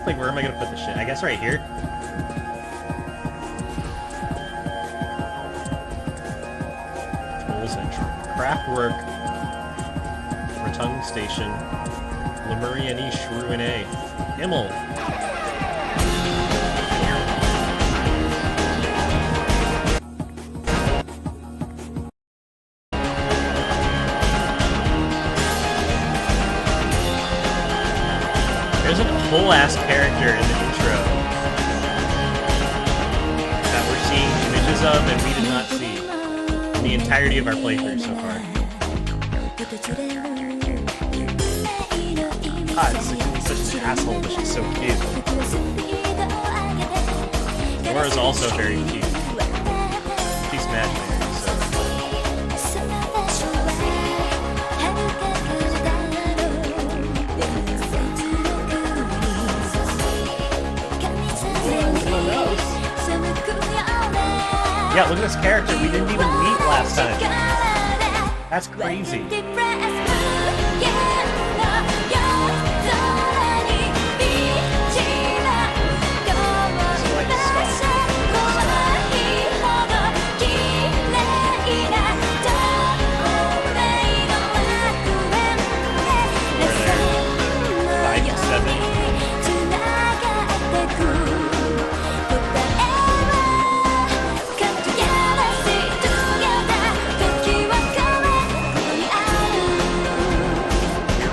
Like, where am I gonna put the shit? I guess right here? Tools and craft work. Rotund Station. Lemuriani Shruine. Himmel. There's a whole-ass character in the intro that we're seeing images of and we did not see in the entirety of our playthrough so far. God, she's such an asshole, but she's so cute. Laura's also very cute. She's imaginary, so... Yeah, look at this character we didn't even meet last time. That's crazy.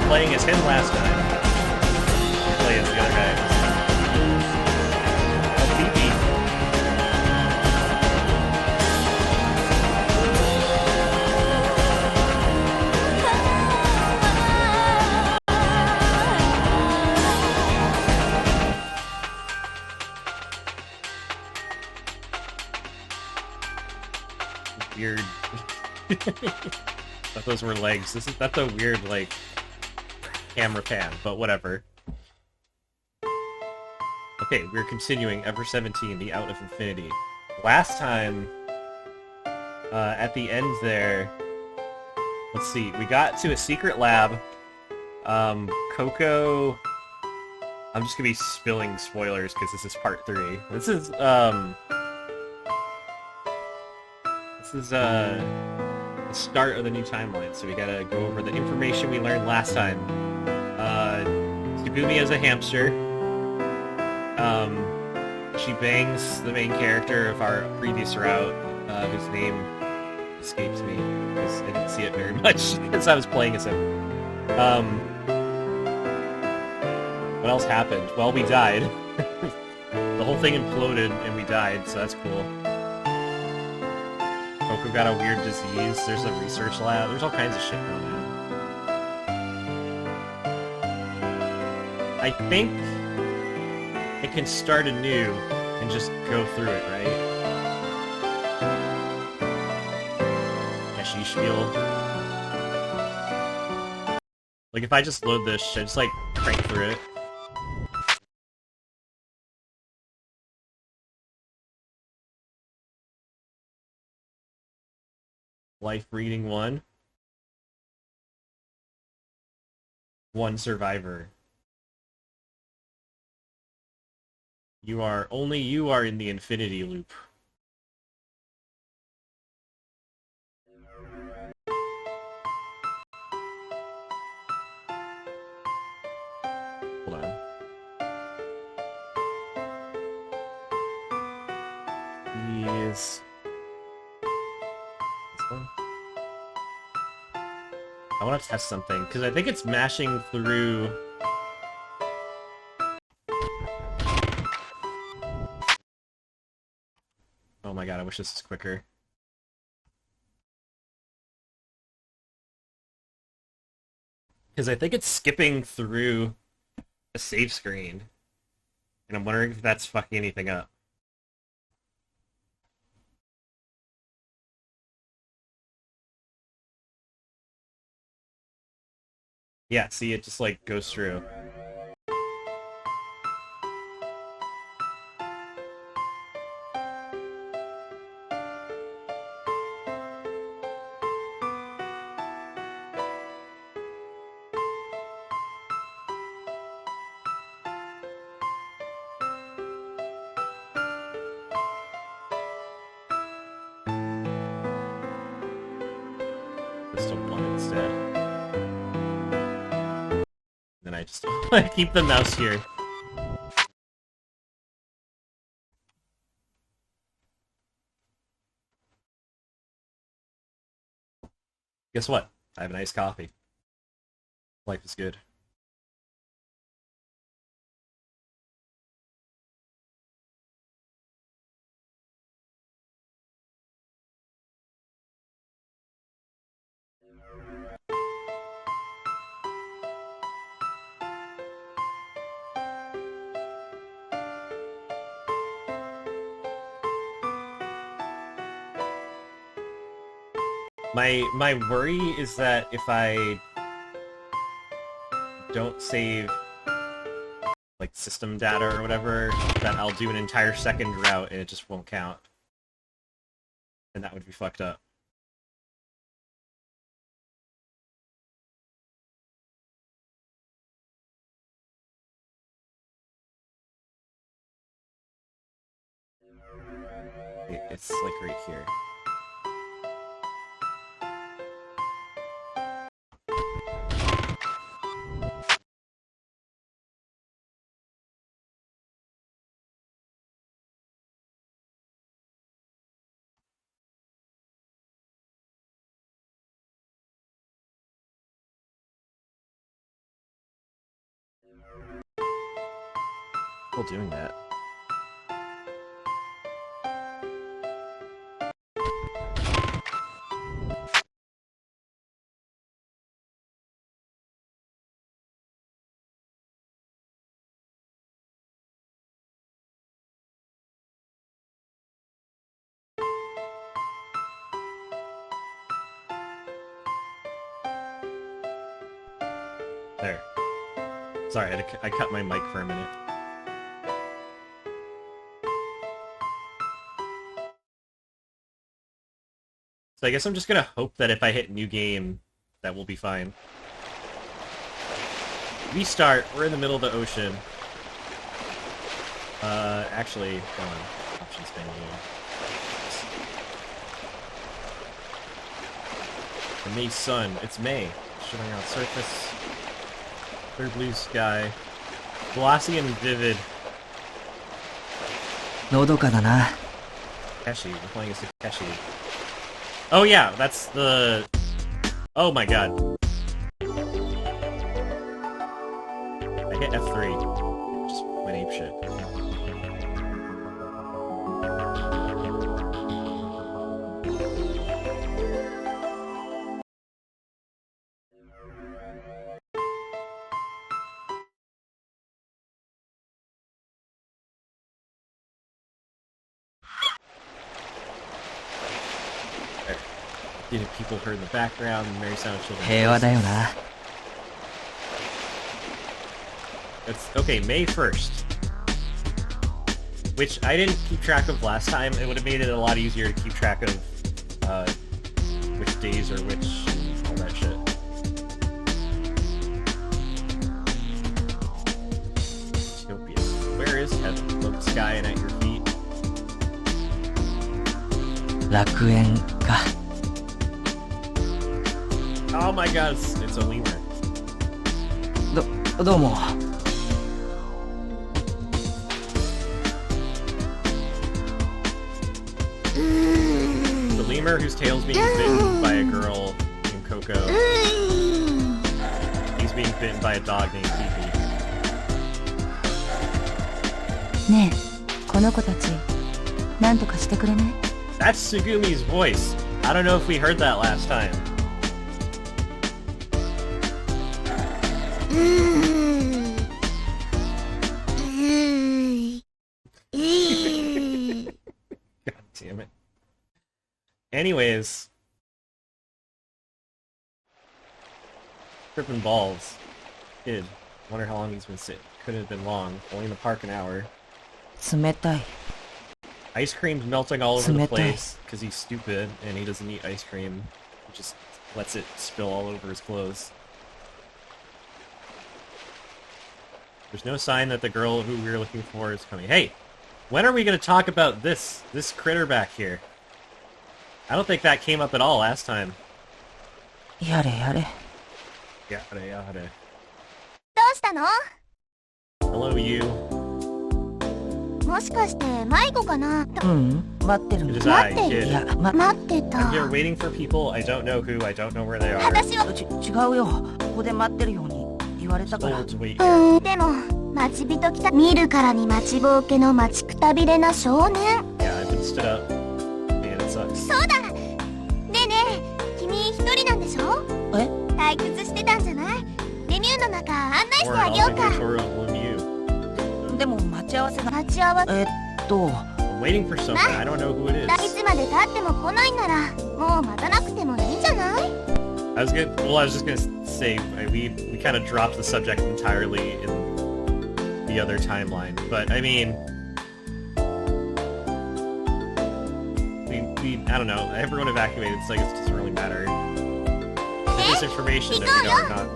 Playing as him last time. Play as the other guy. Oh, Phoebe. Weird. Thought those were legs. That's a weird, like, camera pan, but whatever. Okay, we're continuing Ever 17, the Out of Infinity. Last time, at the end there, let's see, we got to a secret lab. Coco... I'm just gonna be spilling spoilers because this is part 3. This is the start of the new timeline, so we gotta go over the information we learned last time. Tsugumi is a hamster. She bangs the main character of our previous route, whose name escapes me, because I didn't see it very much, because I was playing as him. What else happened? Well, we died. The whole thing imploded, and we died, so that's cool. Coco got a weird disease, there's a research lab, there's all kinds of shit going on. I think it can start anew and just go through it, right? Cashish field. Like, if I just load this shit, just, like, crank through it. Life reading 1. 1 survivor. Only you are in the infinity loop. Hold on. Yes. This one? I want to test something, because I think it's mashing through... Oh my god, I wish this was quicker. Because I think it's skipping through a save screen. And I'm wondering if that's fucking anything up. Yeah, see, it just, like, goes through. I just want to keep the mouse here. Guess what? I have an iced coffee. Life is good. My worry is that if I don't save like system data or whatever, that I'll do an entire second route and it just won't count. And that would be fucked up. It's like right here. Still doing that. There. Sorry, I cut my mic for a minute. So I guess I'm just gonna hope that if I hit new game, that will be fine. Restart, we're in the middle of the ocean. Actually, hold on. Options menu. The May sun, it's May. Showing on surface. Clear blue sky. Glossy and vivid. のどかだな。 Takeshi, we're playing as Takeshi. Oh yeah, that's the... Oh my god. I hit F3. It just went apeshit. People heard in the background, Merry Sound of Children. 平和だよな。 It's okay, May 1st. Which I didn't keep track of last time. It would have made it a lot easier to keep track of which days or which all that shit. Utopia. Where is heaven? Look, sky and at your feet. 楽園か。 Oh my god, it's a lemur. どうも。 The lemur whose tail's being bitten by a girl named Coco. He's being bitten by a dog named Fifi. ねえ、この子たち、なんとかしてくれない？ That's Sugumi's voice. I don't know if we heard that last time. God damn it. Anyways. Tripping balls. Kid. Wonder how long he's been sick. Couldn't have been long. Only in the park an hour. 冷たい。 Ice cream's melting all over the place because he's stupid and he doesn't eat ice cream. He just lets it spill all over his clothes. There's no sign that the girl who we were looking for is coming. Hey, when are we going to talk about this critter back here? I don't think that came up at all last time. やれやれ。やれやれ。どうしたの？ Hello, you. もしかして迷子かな？待ってる It ん is だ。 I, 待ってる。 kid. 待ってた。 I'm here waiting for people. I don't know who. I don't know where they are. 私は違うよ。ここで待ってるように言われたから。 Told to wait here. でも待ち人来た。見るからに待ちぼうけの待ちくたびれな少年。 Yeah, I've been stood up. Man, it sucks. そうだ。ねえねえ、君一人なんでしょ？え？退屈してたんじゃない？レミューの中案内して Or あ I'll げよう take か。 a tour of Lemieux. でも待ち合わせが。待ち合わせ。I'm waiting for someone. I don't know who it い is. つまで経っても来ないならもう待たなくてもいいんじゃない？ I was just gonna say, we kind of dropped the subject entirely in the other timeline, but I mean, I don't know, everyone evacuated, so I guess it doesn't really matter. There's information that we are not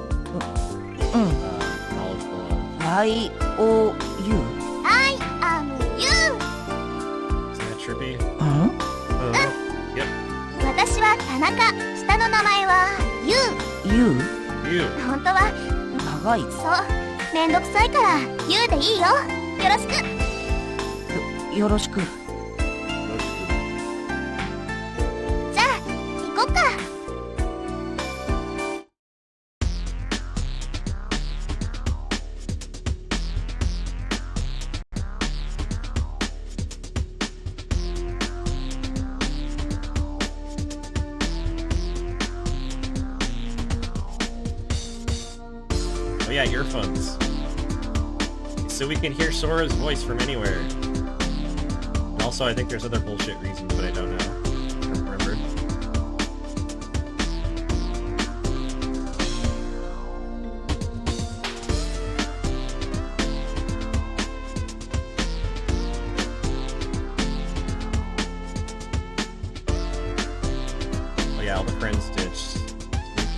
knowledgeable of. IOU? I am you. Isn't that trippy? Yep. 私は田中。下の名前は You。 You. 本当は長い。そう。めんどくさいから You でいいよ。よろしく。よろしく。じゃあ行こっか。Oh yeah, earphones. So we can hear Sora's voice from anywhere. And also, I think there's other bullshit reasons, but I don't know. I don't remember. Oh yeah, all the friends ditched.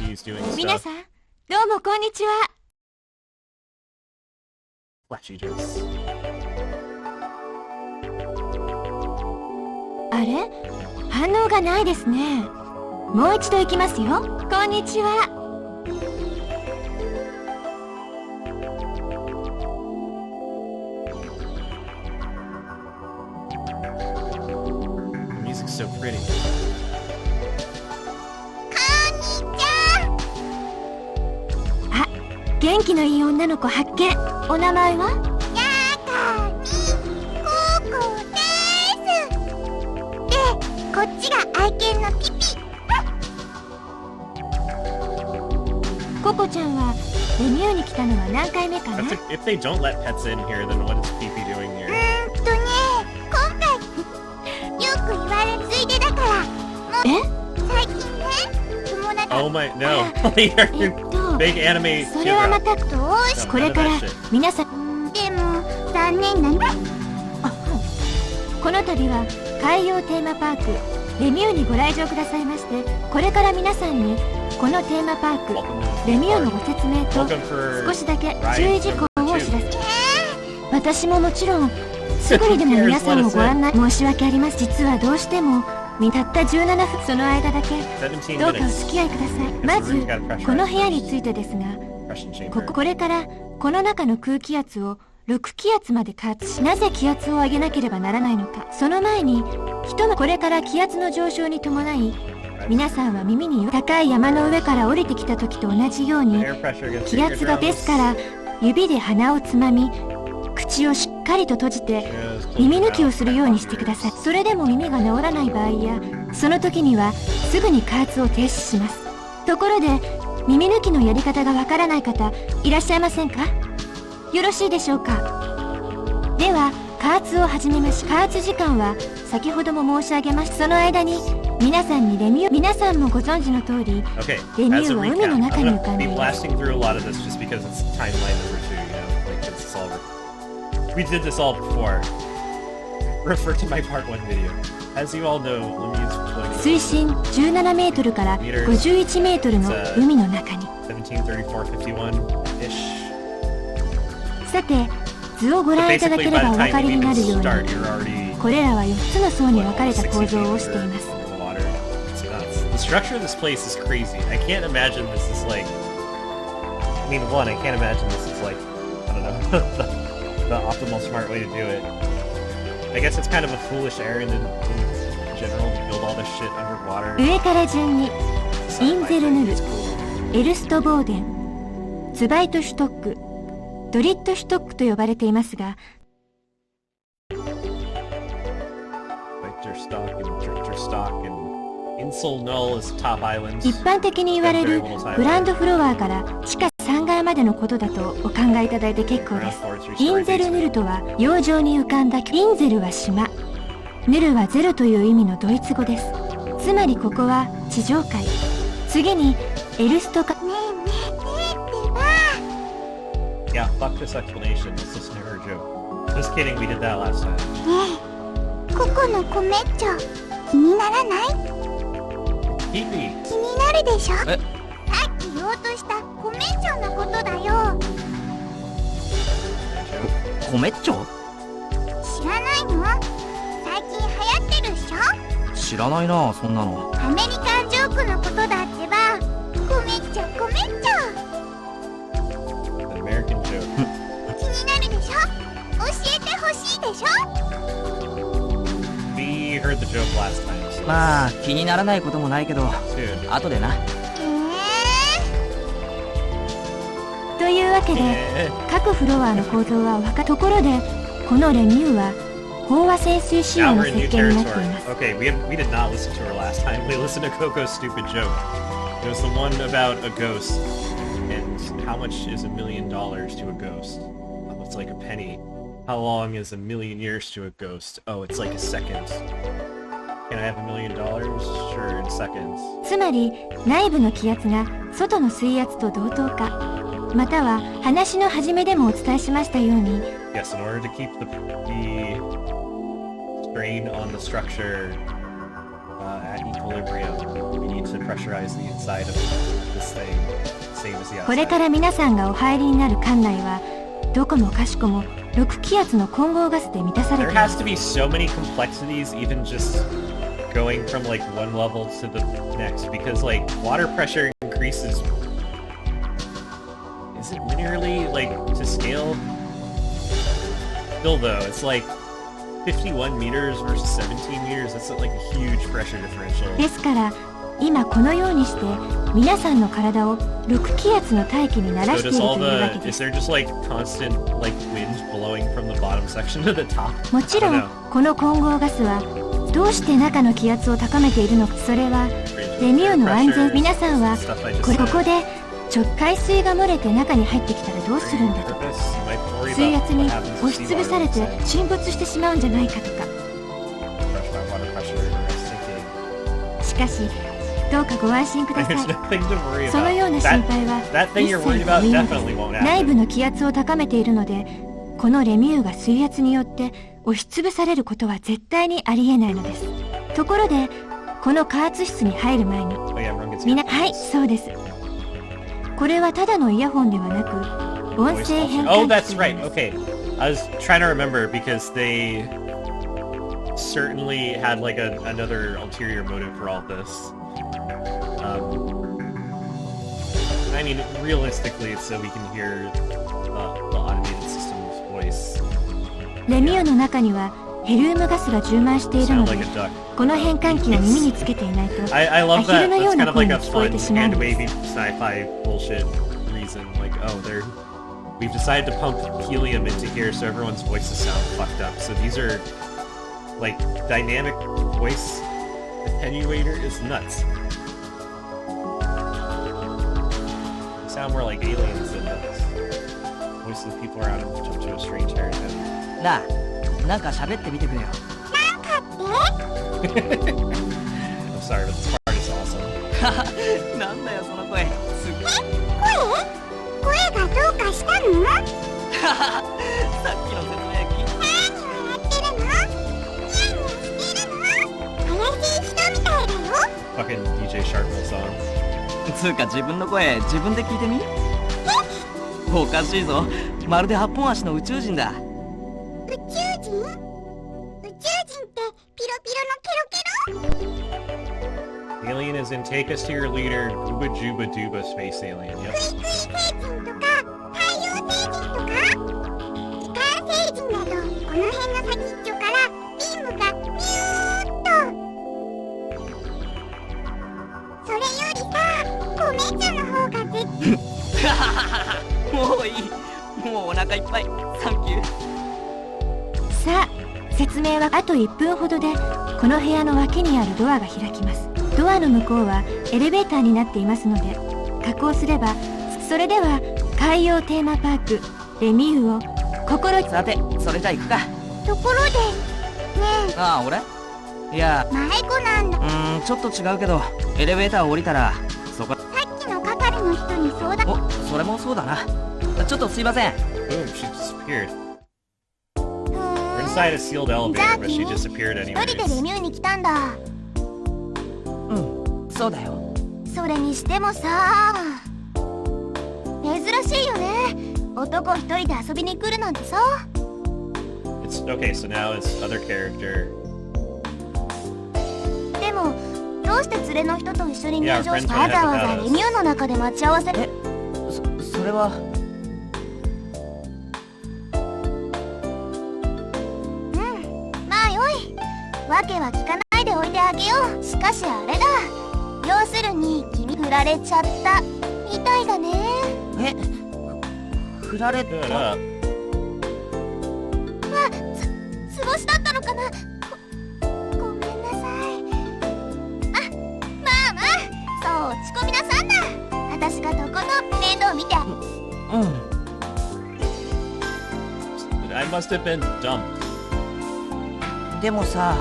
Bluesky's doing 皆 stuff. さんどうもこんにちは。 Flashy dress. あれ？反応がないですね。もう一度行きますよ。こんにちは。The music's so pretty. あ、元気のいい女の子発見。お名前は？やかみここです。で、こっちが愛犬のピピ。ココちゃんはレミューに来たのは何回目かな？ If they don't let pets in here, then what is Pee-Pee doing here? 今回よく言われるついでだから。え？最近ね、友達。 Oh my, no. You're big anime そ kid れはま rock. たどうしこれから皆さんでも残念なんだ。この度は海洋テーマパークレミューにご来場くださいまして、これから皆さんにこのテーマパークレミューのご説明と Welcome for 少しだけ ride 注意事項をお知ら number せ。私ももちろんすぐにでも皆さんをご案内申し訳あります。実はどうしてもたった17分、その間だけ2。17どうかお minutes. 付き合いください。まずこの部屋についてですが、 Question chamber. これからこの中の空気圧を6気圧まで加圧し、なぜ気圧を上げなければならないのか。その前にこれから気圧の上昇に伴い、皆さんは耳に高い山の上から降りてきた時と同じように Air pressure against 気 your 圧が eardrums. ですから指で鼻をつまみ、口をしっかりと閉じて Just close 耳 your 抜きを mouth するようにしてください。それでも耳が治らない場合や、その時にはすぐに加圧を停止します。ところで耳抜きのやり方がわからない方いらっしゃいませんか？よろしいでしょうか？では加圧を始めましょう。加圧時間は先ほども申し上げました。その間に皆さんに皆さんもご存知の通り Okay, レミュ as a ーは海の recap, 中 I'm に浮か gonna んで be います。 blasting through a lot of this just because it's timeline number 2, you know? Like, it's all... We did this all before. Refer to my part 1 video. As you all know, Lemieux's floating 水深17メートルから51メートルの海の中に。 173451-ish. さて、図をご But 覧いただ basically, けれ by ば the お分か time り you にな even るように、 start, you're already... これらは4つの層に分かれた 60 feet 構造をしてい under ます。 the water. It's nuts. The structure of this place is crazy. I can't imagine this is like... I mean, one, I can't imagine this is like don't know the optimal smart way to do it. I guess it's kind of a foolish errand in general to build all this shit underwater. 上から順にインゼルヌル、エルストボーデン、ツバイトシュトック、ドリットシュトックと呼ばれていますが、一般的に言われるグランドフロアから地下3階までのことだとお考えいただいて結構です。インゼルヌルとは洋上に浮かんだ、インゼルは島、ヌルはゼロという意味のドイツ語です。つまりここは地上階。次にエルストか。ねえねえねえってば。Yeah, fuck this explanation. Let's listen to her joke. Just kidding, we did that last time. ねえ、ここの米っちょ気にならない？気になるでしょ？さっき言おうとした米っちょのことだよ。米っちょ？知らないの？最近流行ってるっしょ？知らないな、そんなの。アメリカンジョークのことだってば。米っちょ米っちょ。American joke. 気になるでしょ？教えてほしいでしょ？We heard the joke last time. So まあ気にならないこともないけど、後でな。というわけで、各フロアの構造は分かったところで、このレミューは飽和潜水仕様の設計になっています。Okay, we did not listen to her last time. We listened to Coco's stupid joke. It was the one about a ghost and how much is $1 million to a ghost? Oh, it's like a penny. How long is 1,000,000 years to a ghost? Oh, it's like a second. Can I have $1 million? Sure, in seconds. つまり内部の気圧が外の水圧と同等か、または話の始めでもお伝えしましたように、 Yes, in order to keep the strain on the structure at equilibrium, we need to pressurize the inside of this thing, same as the outside. これから皆さんがお入りになる館内はどこもかしこも6気圧の混合ガスで満たされて There いま has す。 to be so many complexities, even just going from like one level to the next, because like water pressure increases. Is it linearly like to scale? Still though, it's like 51 meters versus 17 meters. That's like a huge pressure differential. ですから今このようにして皆さんの体を6気圧の大気に慣ら So している does と all いうわけ the で is す。 there just like constant like wind blowing from the bottom section to the top? もちろ I don't んこの混合ガスはどうして中の気圧を高めているのか、それは know. レミューの安全。皆さんは Stuff I just こ said. こで海水が漏れて中に入ってきたらどうするんだと、 Purpose, you might worry 水 about 圧に what happens to 押しつぶされて seawater 沈没してしまうんじゃないかとか。 inside. Crush by water pressure or sinking. しかしどうかご安心ください。 There's nothing to worry そのよう about. な心配は That thing 一 you're 切 worried ご about 無用 definitely です。 won't happen. 内部の気圧を高めているので、このレミューが水圧によって押しつぶされることは絶対にありえないのです。ところでこの加圧室に入る前に Oh yeah, everyone gets はい、そうです。これはただのイヤホンではなく音 voice 声 culture. 変 Oh, 換 that's 器と言い right. ます。 Okay. I was trying to remember because they certainly had like another ulterior motive for all this. I mean, realistically, it's so we can hear the automated system's voice. レミューの中にはヘリウムガスが充満しているの Sound で、 like a duck. この変換器を耳につけていないと I love アヒ that. ルのよ That's うな kind of 声 like に a 聞こえ fun てしまうん hand です。 wavy sci-fi bullshit reason. Like, oh, we've decided to pump helium into here so everyone's voices sound fucked up. So these are like dynamic voice attenuator is nuts. They sound more like aliens than us. Voices of people around them jump to a strange territory. なあ、なんか喋ってみてくれよ。なんかって I'm sorry, but this part is awesome. なんだよその声。すごい。声がどうかしたの？さっきの説明聞いて。何をやってるの？ニヤニヤしてるの？怪しい人みたいだよ。 Fucking DJ Sharpnel song. つうか自分の声自分で聞いてみ。おかしいぞ。まるで8本足の宇宙人だ。宇宙人？宇宙人ってピロピロのケロケロ？ Alien is in take us to your leader, Gooba Juba Duba space alien. Yep. クイクイ星人とか太陽星人とか？人だとこの辺の先っちょからビームがビューッと。それよりさ、ごめんちゃんの方が絶もういい。もうお腹いっぱい。サンキュー。さあ、説明はあと1分ほどでこの部屋の脇にあるドアが開きます。ドアの向こうはエレベーターになっていますので、加工すれば。それでは海洋テーマパークレミューを心。さて、それじゃ行くか。ところでねえ、ああ、俺？いや、迷子なんだ。ちょっと違うけど、エレベーター降りたらそこ。さっきの係の人に相談。お、それもそうだな。ちょっとすいません。Boom, she disappeared. We're inside a sealed elevator, but she disappeared 一人でレ anyways. ミューに来たんだ。そうだよ。それにしてもさ、珍しいよね。男一人で遊びに来るなんてさ。It's okay, so now it's other character. でもどうして連れの人と一緒に入場し Yeah, た friends わ don't ざ have わ to ざ have レミューの中で待ち合わせる。それは。まあよい。わけは聞かないでおいてあげよう。しかしあれだ。要するに君振られちゃったみたいだね。え、振られ Good た。 up. 図星だったのかな。ごめんなさい。まあそう落ち込みなさんな。私がとことん面倒見て。I must have been dumped. でもさ、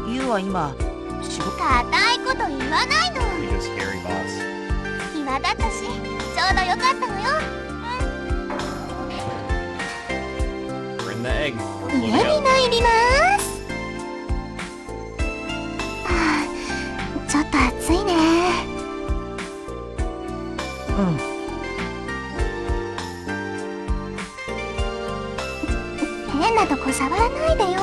ユウは今仕事。固いこと言わないの。 We just scary boss. 暇だったしちょうどよかったのよ。We're in the egg. We're 家に floating out. 参ります。ちょっと暑いね。変なとこ触らないでよ。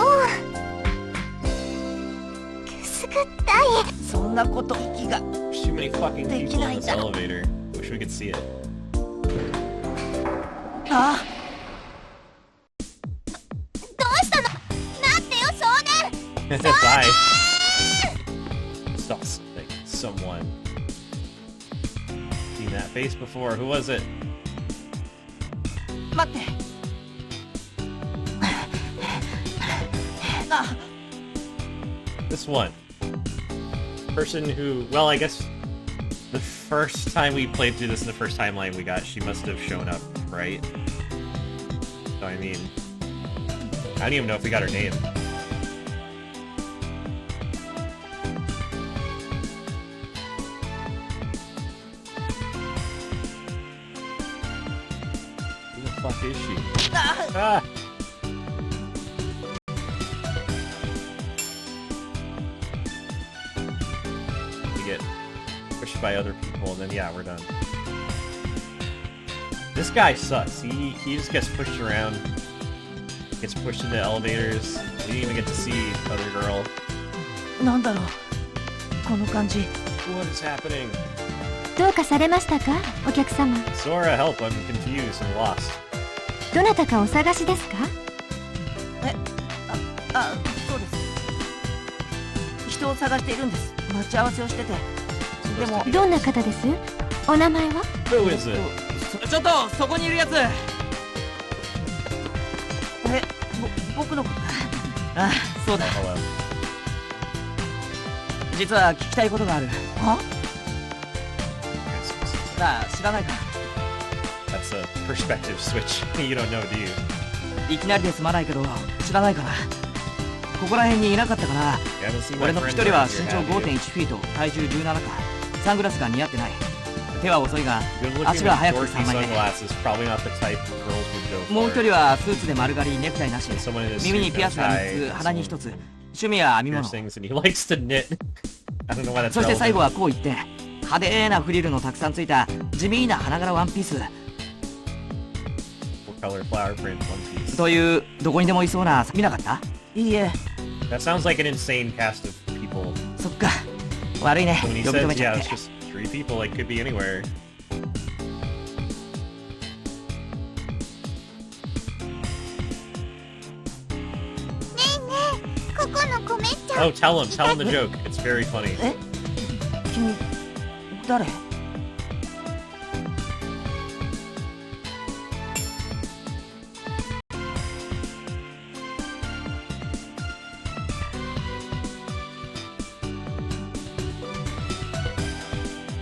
くすぐったい。そんなこと息が。 There's too many fucking people in this elevator. Wish we could see it. あ、どうしたの。待ってよ少年。Bye. Saw like someone. Seen that face before. Who was it? 待って。あ、 This one. Person who, well, I guess the first time we played through this in the first timeline we got, she must have shown up, right? So, I mean, I don't even know if we got her name. Who the fuck is she? Ah! We get pushed by other people, and then yeah, we're done. This guy sucks. He just gets pushed around, gets pushed into elevators. We didn't even get to see other girl. なんだろう。この感じ。 What is happening? どうかされましたか、お客様。 Sora, help! I'm confused and lost. どなたかお探しですか。そうです。人を探しているんです。待ち合わせをしてて。でも、どんな方です。お名前は。 Who is it? ちょっとそこにいるやつ。僕の。あ、そうだ。 Hello. 実は聞きたいことがある。は？さあ、知らないか。 That's a perspective switch. You don't know, do you? いきなりですまないけど、知らないかな。ここら辺にいなかったかな。 You haven't seen my 俺の friends 一人は around 身 here, 長 have you? 5.1 フィート、体重17か。サングラスが似合ってない。手は遅いが、 Good looking 足 with が速く dorky 3枚目。 sunglasses. Probably not the type girls would go もう一 for. 人はスーツで丸刈り、ネクタイなし。 Someone in a 耳に suit ピアスが and 3 tie つ、 and 鼻に some 1つ。趣味は編み物。 piercings, and he likes to knit. I don't know why that's そして最後 relevant. はこう言って、派手なフリルのたくさんついた地味な花柄ワンピース。 What color flower print one piece? という、どこにでもいそうな、見なかった？いいえ。 That sounds like an insane cast of people. そっか。悪いね。 When he 呼び止め says, ちゃ yeah, っ it's て。 just 3 people, like could be anywhere. このコメちゃん Oh, tell him the joke. It's very funny. え君誰？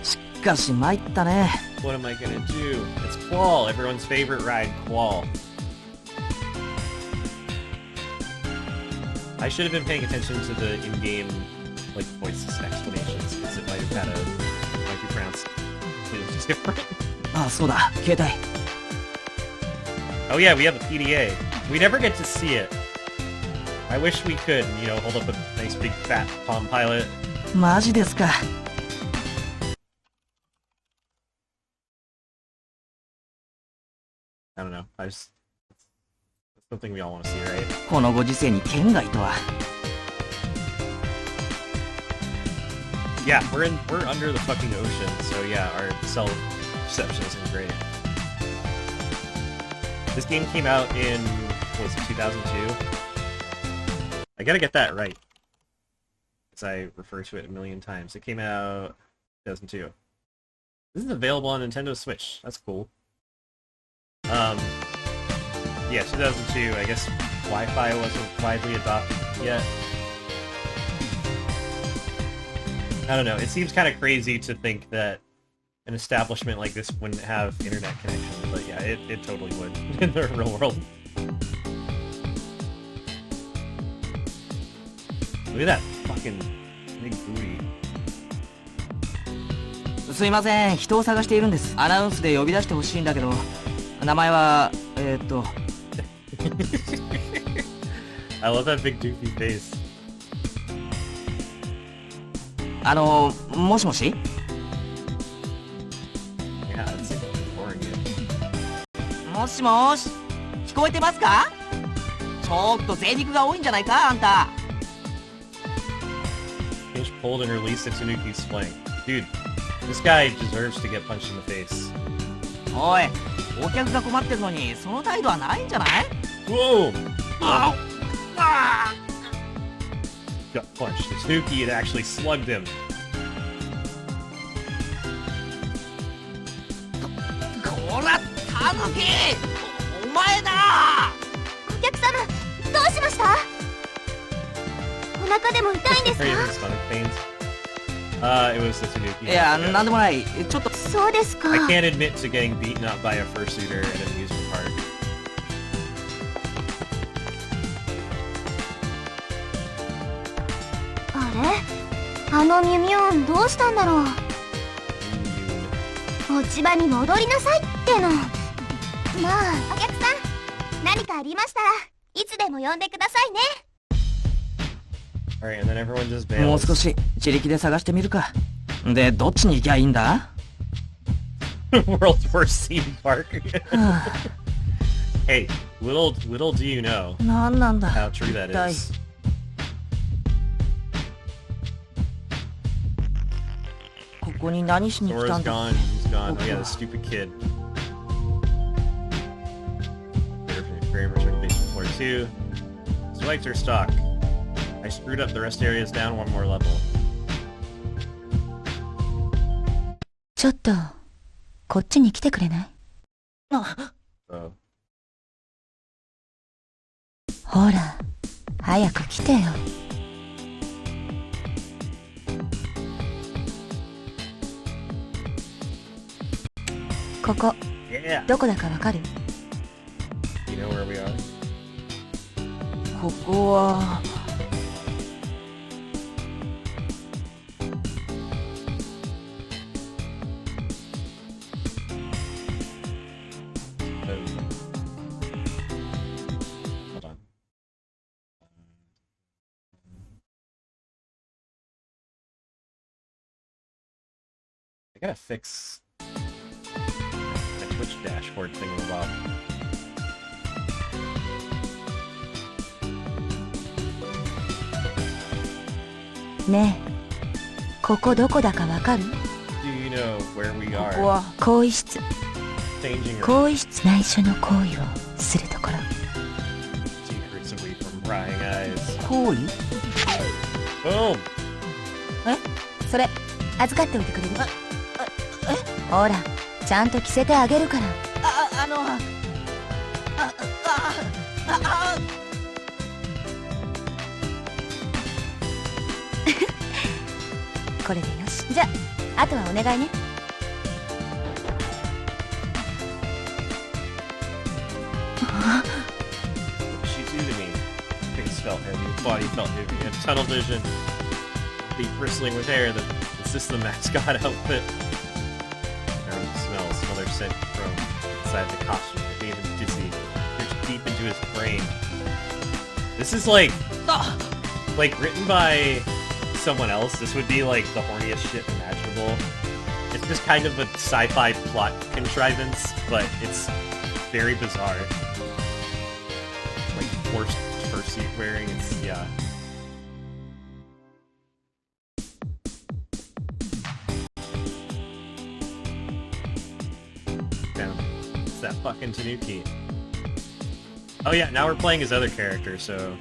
しかし参ったね。 What am I gonna do? It's Qual, everyone's favorite ride, Qual. I should have been paying attention to the in-game, like, voice explanations, because it might be pronounced completely different. あ、そうだ、携帯。 Oh yeah, we have a PDA. We never get to see it. I wish we could, hold up a nice big fat Palm Pilot. マジですか。I don't know. That's something we all want to see, right? このご時世に県外とは。Yeah, we're under the fucking ocean, so yeah, our cell reception isn't great. This game came out in, what was it, 2002? I gotta get that right, because I refer to it a million times. It came out 2002. This is available on Nintendo Switch. That's cool. Yeah, 2002. I guess Wi-Fi wasn't widely adopted yet. I don't know. It seems kind of crazy to think that an establishment like this wouldn't have internet connection, but yeah, it totally would in the real world. Look at that fucking big booty. すいません、人を探しているんです。アナウンスで呼び出してほしいんだけど、名前はI love that big doofy face. もしもし？ Yeah, it's like boring it. もしもーし、聞こえてますか？ちょっと贅肉が多いんじゃないか、あんた。Pinch pulled and released at Tanuki's flank. Dude, this guy deserves to get punched in the face. おい、お客が困ってるのにその態度はないんじゃない？ Whoa! ああ Got punched. Tanuki had actually slugged him. こら、タヌキ！お前だ！お客様どうしました？お腹でも痛いんです Are you か？ having stomach pains? It was the Tanuki. いや、 Yeah. なんでもない。ちょっと。そうですか。 I can't admit to getting beaten up by a fursuiter at an amusement park. あれ？あのミュミュンどうしたんだろう。落ち場に戻りなさいっての。まあお客さん何かありましたらいつでも呼んでくださいね。 Alright, and then everyone just もう bails. 少し自力で探してみるか。で、どっちに行きゃいいんだ？ World's worst theme park. は Hey, little do you know あ、なんなんだ。 how true that 一体 is. ここに何しに来た Sora's んだ？ gone. He's gone. Oh yeah, the stupid kid. Graham returned to basement floor 2. Swiped her stock. I screwed up the rest areas down one more level. ちょっとこっちに来てくれない？あ、 So, ほら早く来てよ。ここ yeah. どこだかわかる？ You know where we are? ここは。Hold on. I gotta fix my Twitch dashboard thing a while. ねえここどこだかわかる？ Do you know where we こ are? こは。更衣室。 Changing 更衣室内緒の行為をするところ。 secrets away from Crying eyes. 行為 Boom! それ預かっておいてくれる？ほらちゃんと着せてあげるから。これでよし。じゃああとはお願いね。She's using me. Face felt heavy, body felt heavy, and tunnel vision. The bristling with hair, the system mascot outfit. Smell their scent from inside the costume. It made him dizzy. Reached deep into his brain. This is like written by someone else. This would be like the horniest shit imaginable. It's just kind of a sci-fi plot contrivance, but it's very bizarre. Like forced fursuit wearing. It's yeah. It's that fucking Tanuki. Oh yeah, now we're playing his other character, so...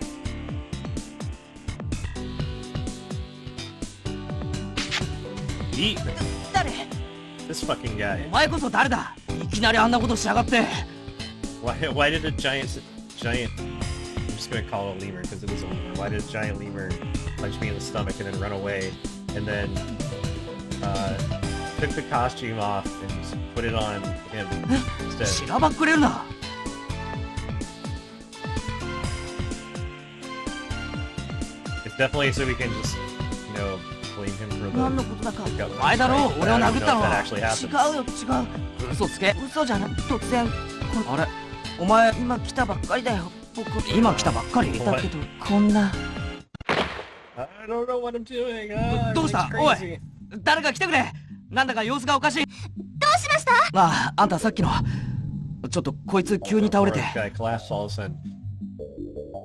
Yeet! This fucking guy. お前こそ誰だ。いきなりあんなことしやがって。 Why did a giant... I'm just gonna call it a lemur, because it is a lemur. Why did a giant lemur punch me in the stomach and then run away, and then, took the costume off and put it on him instead? しらばっくれるな。 It's definitely so we can just, you know, blame him for the... 何のことだか。お前だろう、俺を殴ったのは。違うよ、違う。嘘つけ。嘘じゃなく、突然。あれ、お前今来たばっかりだよ。僕、今来たばっかりだけど、こんな。I don't know what I'm doing. どうした？おい、誰か来てくれ。なんだか様子がおかしい。どうしました？あんたさっきの。ちょっとこいつ急に倒れて。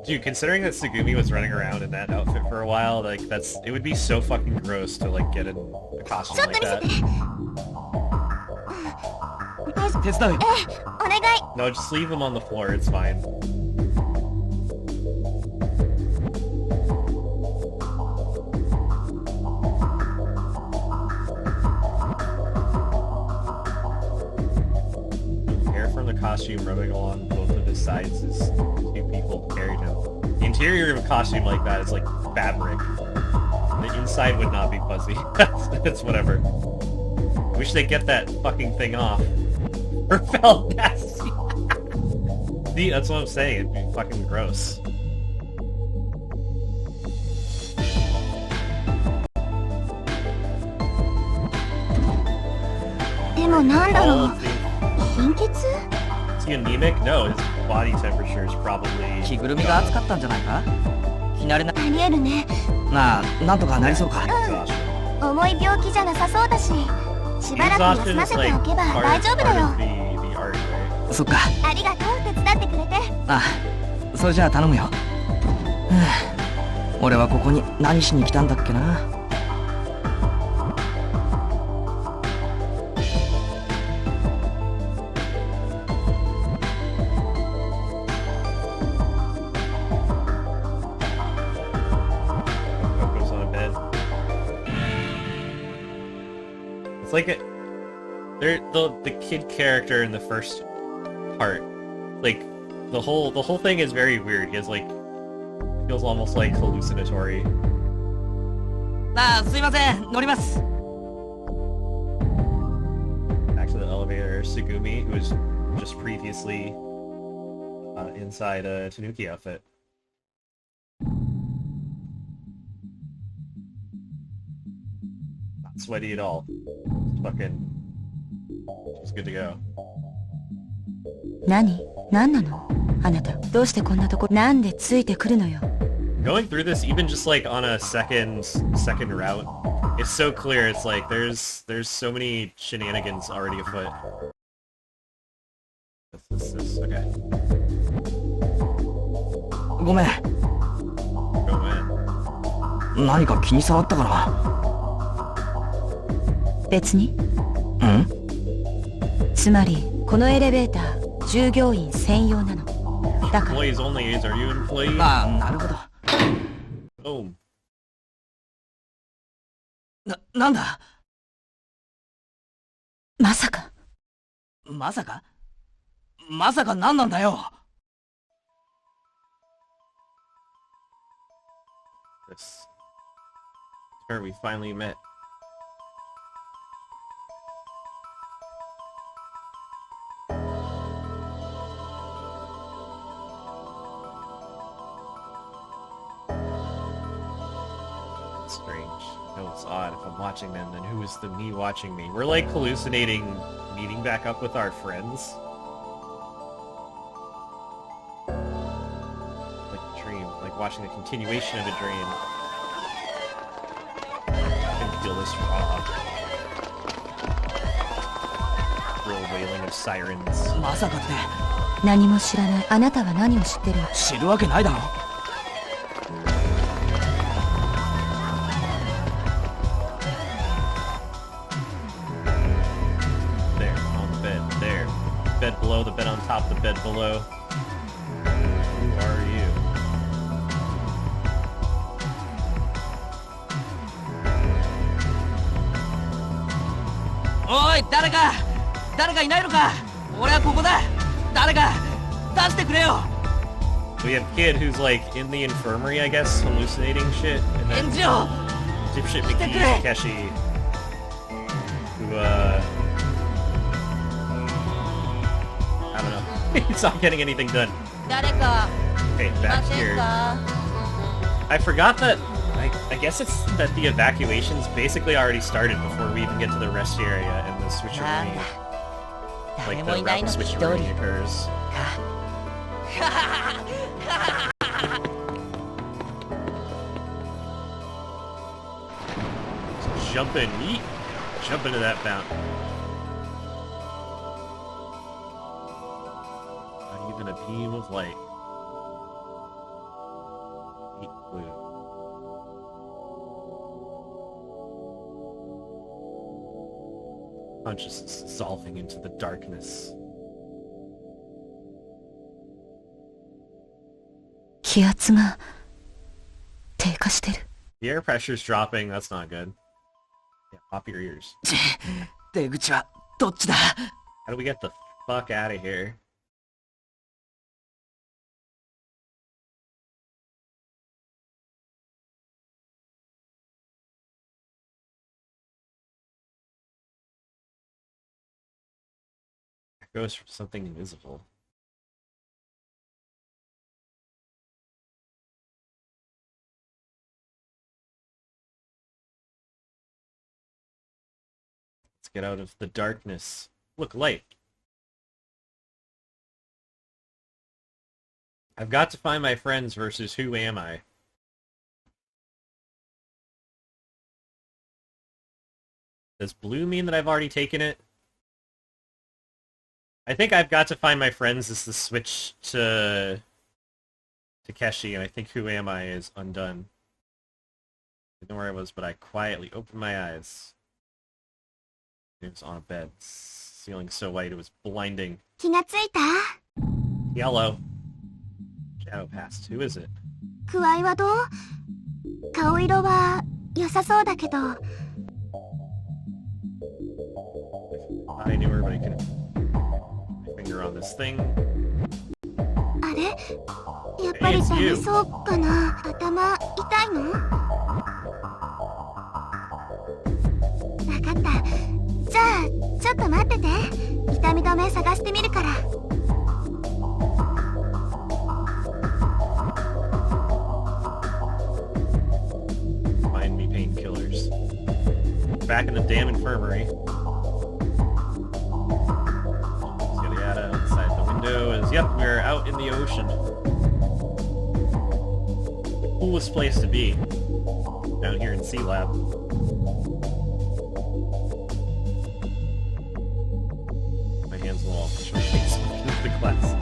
Dude, considering that Tsugumi was running around in that outfit for a while, like it would be so fucking gross to like get in a costume like that. 手伝うよ。お願い。 No, just leave him on the floor, it's fine. Hair from the costume rubbing along both of his sides as two people carried him. The interior of a costume like that is like fabric. The inside would not be fuzzy. That's whatever. Wish they'd get that fucking thing off. Or felt nasty. See, that's what I'm saying. It'd be fucking gross. Is he anemic? No, his body temperature is probably... 着ぐるみが熱かったんじゃないか？着慣れな。ありえるね。なんとかなりそうか。重い病気じゃなさそうだし、しばらく休ませておけば大丈夫だよ。そっか。ありがとう、手伝ってくれて。それじゃあ頼むよ。俺はここに何しに来たんだっけな。It's like the kid character in the first part, like the whole thing is very weird. He has like feels almost like hallucinatory. すいません、乗ります。 Back to the elevator, Tsugumi, who was just previously inside a Tanuki outfit. Not sweaty at all. Fucking, just good to go. 何なのあなた。どうしてこんなとこなんでついてくるのよ。 Going through this, even just like on a second route, it's so clear. It's like there's so many shenanigans already afoot. This okay. ごめん。 Go in. 何か気に障ったかな。別に。つまりこのエレベーター従業員専用なの。employees only. Are you an employee? ああ、なるほど。Boom. なんだまさか。まさかまさか何なんだよ。This. Where we finally met. Strange. No, it's odd. If I'm watching them, then who is the me watching me? We're like hallucinating meeting back up with our friends. Like a dream. Like watching the continuation of a dream. I can feel this raw. Real wailing of sirens. まさかって何も知らない。あなたは何を知ってる？知るわけないだろ。There, on the bed. There. Bed below, the bed on top, the bed below. Who are you? おい、誰かいないのか。俺はここだ。誰か出してくれよ。 We have a kid who's like in the infirmary, I guess, hallucinating shit, and 返 then 事を。 dipshit McGee Takeshi, who I don't know. He's not getting anything done. 誰か Okay, いま back せ here. んか？ I forgot that. I guess it's that the evacuations basically already started before we even get to the rest area, and the なん switcheroo, だ。 like 誰も the いない route のに一 switcheroo 人 occurs. か。 Jump in, yeet. Jump into that fountain. Not even a beam of light. Deep blue. Consciousness dissolving into the darkness. 気圧が低下してる。 The air pressure's dropping. That's not good. Yeah, pop your ears. 出口はどっちだ。 How do we get the fuck out of here? It goes from something invisible. Let's get out of the darkness. Look, light. I've got to find my friends versus who am I? Does blue mean that I've already taken it? I think I've got to find my friends is the switch to Takeshi, and I think who am I is undone. I didn't know where I was, but I quietly opened my eyes. It was on a bed, ceiling so white it was blinding. 気がついた？ Yellow. Shadow passed. Who is it? 具合はどう？顔色は良さそうだけど。 I knew her, but I couldn't put my finger on this thing. あれ？やっぱりダメそうかな。頭痛いの？わかった。じゃあちょっと待ってて。痛み止め探してみるから。 Find me painkillers. Back in the damn infirmary. Yada yada. Outside the window is, yep, we're out in the ocean. The coolest place to be. Down here in Sea Lab. My hands will all push my face into the glass.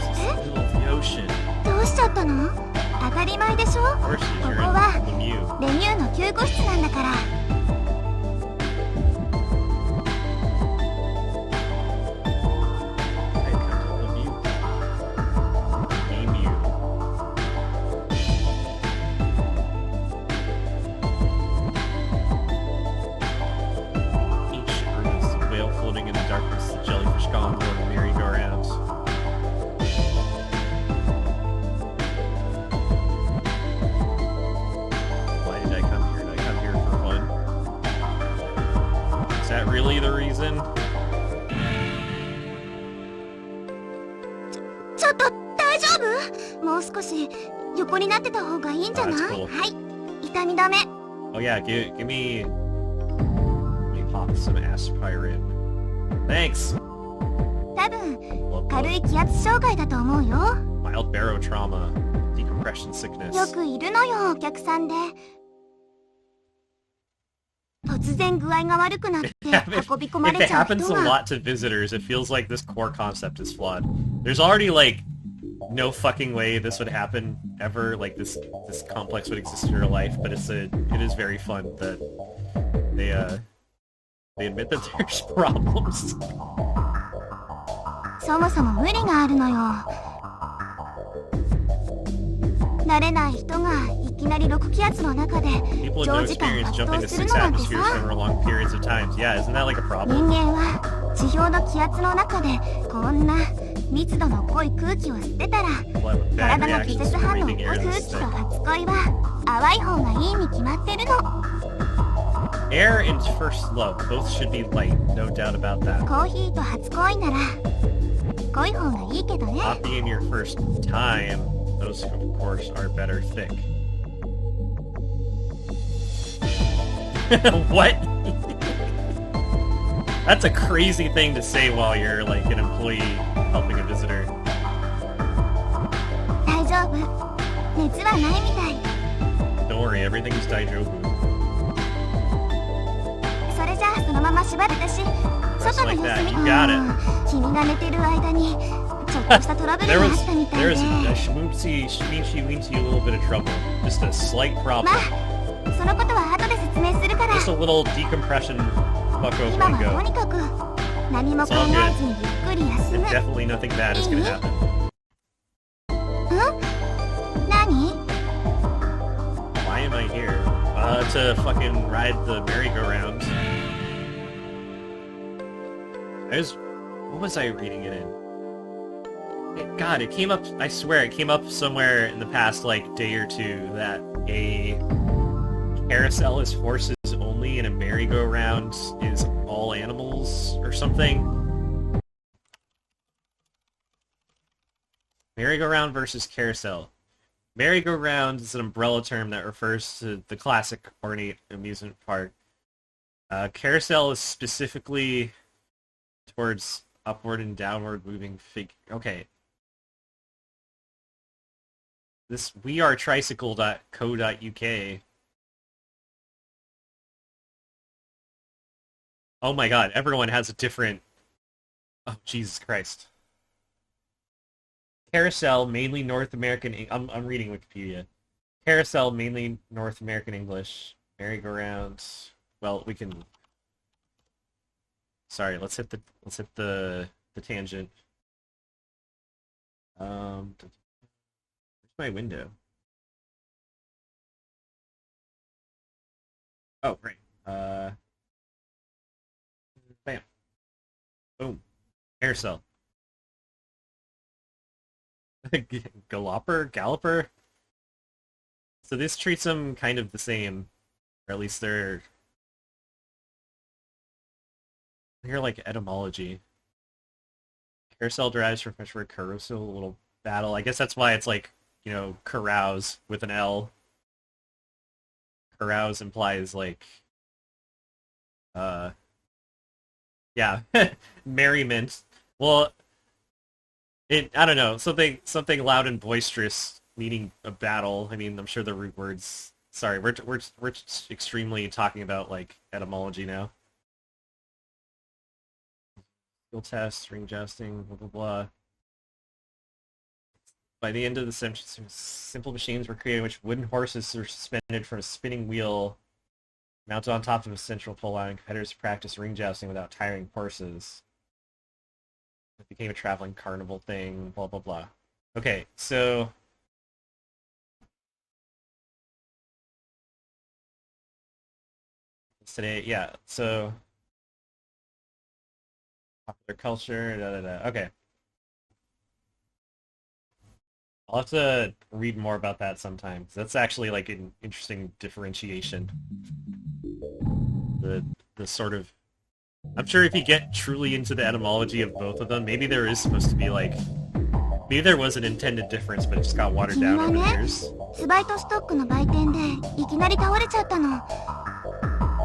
This is the middle of the ocean. どうしちゃったの？当たり前でしょ。 Of course, こ you're こ in は Lemieux. レミューの救護室なんだから。 Find ちょっと大丈夫？もう少し横になってた方がいいんじゃない？ cool. はい、痛み止め。 Oh yeah, give me... Let me pop some aspirin. Thanks! 多分軽い気圧障害だと思うよ。 Mild barotrauma. Decompression sickness. よくいるのよ、お客さんで。突然具合が悪くなって運び込ま If れ it ちゃう happens 人 a が。 lot to visitors, it feels like this core concept is flawed. There's already, like, no fucking way this would happen ever, like, this complex would exist in real life, but it is very fun that they admit that there's problems. そもそも無理があるのよ。慣れない人がいきなり6気圧の中で People with no 長時間 experience 活 jumping 動 to する 6のなんて atmospheres さ。 over long periods of time. Yeah, isn't that like a 人 problem? 間は地表の気圧の中でこんな密度の濃い空気を吸ってたら We'll have a bad 体の reaction 拒 to 絶反応 breathing と air 空 that's 気と thick. 初恋は淡い方がいいに決まってるの。 Air and first love both should be light, no doubt about that. コーヒーと初恋なら濃い方がいいけどね。 Coffee in your first time, those of course are better thick. What? That's a crazy thing to say while you're like an employee helping a visitor. 大丈夫、熱はないみたい。 Don't worry, everything's daijoubu. それじゃあそのまま縛れたし、外の like 様 that. 子見 You got it. 君が寝てる間にちょっとしたトラブル There があ was ったみたい there で。 was a schmoopsy, schmeechy, weensy, a little bit of trouble. Just a slight ま problem. あそのことは後で説明するから。 Just a little decompression fuck over 今 and はと go. にかく何も考 It's all えずにゆっくり休 And む。 definitely nothing bad is gonna happen. 何？ Why am I here? To fucking ride the merry-go-round. What was I reading it in? God, it came up, I swear, it came up somewhere in the past, like, day or two that a carousel is horses only and a merry-go-round is all animals or something. Merry-go-round versus carousel. Merry-go-round is an umbrella term that refers to the classic ornate amusement park. Carousel is specifically towards upward and downward moving Okay. This wearetricycle.co.uk. Oh my god, everyone has a different... Oh, Jesus Christ. Carousel, mainly North American... I'm reading Wikipedia. Carousel, mainly North American English. Merry-go-round. Well, we can... Sorry, let's hit the tangent. Where's my window? Oh, right. Bam. Boom. Carousel. Galloper? So this treats them kind of the same. Or at least they're like etymology. Carousel derives from French word carousel, a little battle. I guess that's why it's like, you know, carouse with an L. Carouse implies like yeah, merriment. Well, I don't know, something loud and boisterous, meaning a battle. I mean, I'm sure the root words. Sorry, we're extremely talking about like etymology now. Skill test, ring jousting, blah blah blah. By the end of the century, simple machines were created in which wooden horses were suspended from a spinning wheel, mounted on top of a central pole, allowing competitors to practice ring jousting without tiring horses. It became a traveling carnival thing, blah blah blah. Okay, so today, yeah, so popular culture, da da da. Okay. I'll have to read more about that sometime. That's actually like an interesting differentiation. The sort of... I'm sure if you get truly into the etymology of both of them, maybe there is supposed to be like Maybe there was an intended difference, but it just got watered down over the years. スバイトストックの売店でいきなり倒れちゃったの。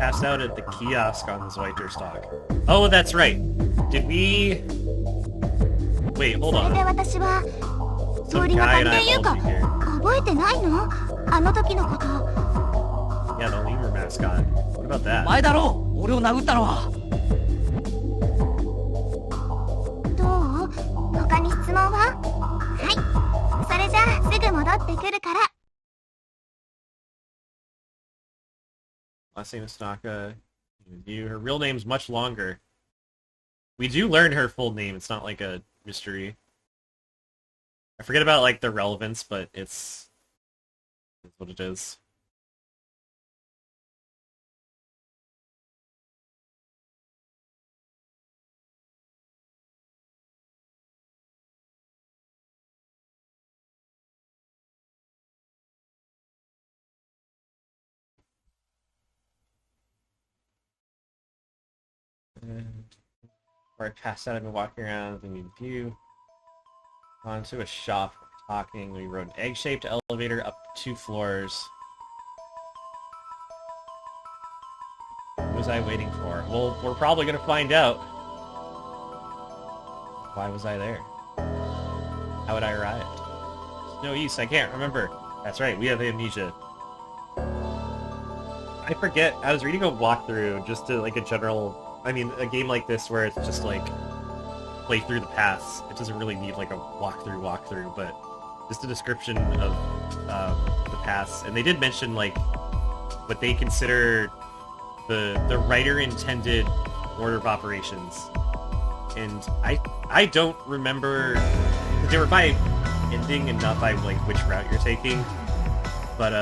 Passed out at the kiosk on the Zweiterstock. Oh, that's right. Did we... Wait, hold それ on. で私は Some 通りが guy かり and で I 言うか both here. 覚えてないの？あの時のこと。 Yeah, the lemur mascot. What about that? 前だろう俺を殴ったのは。どう？他に質問は？はい。それじゃあすぐ戻ってくるから。 Last name is Tanaka. Her real name's much longer. We do learn her full name. It's not like a mystery. I forget about like the relevance, but it's what it is. Where I passed out, I've been walking around in view. Onto a shop, talking. We rode an egg-shaped elevator up 2 floors. What was I waiting for? Well, we're probably gonna find out. Why was I there? How had I arrived? No use, I can't remember. That's right, we have amnesia. I forget, I was reading a walkthrough just to like a general... I mean, a game like this where it's just like play through the paths. It doesn't really need like a walkthrough, but just a description of the paths. And they did mention like what they consider the writer intended order of operations. And I don't remember, they were by ending and not by like which route you're taking. But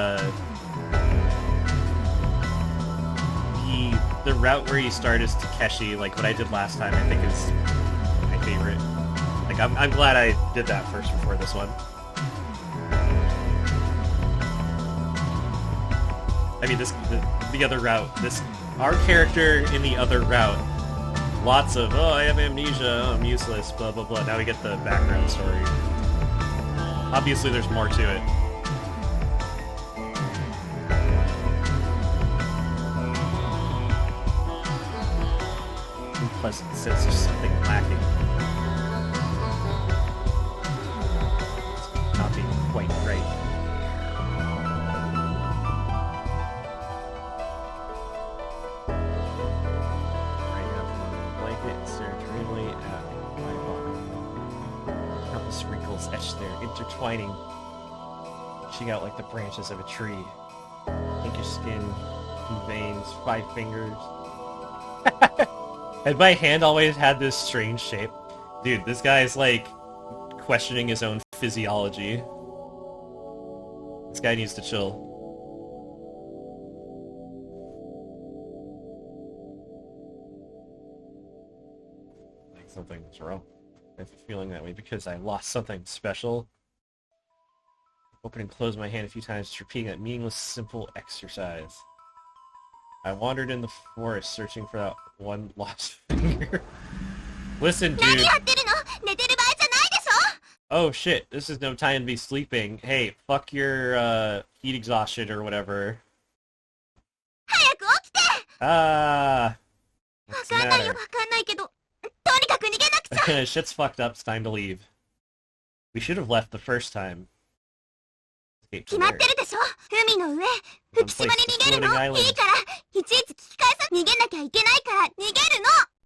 the route where you start is Takeshi, like what I did last time, I think is my favorite. Like, I'm glad I did that first before this one. I mean, the other route, our character in the other route, lots of, oh, I have amnesia, oh, I'm useless, blah, blah, blah. Now we get the background story. Obviously, there's more to it. Unpleasant sense of something lacking. It's not being quite right. Right now from under the blanket, staring dreamily at my body. Countless wrinkles etched there, intertwining, reaching out like the branches of a tree. Pinkish skin, 2 veins, 5 fingers. And my hand always had this strange shape. Dude, this guy is like questioning his own physiology. This guy needs to chill. Like something's wrong. I have a feeling that way because I lost something special. Open and close my hand a few times, just repeating that meaningless, simple exercise. I wandered in the forest searching for that one lost finger. Listen, dude. Oh shit, this is no time to be sleeping. Hey, fuck your heat exhaustion or whatever. What's the matter? Shit's fucked up, it's time to leave. We should have left the first time. Escape from there.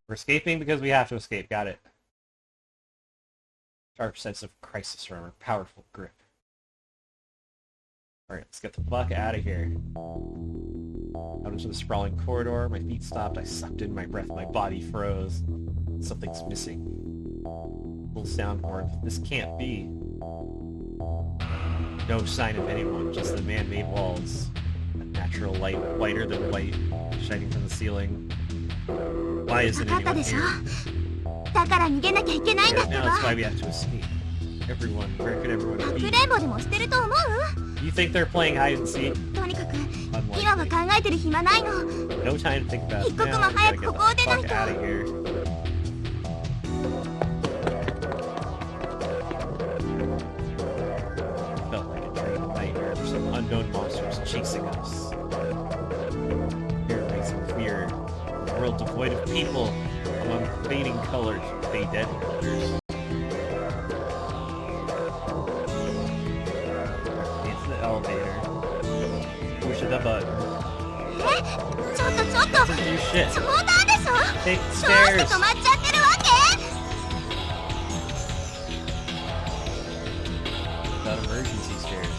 We're escaping because we have to escape, got it. Sharp sense of crisis from our powerful grip. Alright, let's get the fuck out of here. Out into the sprawling corridor, my feet stopped, I sucked in my breath, my body froze. Something's missing. Little sound horn. This can't be. No sign of anyone, just the man-made walls. A natural light, whiter than white, shining from the ceiling. Why isn't anyone here? Yes, now that's why we have to escape. Everyone, where could everyone be? You think they're playing hide and seek? Unlikely. No time to think about it now. We gotta get the fuck out of here. chasing us. Terrorizing fear. A world devoid of people among fading colors, faded colors. It's the elevator. Push the button. ちょっと Doesn't do shit. 冗談でしょ Take どうして stairs. 止まっちゃってるわけ Without emergency stairs.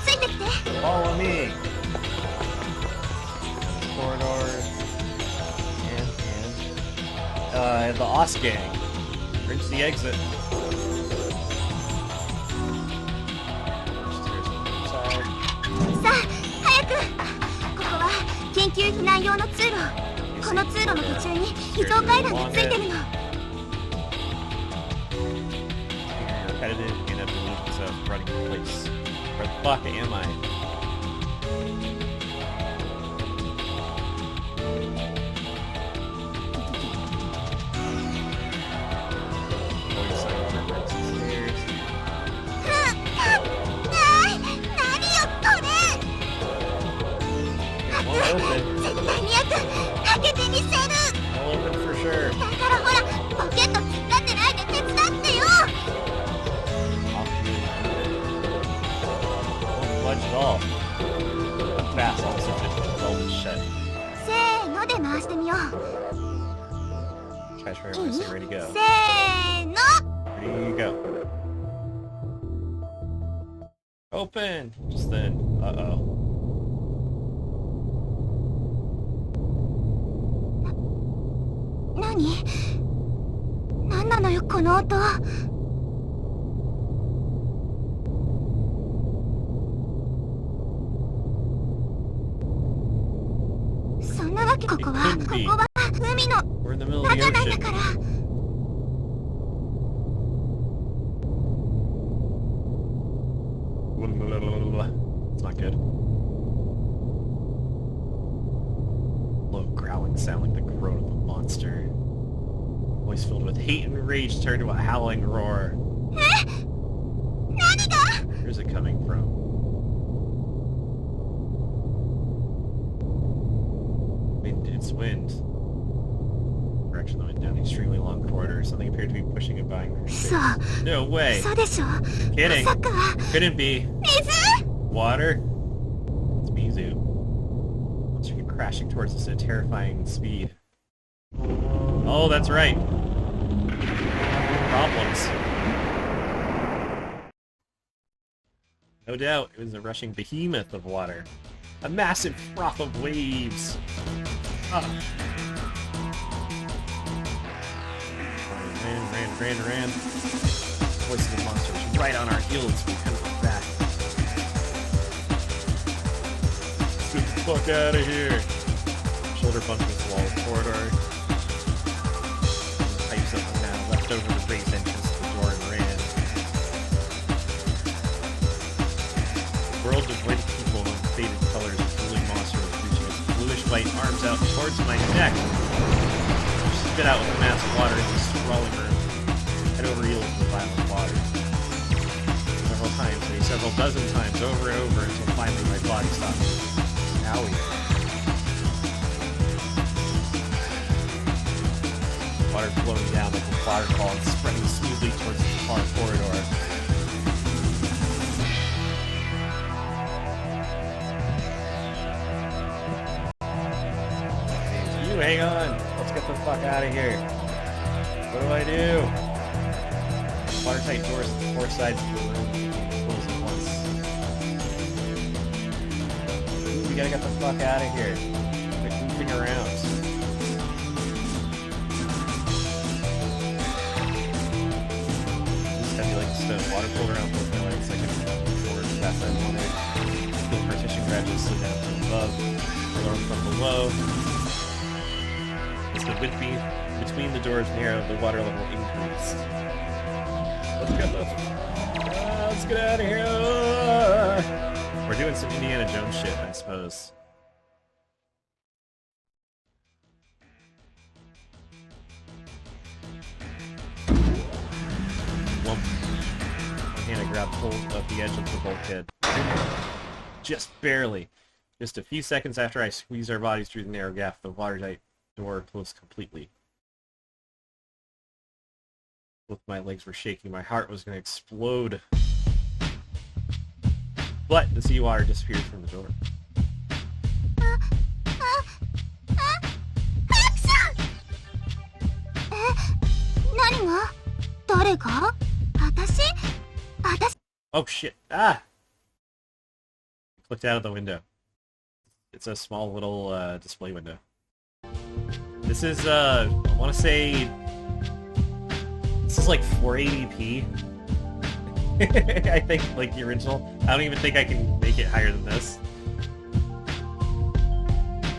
ついてきて Follow me. Corridor. And the Os gang. Reach the exit. Side. さあ早くここは緊急避難用の通路この通路の途中に非常階段がついてるの Repetitive and evolution of running in place. Where the fuck am I? Stairs. 何よこれ Won't open. 絶対に開けてみせる Won't open for sure. だからほらポケット突っ立ってないで手伝ってよ Won't budge at all. Fast, also just welded shut. せーので回してみよう Catch her when I say ready to go. せーの Ready to go. Open! Just then. Uh-oh. 何なのよこの音そんなわけここは海の We're in the middle of the 中なんだ ocean. から It's not good. Low growling sound like the groan of a monster. Voice filled with hate and rage turned to a howling roar. 何が Where's it coming from? Wind, it's wind. Direction that went down an extremely long corridor. Something appeared to be pushing and buying her. そう No way. そうでしょ Kidding. まさか Couldn't be. 水 Water? It's Mizu. Once you get crashing towards us at a terrifying speed. Oh, that's right. Problems. No doubt, it was a rushing behemoth of water. A massive froth of waves. Ah. Ran. Voice of the monster was right on our heels. We kind of looked back. Let's get the fuck out of here. Shoulder bumped against the wall of the corridor. Pipes up and down, left over the raised entrance to the door and ran. The world devoid of people in faded colors, a drooling monster was reaching its bluish white arms out towards my neck. She spit out with a mass of water into the sprawling room. Head over heels in the violent water. Several times, maybe several dozen times, over and over, until finally my body stopped. Owie. Water flowing down like a waterfall and spreading smoothly towards the far corridor. You hang on. Let's get the fuck out of here. What do I do? Watertight doors at the four sides of the room close at once. We gotta get the fuck out of here. They're moving around. Just heavy like stone. Water pulled around both my legs like a forward fast I wanted. The partition gradually slid down from above, or from below. As the width between the doors narrowed, the water level increased. Let's get out of here. We're doing some Indiana Jones shit, I suppose. Whoop. One hand I grabbed hold of the edge of the bulkhead. Just barely. Just a few seconds after I squeezed our bodies through the narrow gap, the watertight door closed completely. Both my legs were shaking. My heart was going to explode. But the seawater disappeared from the door. 何が誰が私 Oh shit. Ah! Clicked out of the window. It's a small little display window. This is, I want to say... This is like 480p. I think, like the original. I don't even think I can make it higher than this.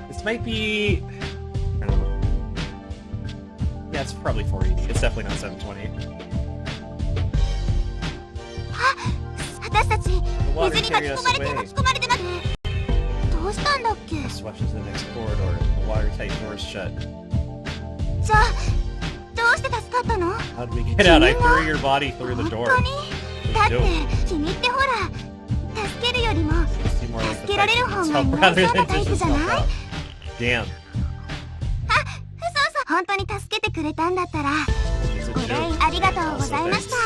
This might be... I don't know. Yeah, it's probably 480. It's definitely not 720. 私たち The water 水に carried 巻き us 込まれて away. 巻き込まれてますどうしたんだっけ Swept into the next corridor. The watertight doors shut. じゃあどうして助かったの How did we get out? I threw your body through the 本 door. 当にだって Dope. 君ってほら助けるよりも Seemed more like 助 the けら fact れる that 方 you が help な rather そうな than タイ just プじゃない yourself out. Damn. そうそう本当に助けてくれたんだったら It's a ご joke. 礼ありがとうございました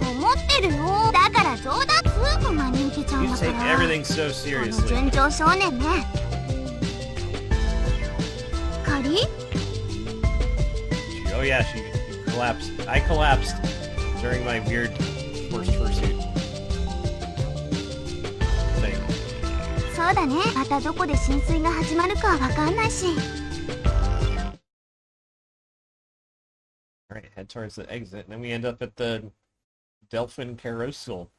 思ってるよだから冗談つうの真に受けちゃうん You だか take ら everything so この seriously. 純情少年ねカリ Oh yeah, she collapsed. I collapsed during my weird forced fursuit thing. そうだねまたどこで浸水が始まるかわかんないし Alright, head towards the exit, and then we end up at the Delphin Carousel.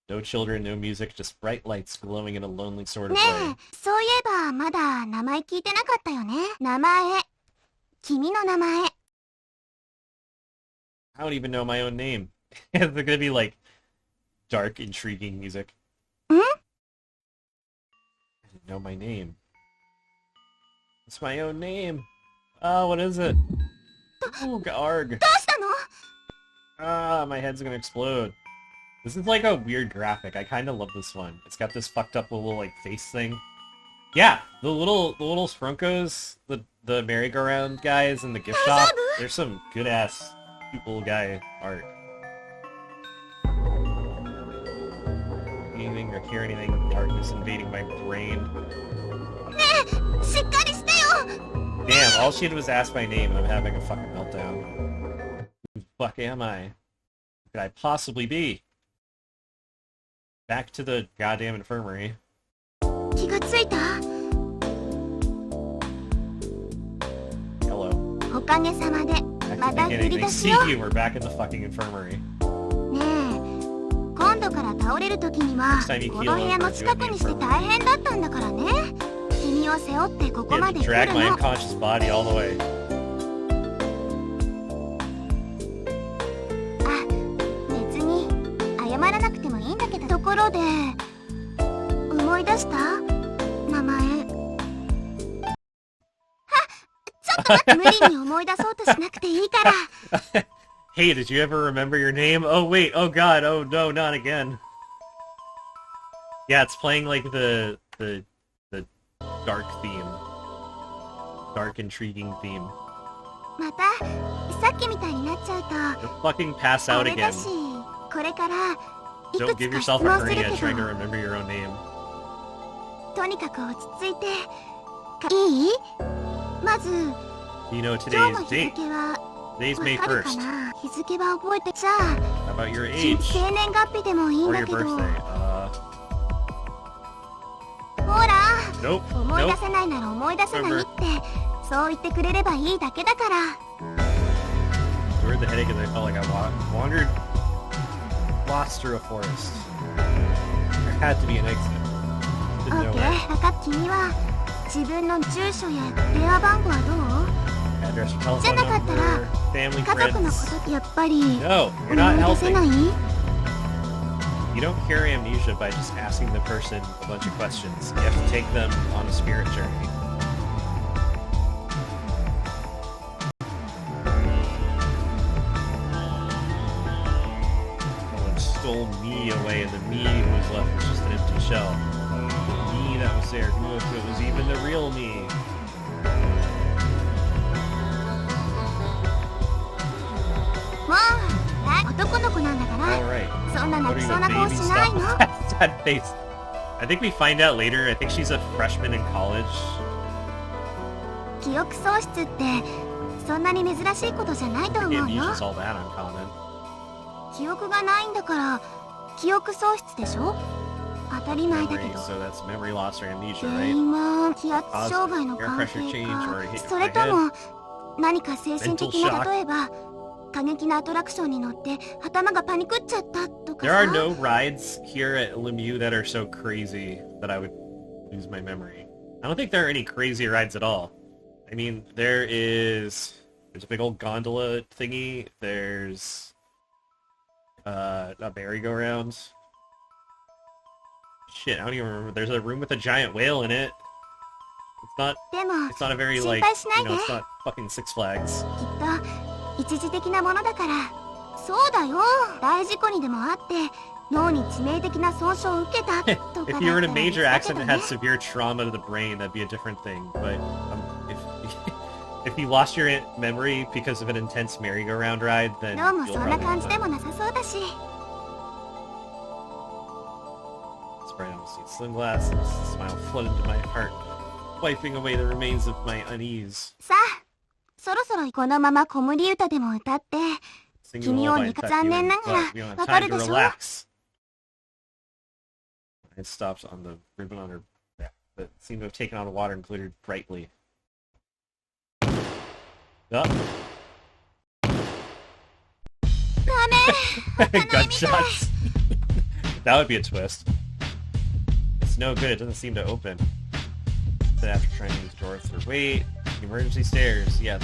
No children, no music, just bright lights glowing in a lonely sort of ね way. えそういえばまだ名前聞いてなかったよね名前君の名前 I don't even know my own name. They're gonna be like dark, intriguing music. Hmm? I didn't know my name. It's my own name. Oh, what is it? Oh, garg. どうしたの Ah, my head's gonna explode. This is like a weird graphic. I kind of love this one. It's got this fucked up little like face thing. Yeah, the little sprunkos, the merry-go-round guys in the gift shop. There's some good ass cute little guy art. Anything or hear anything? Darkness invading my brain. ねえしっかりしてよ Damn, all she did was ask my name and I'm having a fucking meltdown. Who the fuck am I? Who could I possibly be? Back to the goddamn infirmary. 気がついた Hello. おかげさまで Back ま to た the 振り beginning. 出 They し see よ you. We're back in the fucking infirmary. ねえ今度から倒れる時には Next time you こ keel の部屋 over, の do it 近 in く the にして infirmary. 大変だったんだからね君を背負ってここ You ま had で to 来る drag my の unconscious body all the way. あ別に謝らなくてもいいんだけどところで思い出した名前はちょっと待って無理に思い出そうとしなくていいから Hey, did you ever remember your name? Oh wait, oh god, oh no, not again. Yeah, it's playing like the dark theme. Dark, intriguing theme. またさっきみたいになっちゃうと Don't fucking pass あ out れだ again. しこれからい Don't く give つか yourself 質 a 問する hernia け trying to ど remember your own name. とにかく落ち着いていいまず You know 今日 today's の日 date. 付は Today's わ May かるか 1st. な日付は覚えてじゃあ How about your 生 age? 年月日でもいいん Or だ your けど birthday? ほら Nope. 思い出 Nope. せないなら思い出せないってそう言ってくれればいいだけだから Where'd the headache and I felt like I wandered lost through a forest. There had to be an exit. オ Didn't ッ know ケ where. ー分かった君は自分の住所や電話番号はどう Address, telephone じゃなかったら number, family, 家族の friends. ことやっぱり No, 思 you're not い出せ helping. ない You don't cure amnesia by just asking the person a bunch of questions. You have to take them on a spirit journey. shell. Me that was there. Who knows if it was even the real me? Alright. What are you, a baby? Stop. Sad face. I think we find out later, I think she's a freshman in college. 記憶喪失ってそんなに珍しいことじゃないと思うよ。 Amnesia's all that uncommon. 記憶がないんだから記憶喪失でしょ？当たり前だけど。 So that's memory loss or amnesia, 原 right? 因は気圧障害の Air 関 pressure 係 change か or hit それ my と head. も何か精神的 Mental な shock. 例えば過激なアトラクションに乗って頭がパニクっちゃったとか There さ。 are no rides here at Lemieux that are so crazy that I would lose my memory. I don't think there are any crazy rides at all. I mean, there's a big old gondola thingy, there's a merry-go-round. Shit, I don't even remember. There's a room with a giant whale in it.でも It's not a very, 心 like, 配しない you で。 know, it's not fucking Six Flags. きっと一時的なものだから。そうだよ。大事故にでもあって脳に致命的な損傷を受けたとかだ If った you were in ら a major 別だけ accident ど and ね had severe trauma to the brain, that'd be a different thing. But if you lost your memory because of an intense merry-go-round ride, then どうも you'll そんな probably 感じ be で fine. もなさそうだし。 Sprite on the seat, slim glasses, smile flooded into my heart, wiping away the remains of my unease. さあ、そろそろこのまま子守歌でも歌って、 Singing 君を lullaby にか and 残念 tattooing, ながら but we don't have わか time る to でしょ？ relax. It stops on the ribbon on her back that seemed to have taken on water and glittered brightly. Oh. ダメ。 Gunshots. That would be a twist. It's no good. It doesn't seem to open. Then after trying to use the door with her weight, the emergency stairs. Yeah.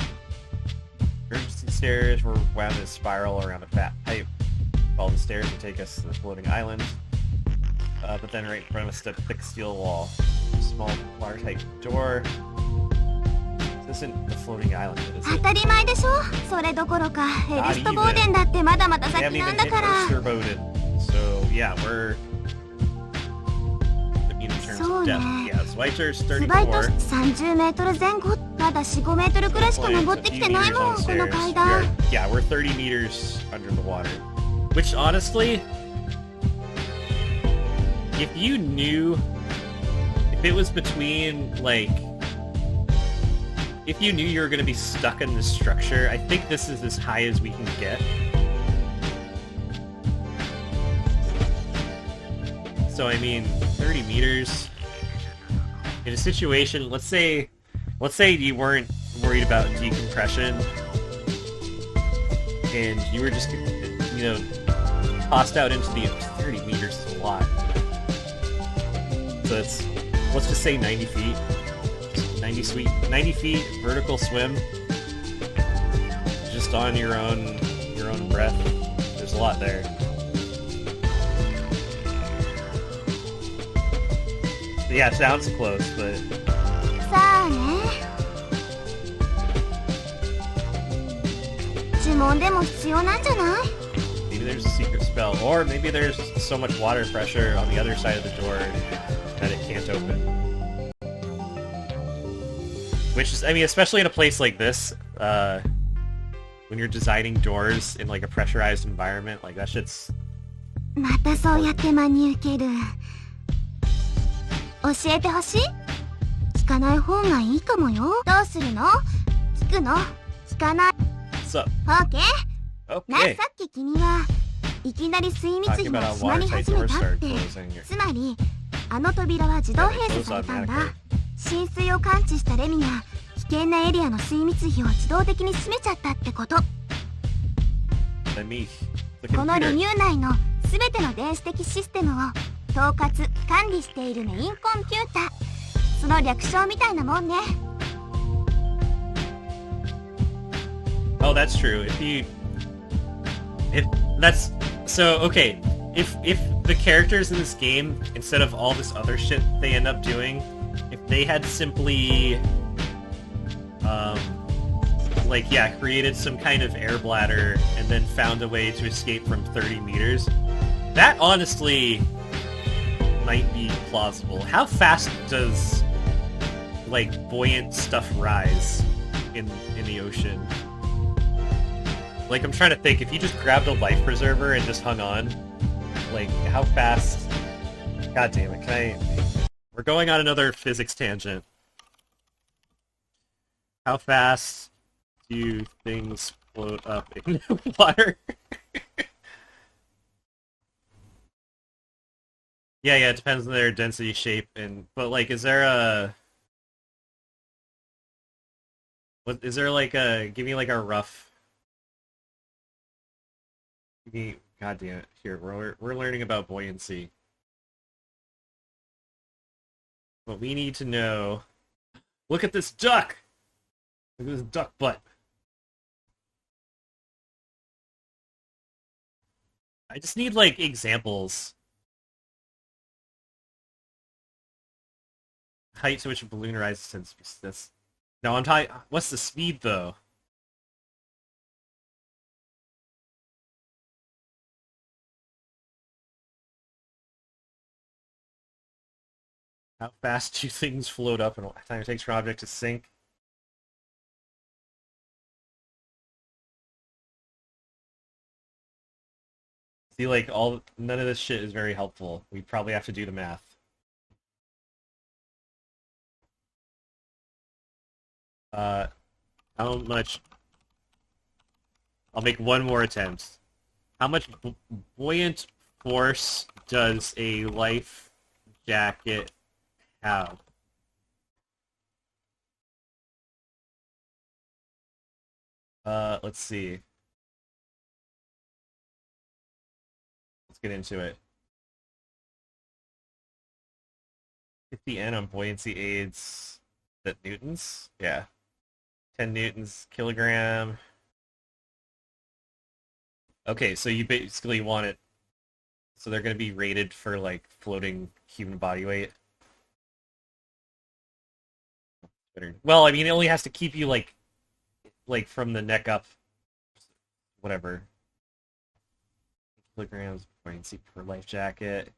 Emergency stairs were wound in a spiral around a fat pipe. All the stairs would take us to the floating island. But then right in front of us stood a thick steel wall. A small bar-type door. This isn't the floating island, is 当 it? たり前でしょ。それどころかエリストボーデンだってまだまだ They 先 haven't な even んだ hit から。 Oysterboden. So yeah, we're. I mean, in terms So of depth, ne. yeah. So Whitehurst スバイと 34. 30メートル前後。まだ4、5メートルくらいしか Points, 登っ a てき few てない meters も on ん、 the この stairs. 階 We 段。 are- yeah, we're 30 meters under the water. Which honestly, if you knew, if it was between like, if you knew you were going to be stuck in this structure, I think this is as high as we can get. So I mean, 30 meters in a situation. Let's say you weren't worried about decompression, and you were just, you know, tossed out into the 30 meters is a lot. So it's, let's just say 90 feet. 90 feet vertical swim. Just on your own breath. There's a lot there. Yeah, it sounds close, but さあね。呪文でも必要なんじゃない？ maybe there's a secret spell, or maybe there's so much water pressure on the other side of the door that it can't open. Which is, I mean, especially in a place like this, when you're designing doors in like a pressurized environment, like that shit's またそうやって真に受ける。教えてほしい？聞かない方がいいかもよ。どうするの？聞くの？聞かない。what's up? オーケー？な、 Okay. さっき君はいきなり水密 Talking 費が about 閉まり watertight 始め doors たっ start て。 closing here. つまりあの扉は自動閉鎖されたんだ。浸水を感知したレミが危険なエリアの水密費を自動的に閉めちゃったってこと。 Let me. The このレ computer. ミュー内のすべての電子的システムを統括管理しているメインコンピューター。その略称みたいなもんね。 Oh, that's true. If that's so okay. If the characters in this game, instead of all this other shit they end up doing, if they had simply like yeah, created some kind of air bladder and then found a way to escape from 30 meters, that honestly might be plausible. How fast does, like, buoyant stuff rise in the ocean? Like, I'm trying to think, if you just grabbed a life preserver and just hung on, like, how fast... God damn it, can I... We're going on another physics tangent. How fast do things float up in water? Yeah, it depends on their density, shape, but like, is there a... What is there like a... Give me like a rough... God damn it! Here, we're learning about buoyancy. What we need to know... Look at this duck! Look at this duck butt. I just need, like, examples. Height to which a balloon rises tends to be... That's... No, I'm talking... What's the speed, though? How fast do things float up and what time it takes for an object to sink? See, like, none of this shit is very helpful. We probably have to do the math. How much... I'll make one more attempt. How much buoyant force does a life jacket have? Let's see. Let's get into it. 50 N on buoyancy aids. That newtons? Yeah. 10 newtons kilogram. Okay, so you basically want it... So they're going to be rated for, like, floating human body weight. Well, I mean, it only has to keep you, like from the neck up. Whatever. Kilograms buoyancy per life jacket.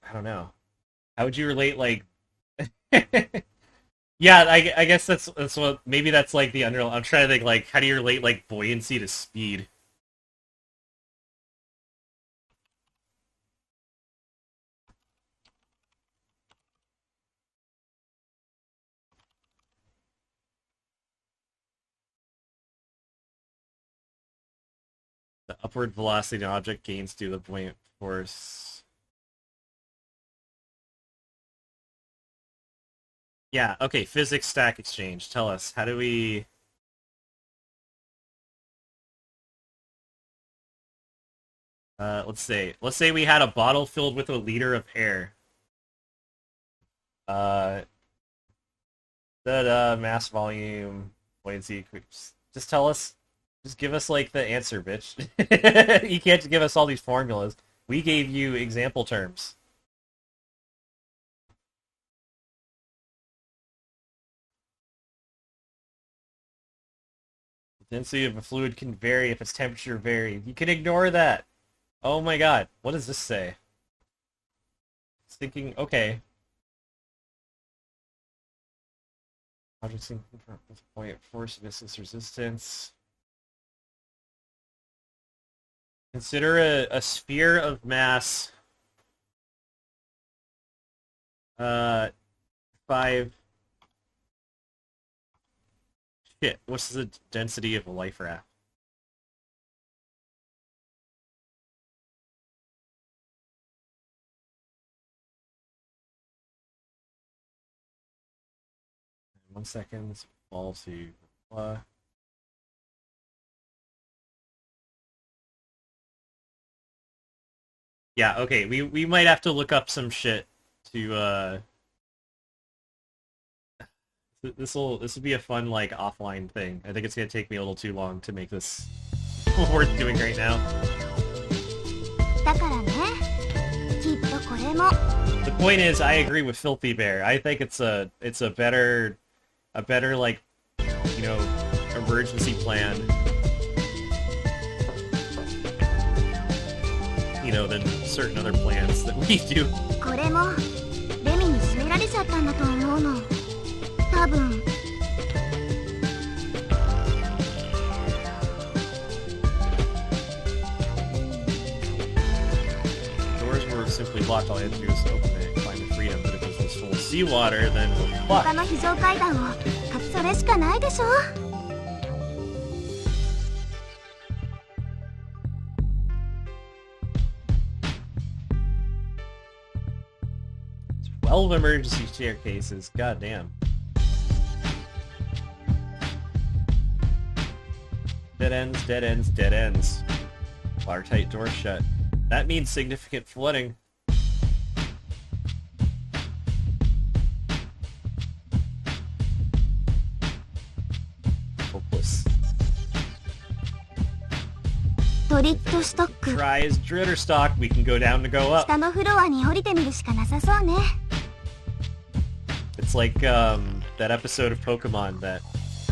I don't know. How would you relate, like... Yeah, I guess that's what... Maybe that's, like, the underlying... I'm trying to think, like, how do you relate, like, buoyancy to speed? The upward velocity an object gains due to the buoyant force. Yeah, okay, physics stack exchange. Tell us, how do we... let's say we had a bottle filled with a liter of air. Mass, volume, buoyancy. Just tell us. Just give us, like, the answer, bitch. You can't just give us all these formulas. We gave you example terms. The density of a fluid can vary if its temperature varies. You can ignore that. Oh my god. What does this say? It's thinking, okay. Objects in buoyant force, distance, resistance. Consider a sphere of mass 5... Shit, what's the density of a life raft? One second, fall to... Yeah, okay, we might have to look up some shit to, This'll be a fun, like, offline thing. I think it's gonna take me a little too long to make this worth doing right now. The point is, I agree with Filthy Bear. I think it's a better, like, you know, emergency plan, you know, than certain other plans that we do. これもレミに閉められちゃったんだと思うの。多分。Doors were simply locked. All I had to do was open it, find the freedom. But if it was full of seawater, then we're 他の fucked. 非常階段をそれしかないでしょ。12 emergency staircases. Goddamn. Dead ends, dead ends, dead ends. Watertight door shut. That means significant flooding. Hopeless. ドリッドストック。 Try as dritter stock, we can go down to go up. 下のフロアに降りてみるしかなさそうね。 It's like that episode of Pokemon that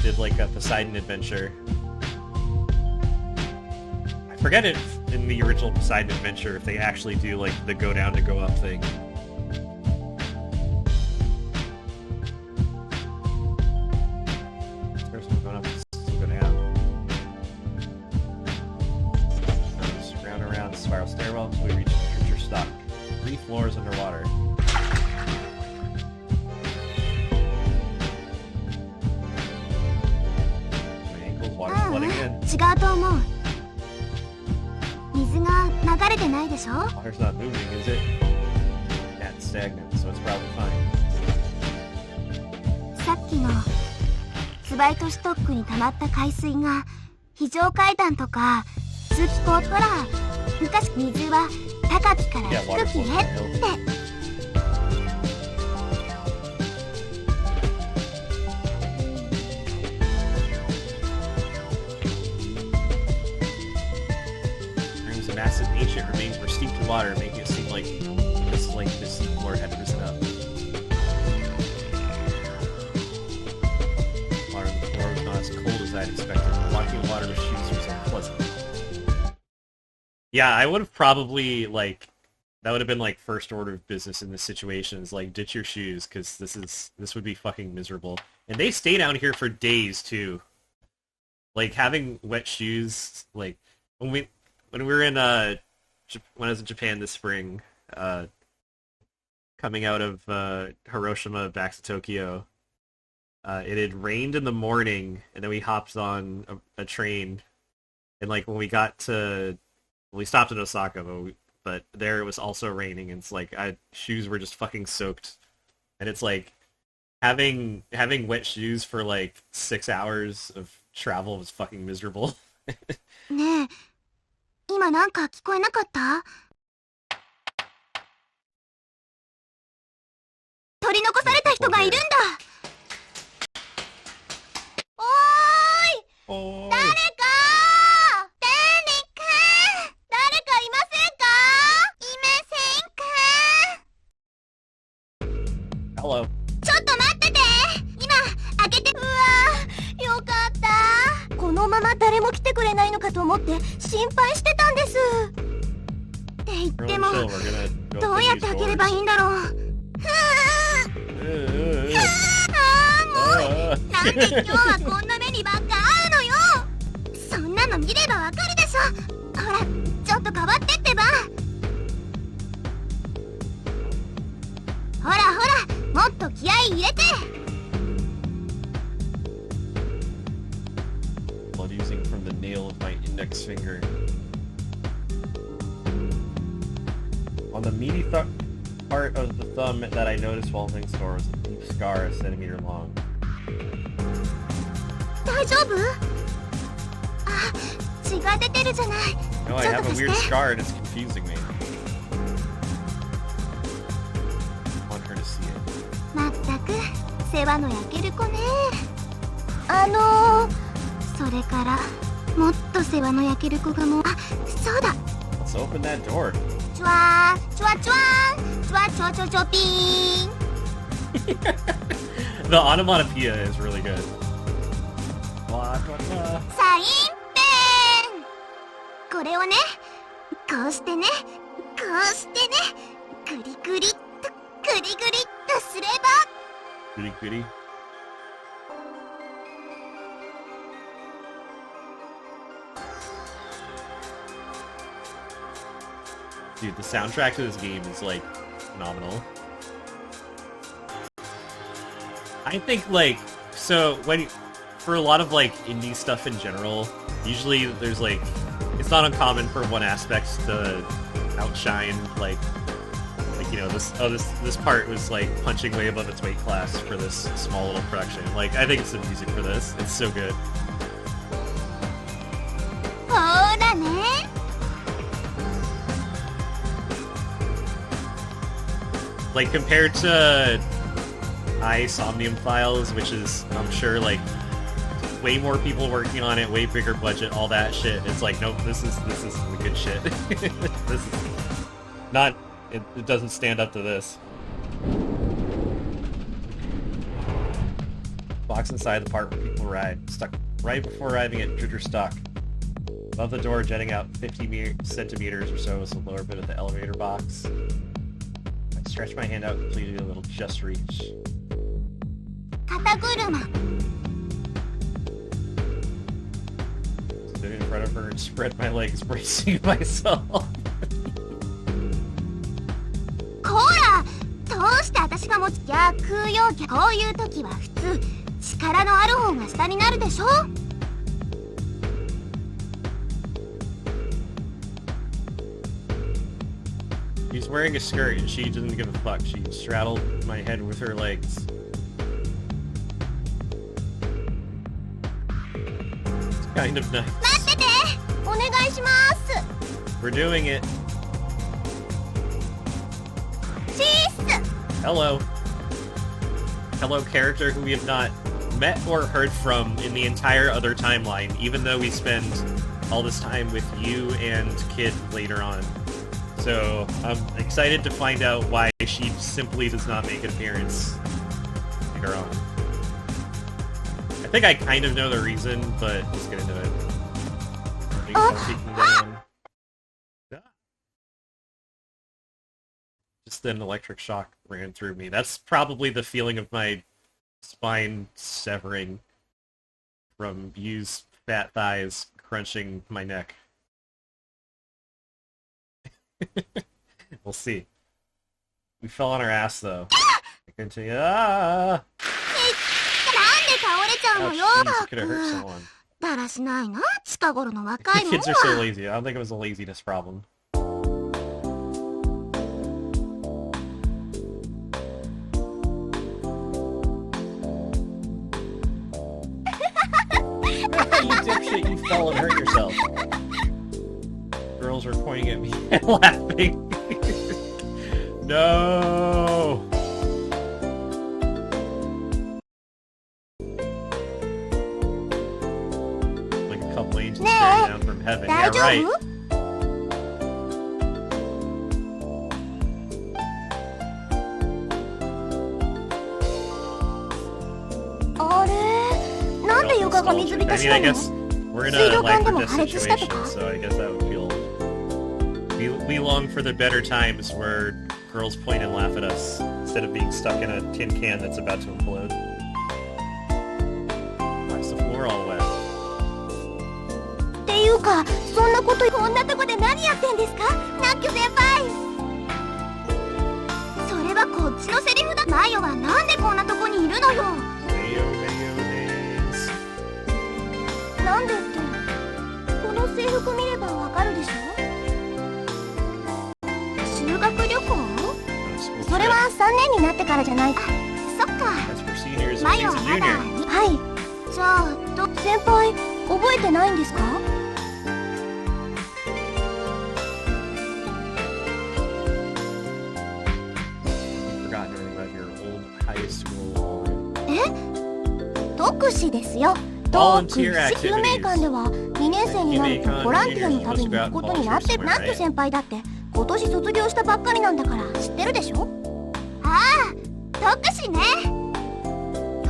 did like a Poseidon adventure. I forget if in the original Poseidon adventure if they actually do like the go down to go up thing. There's no going up, still go down. Just round and around spiral stairwell until we reach the future stock. 3 floors underwater. Water flooding in. 違うと思う。水が流れてないでしょ。 Water's not moving, is it? Yeah, it's stagnant, so it's probably fine. さっきのスバイトストックに溜まった海水が非常階段とか通気口ほら昔水は高きから Yeah, water 低き flows へ downhill. って。 Rooms of massive ancient remains were steeped in water, making it seem like the seafloor had risen up. Water on the floor was not as cold as I'd expected. Walking in water with shoes was unpleasant. Yeah, I would have probably, like, that would have been, like, first order of business in this situation, is, like, ditch your shoes, because this would be fucking miserable. And they stay down here for days, too. Like, having wet shoes, like, when we were in, when I was in Japan this spring, coming out of, Hiroshima back to Tokyo, it had rained in the morning, and then we hopped on a train, and, like, when we got to... We stopped in Osaka, but there it was also raining, and it's like shoes were just fucking soaked, and it's like having wet shoes for like 6 hours of travel was fucking miserable. ねえ、今なんか聞こえなかった？取り残された人がいるんだ。おーい、誰か！Hello. ちょっと待ってて。今開けて。うわー、よかった。このまま誰も来てくれないのかと思って心配してたんです。って言ってもどうやって開ければいいんだろう。もうなんで今日はこんな目にばっか会うのよ。そんなの見ればわかるでしょ。ほらちょっと変わってってば。ほらほら、もっと気合い入れて。 Blood oozing from the nail of my index finger. On the meaty part of the thumb that I noticed while holding store was a deep scar a centimeter long. 大丈夫？あ、血が出てるじゃない。 No, I have a weird scar and it's confusing me. I want her to see it. まったく世話の焼ける子ね。それからもっと世話の焼ける子がもう、あ、そうだ。 Let's open that door. チュワーチュワチュワーチュワチュワチュワチュワピーン。 The onomatopoeia is really good. サインペン。これをね、こうしてね、こうしてね、グリグリっとグリグリっとすれば。グリグリ。Dude, the soundtrack to this game is like phenomenal. I think like so when for a lot of like indie stuff in general, usually there's like it's not uncommon for one aspect to outshine like you know this part was like punching way above its weight class for this small little production. Like I think it's the music for this. It's so good. ほらね。Like compared to Somnium Files, which is I'm sure like way more people working on it, way bigger budget, all that shit. It's like nope, this is the good shit. This is not it doesn't stand up to this. Box inside the part where people ride, stuck right before arriving at Jitterstock. Above the door, jetting out 50 centimeters or so is the lower bit of the elevator box. I stretched my hand out and completed a little just reach. 肩車。 Stood in front of her and spread my legs, bracing myself. こら、どうして私が持つ逆よ。こういう時は普通力のある方が下になるでしょ。 She's wearing a skirt and she doesn't give a fuck. She straddled my head with her legs. It's kind of nice. 待ってて、お願いします。 We're doing it. シース。 Hello. Hello, character who we have not met or heard from in the entire other timeline, even though we spend all this time with you and Kid later on. So, I'm excited to find out why she simply does not make an appearance later on. I think I kind of know the reason, but let's get into it. Just an electric shock ran through me. That's probably the feeling of my spine severing from Yu's fat thighs crunching my neck. We'll see. We fell on our ass though. I continue. Ah! なんで倒れちゃうのよ。 Jeez, it could have hurt someone. だらしないな、近頃の若いもん Kids are so lazy. I don't think it was a laziness problem. You dipshit, you fell and hurt yourself. Girls were pointing at me and laughing. No! Like a couple angels staring down from heaven. Yeah, right. あれ、なんで床が水浸しなの？ We're in a life or death situation, so I guess that would feel... We long for the better times where girls point and laugh at us, instead of being stuck in a tin can that's about to implode. Why is the floor all wet? っていうか、そんなことこんなとこで何やってんですか？ナッキョ先輩！それはこっちのセリフだ。マヨはなんでこんなとこにいるのよ。なんでって、この制服見ればわかるでしょ。修学旅行？それは3年になってからじゃないか。そっか。マヨはまだ。はい。じゃあ、先輩、覚えてないんですか？ 特使ですよ。特使救命館では2年生になるとボランティアの旅に行くことになってる。ナッキョ先輩だって今年卒業したばっかりなんだから知ってるでしょ。ああ、特使ね。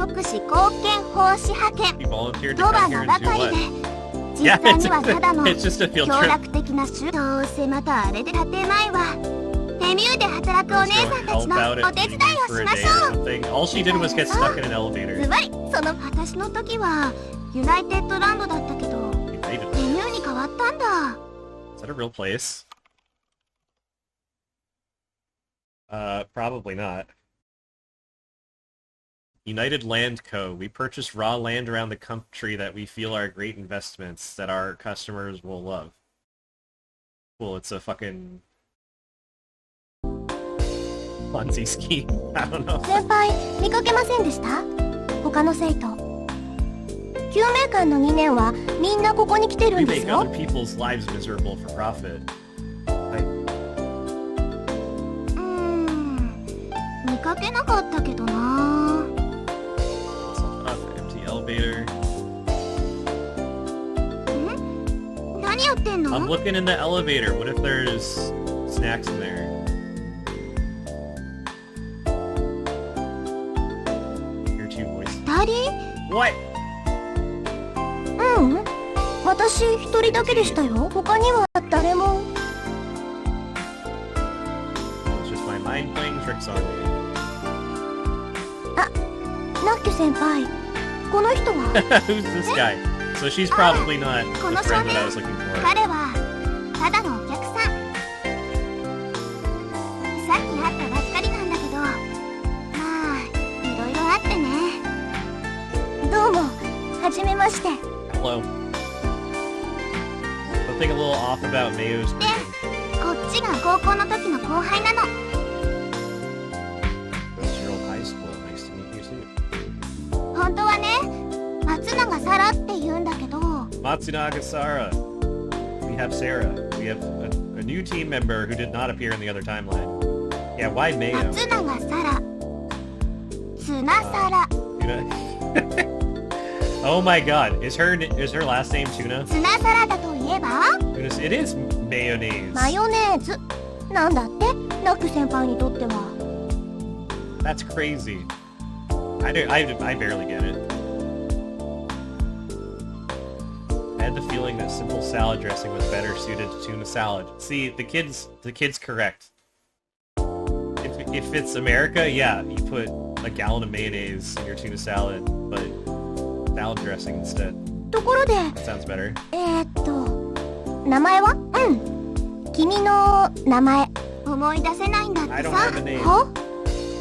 福祉貢献奉仕派遣 He volunteered と to は come here 名 and ば do かり what? で実際にはただの It's just a field 協 trip. 力的などうせまたあれで建前はテミューで働くお姉さんたち Help の out お at 手伝い Bluesky を for し a ま day し or ょう something. All she did was get stuck in an elevator. ズバリその私の時はユナイテッドランドだったけど United. テミューに変わったんだ Is that a real place? Probably not. United Land Co. We purchase raw land around the country that we feel are great investments that our customers will love. Cool, it's a fucking Ponzi scheme. I don't know. 先輩見かけませんでした他の生徒救命館の2年はみんなここに来てる We んです make よ other people's lives miserable for profit. 見かけなかったけどな Empty elevator. 何やってんの I'm looking in the elevator. What if there's snacks in there? Hear two voices. 2人 What? 私1人だけでしたよ他には誰も It's just my mind playing tricks on me. ナッキュ先輩この人は Who's this guy? So she's probably not the この friend 少 that I 年 was looking for. 彼はただのお客さんさっき会ったばっかりなんだけどまあいろいろあってねどうもはじめまして Hello. Something a little off about Mayo's greeting. こっちが高校の時の後輩なの It's your old high school. Nice to meet you too. 本当はね松永サラって言うんだけど Matsunaga Sara. We have Sarah. We have a new team member who did not appear in the other timeline. Yeah, why Mayo? 松永サラツナサラ Tuna? Oh my god. Is her last name Tuna? ツナサラダといえば It is mayonnaise. マヨネーズなんだってナック先輩にとっては That's crazy. I barely get it. I had the feeling that simple salad dressing was better suited to tuna salad. See, the kid's correct. If it's America, yeah, you put a gallon of mayonnaise in your tuna salad, but salad dressing instead. ところで That sounds better. 名前は君の名前思い出せないんだって I don't さ have a name. は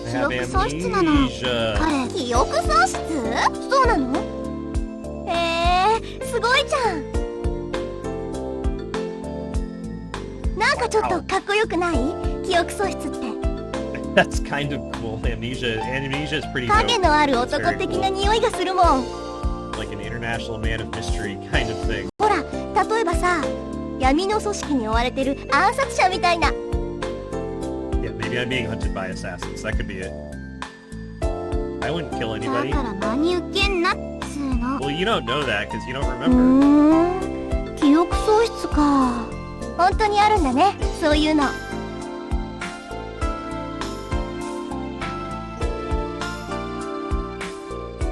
I have 記憶喪失なの amnesia. 彼記憶喪失そうなのすごいじゃんなんかちょっとかっこよくない記憶喪失って That's kind of cool. Amnesia is pretty 影 dope. のある男的な匂いがするもん Like an international man of mystery kind of thing. ほら例えばさ闇の組織に追われてる暗殺者みたいな Yeah, maybe I'm being hunted by assassins. That could be it. I wouldn't kill だ anybody. から真に受けんなっつうの Well, you don't know that because you don't remember. 記憶喪失か本当にあるんだねそういうの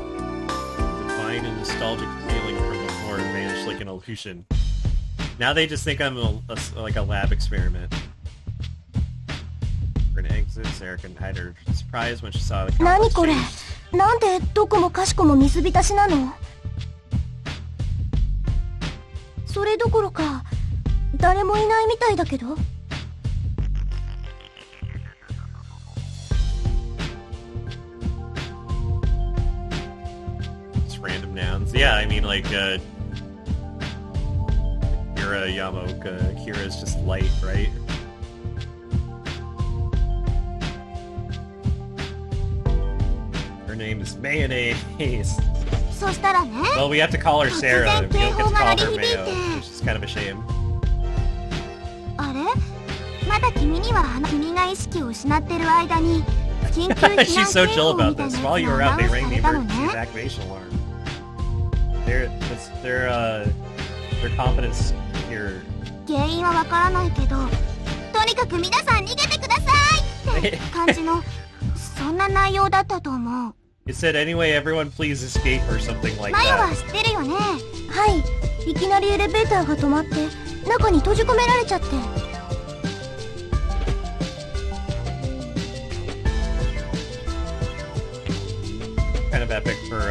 Define a nostalgic feeling from before and vanished like an illusion. Now they just think I'm like a lab experiment. We're gonna exit. Sarah can hide her surprise when she saw the 何これ complex なんでどこもかしこも水浸しなのそれどころか誰もいないみたいだけど Just random nouns. Yeah, I mean like Kira Yamaoka. Kira's just light, right? Her name is Mayonnaise. そしたらね Well, we have to call her Sarah. We don't get to call her 突然警報が鳴り響いて。 Mayo, which is kind of a shame. あれまだ君には君が意識を失ってる間に緊急避難 She's so 警 chill 報み about たい this. な While や you つ were がア out, ナウ they ンス rang さ the れたの emergency ね evacuation alarm. Their competence here. 原因はわからないけどとにかく皆さん逃げてくださいって感じのそんな内容だったと思う It said, anyway, everyone please escape or something like マヤは that. 知ってるよね。はい、いきなりエレベーターが止まって中に閉じ込められちゃって。Kind of epic for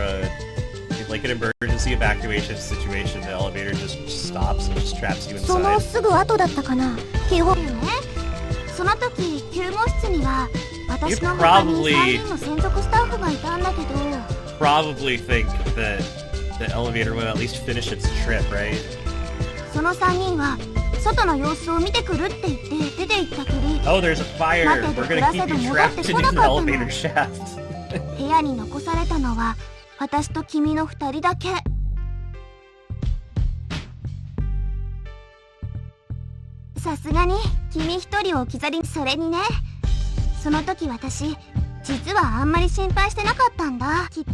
like an emergency evacuation situation. The elevator just stops and just traps you その inside. すぐ後だったかな。基本ね、その時救護室には私の You 他に probably- 3人の専属スタッフがいたんだけど、 Probably think that the elevator would at least finish its trip, right? その3人は外の様子を見てくるって言って出て行ったきり、 Oh, there's a fire! Mate, We're gonna keep you trapped in an elevator shaft. 部屋に残されたのは私と君の2人だけ。さすがに君1人を置き去り。それにね、その時私実はあんまり心配してなかったんだ。きっと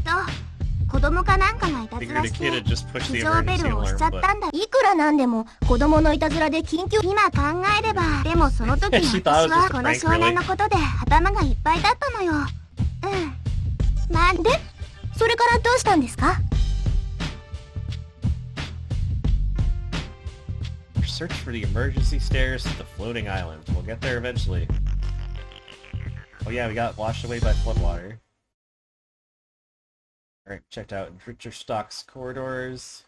子供かなんかがいたず Figured ら a し kid て had just pushed 非 the 常ベ emergency ルを押しちゃ alarm った button. んだ。いくらなんでも子供のいたずらで緊急。今考えれば、でもその時の She 私 thought it was は just a この prank, 少年のことで頭がいっぱいだったのよ。なんでそれからどうしたんですか？ Search for the emergency stairs to the floating island. We'll get there eventually. Oh yeah, we got washed away by floodwater. Alright, checked out Richard Stock's corridors.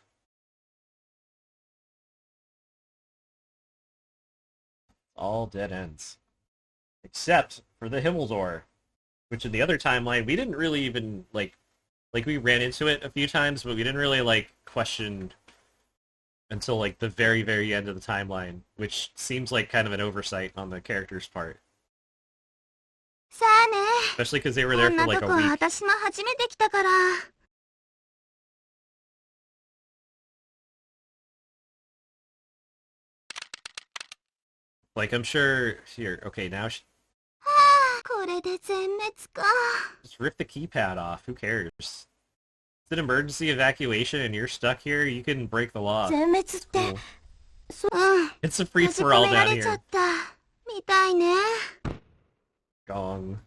All dead ends. Except for the Himmel door. Which in the other timeline, we didn't really even, like we ran into it a few times, but we didn't really, question until, the very, very end of the timeline, which seems like kind of an oversight on the character's part. さあね。 Especially because they were こ there ん for, なと a こ week. 私も初めて来たから。I'm sure... Here, okay, now... これで全滅か。 Just rip the keypad off. Who cares? It's an emergency evacuation and you're stuck here, you can break the law. 全滅って Cool. うん。 It's a 閉じ free-for-all 込めら down れちゃ here. ったみたいね。 Gong.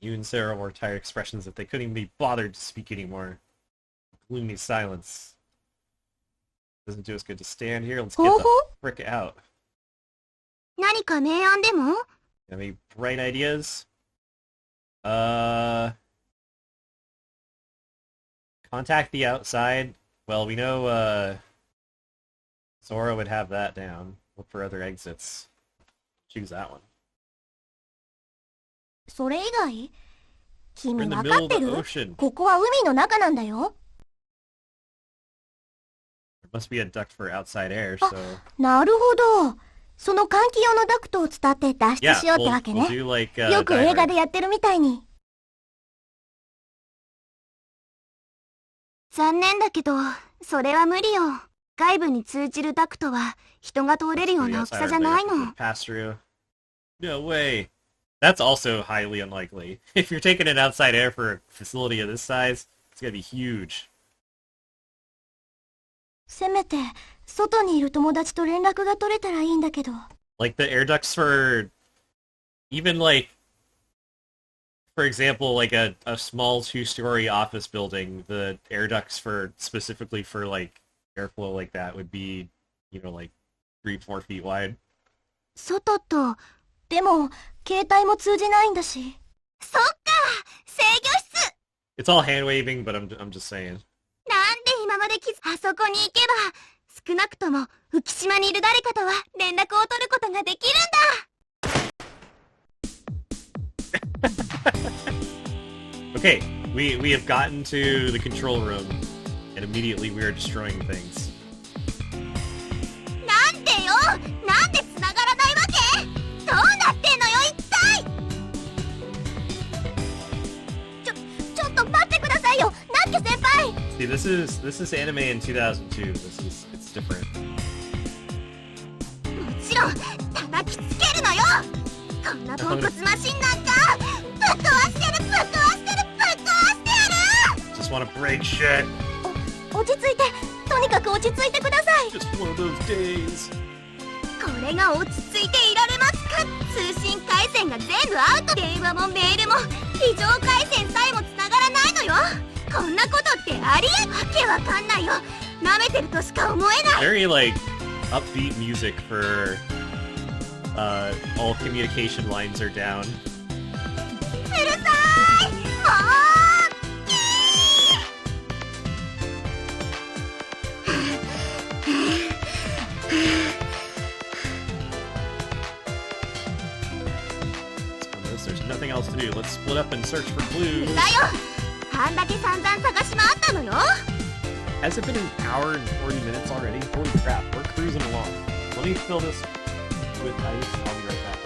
You and Sarah wore tired expressions that they couldn't even be bothered to speak anymore. Gloomy silence. Doesn't do us good to stand here. Let's get 方 the 法？ frick out. 何か明暗でも？ Any bright ideas? Contact the outside. Well, we know, Zora would have that down. Look for other exits. Choose that one. それ以外？ We're 君 in the わ middle か of って the る？ ocean. ここは海の中なんだよ。 There must be a duct for outside air, so... なるほど。その換気用のダクトを伝って脱出 Yeah, しようって we'll, わけ we'll ね。 do よく映画で divert. やってるみたいに。残念だけど、それは無理よ。外部に通じるダクトは人が通れるような大きさじゃないの。 Pass through. No way. That's also highly unlikely. If you're taking an outside air for a facility of this size, it's gonna be huge. せめて外にいる友達と連絡が取れたらいいんだけど。 Like the air ducts for even for example, a small 2-story office building, the air ducts for specifically for airflow like that would be, 3-4 feet wide. 外と、でも携帯も通じないんだし。そっか、制御室。 It's all hand waving, but I'm just saying. なんで今まであそこに行けば、少なくとも浮島にいる誰かとは連絡を取ることができるんだ。Okay, we have gotten to the control room, and immediately we are destroying things. なんでよ、なんで繋がらないわけ？どうなってんのよ一体。ちょっと待ってくださいよ、ナッケ先輩。 See, this is anime in 2002. It's different. もちろん叩きつけるのよ。こんなポンコツマシンなんかぶっ壊してるぶっ壊してるぶっ壊してやる。 Just want to break shit. 落ち着いて、とにかく落ち着いてください。 Just one of those days. これが落ち着いていられますか？通信回線線が全部アウト。電話もメールも非常回線さえも繋がらないのよ。こんなことってありえわけわかんないよ。舐めてるとしか思えない。 Very like upbeat music for all communication lines are down. うるさい。もうThere's nothing else to do. Let's split up and search for clues. だよ。あんだけ散々探し回ったのよ。 Has it been an hour and 40 minutes already? Holy crap, we're cruising along. Let me fill this with ice. I'll be right back.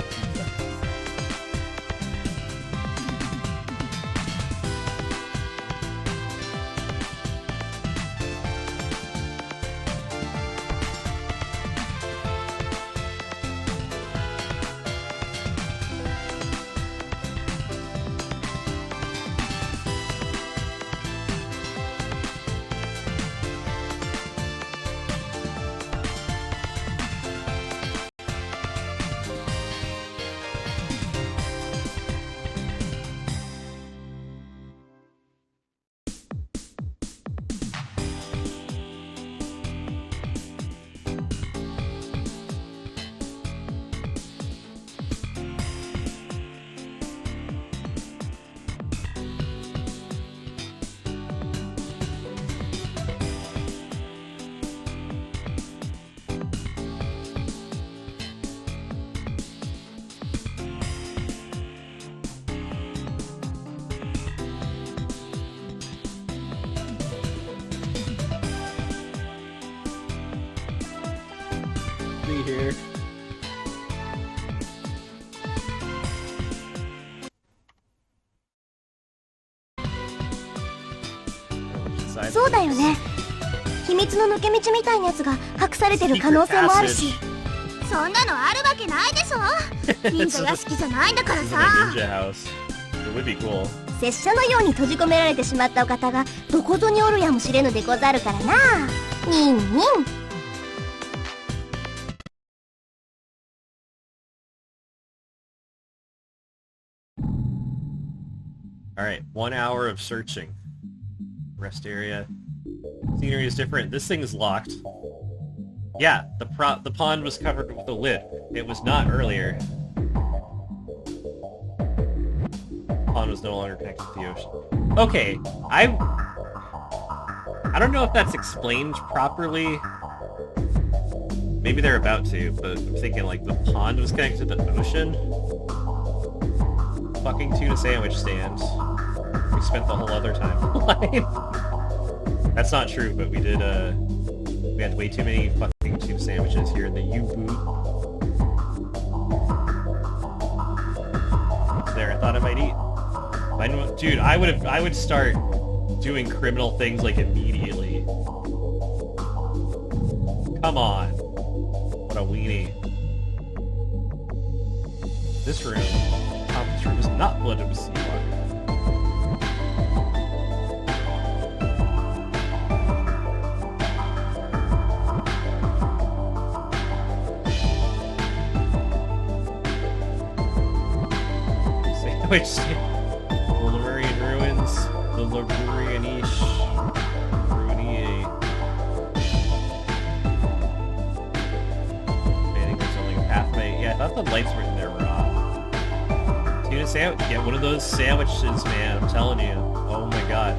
Here. Inside そうだよね。秘密の抜け道みたいなやつが隠されてる可能性もあるし。そんなのあるわけないでしょ。忍者屋敷じゃないんだからさ。 Ninja house. It would be cool. 拙者のように閉じ込められてしまったお方がどこぞにおるやもしれぬでござるからな。ニンニン。Alright, 1 hour of searching. Rest area. Scenery is different. This thing is locked. Yeah, the pond was covered with a lid. It was not earlier. The pond was no longer connected to the ocean. Okay, I don't know if that's explained properly. Maybe they're about to, but I'm thinking like the pond was connected to the ocean. Fucking tuna sandwich stand. We spent the whole other time alive. That's not true, but we did, we had way too many fucking tuna sandwiches here in the U-boot. There, I thought I might eat. Dude, I would start doing criminal things like immediately. Come on. What a weenie. This room. This room is not flooded with seawater. Sandwich stand. The Lemurian ruins. The Lemurianish. Ruinier. Manning, there's only a pathway. Yeah, I thought the lights were in there were off. Tuna sandwich. Get one of those sandwiches, man. I'm telling you. Oh my god.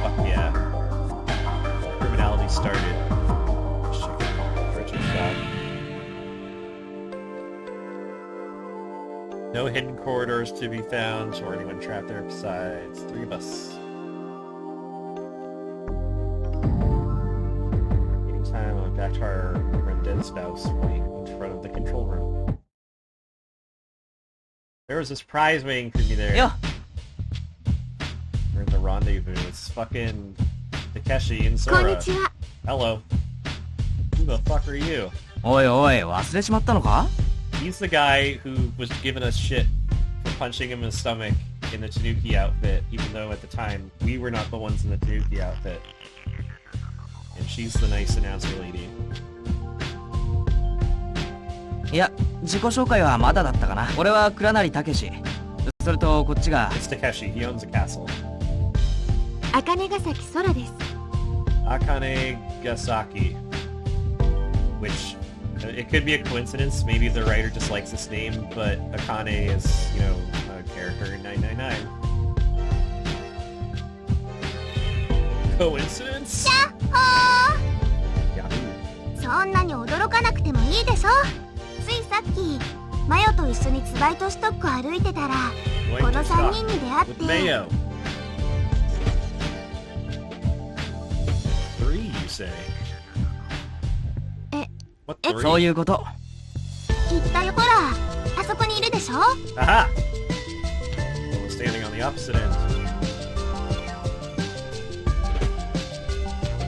Fuck yeah. Criminality started. No hidden corridors to be found, or anyone trapped there besides 3 of us. Anytime I'm back to our dead spouse point in front of the control room. There was a surprise waiting for me there. Yeah. We're in the rendezvous. It's fucking Takeshi and Sora. Konnichiwa. Hello. Who the fuck are you? おいおい、忘れちまったのか? He's the guy who was giving us shit for punching him in the stomach in the Tanuki outfit, even though at the time we were not the ones in the Tanuki outfit. And she's the nice announcer lady. いや、自己紹介はまだだったかな。俺は倉成武史。それとこっちが It's Takeshi. He owns a castle. 茜ヶ崎空です。 Akane Gasaki. Which, it could be a coincidence. Maybe the writer just likes this name, but Akane is, you know, a character in 999. Coincidence? ほー Yahoo. そんなに驚かなくてもいいでしょ。ついさっきマヨと一緒にツバイとストック歩いてたらこの3人に出会っ With て Mayo. 3, you say? え、 What え、 3? そういうこと。言ったよ。ほらあそこにいるでしょ。 Aha! Well, standing on the opposite end.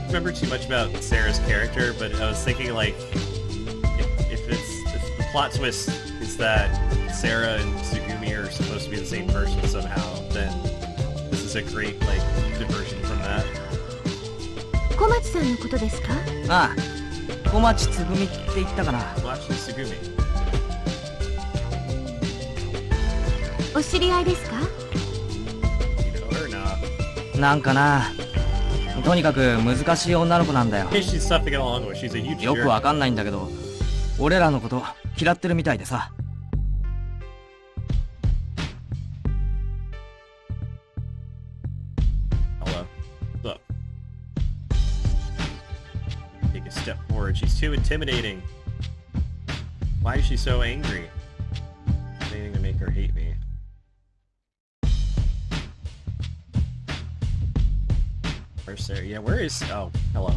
I don't remember too much about Sarah's character, but I was thinking like, if the plot twist is that Sarah and Tsugumi are supposed to be the same person somehow, then this is a great like diversion from that. 小町さんのことですか？ああ、小町つぐみって言ったかな。 Watch the Tsugumi. お知り合いですか？ You know her now. なんかな。とにかく難しい女の子なんだよ。 Hey, she's tough to get along with. She's a huge よく jerk. わかんないんだけど、俺らのこと嫌ってるみたいでさ。Hello. What's up? Take a step forward. She's too intimidating. Why is she so angry? Anything to make her hate me. Where's Sarah? Yeah, where is... Oh, hello.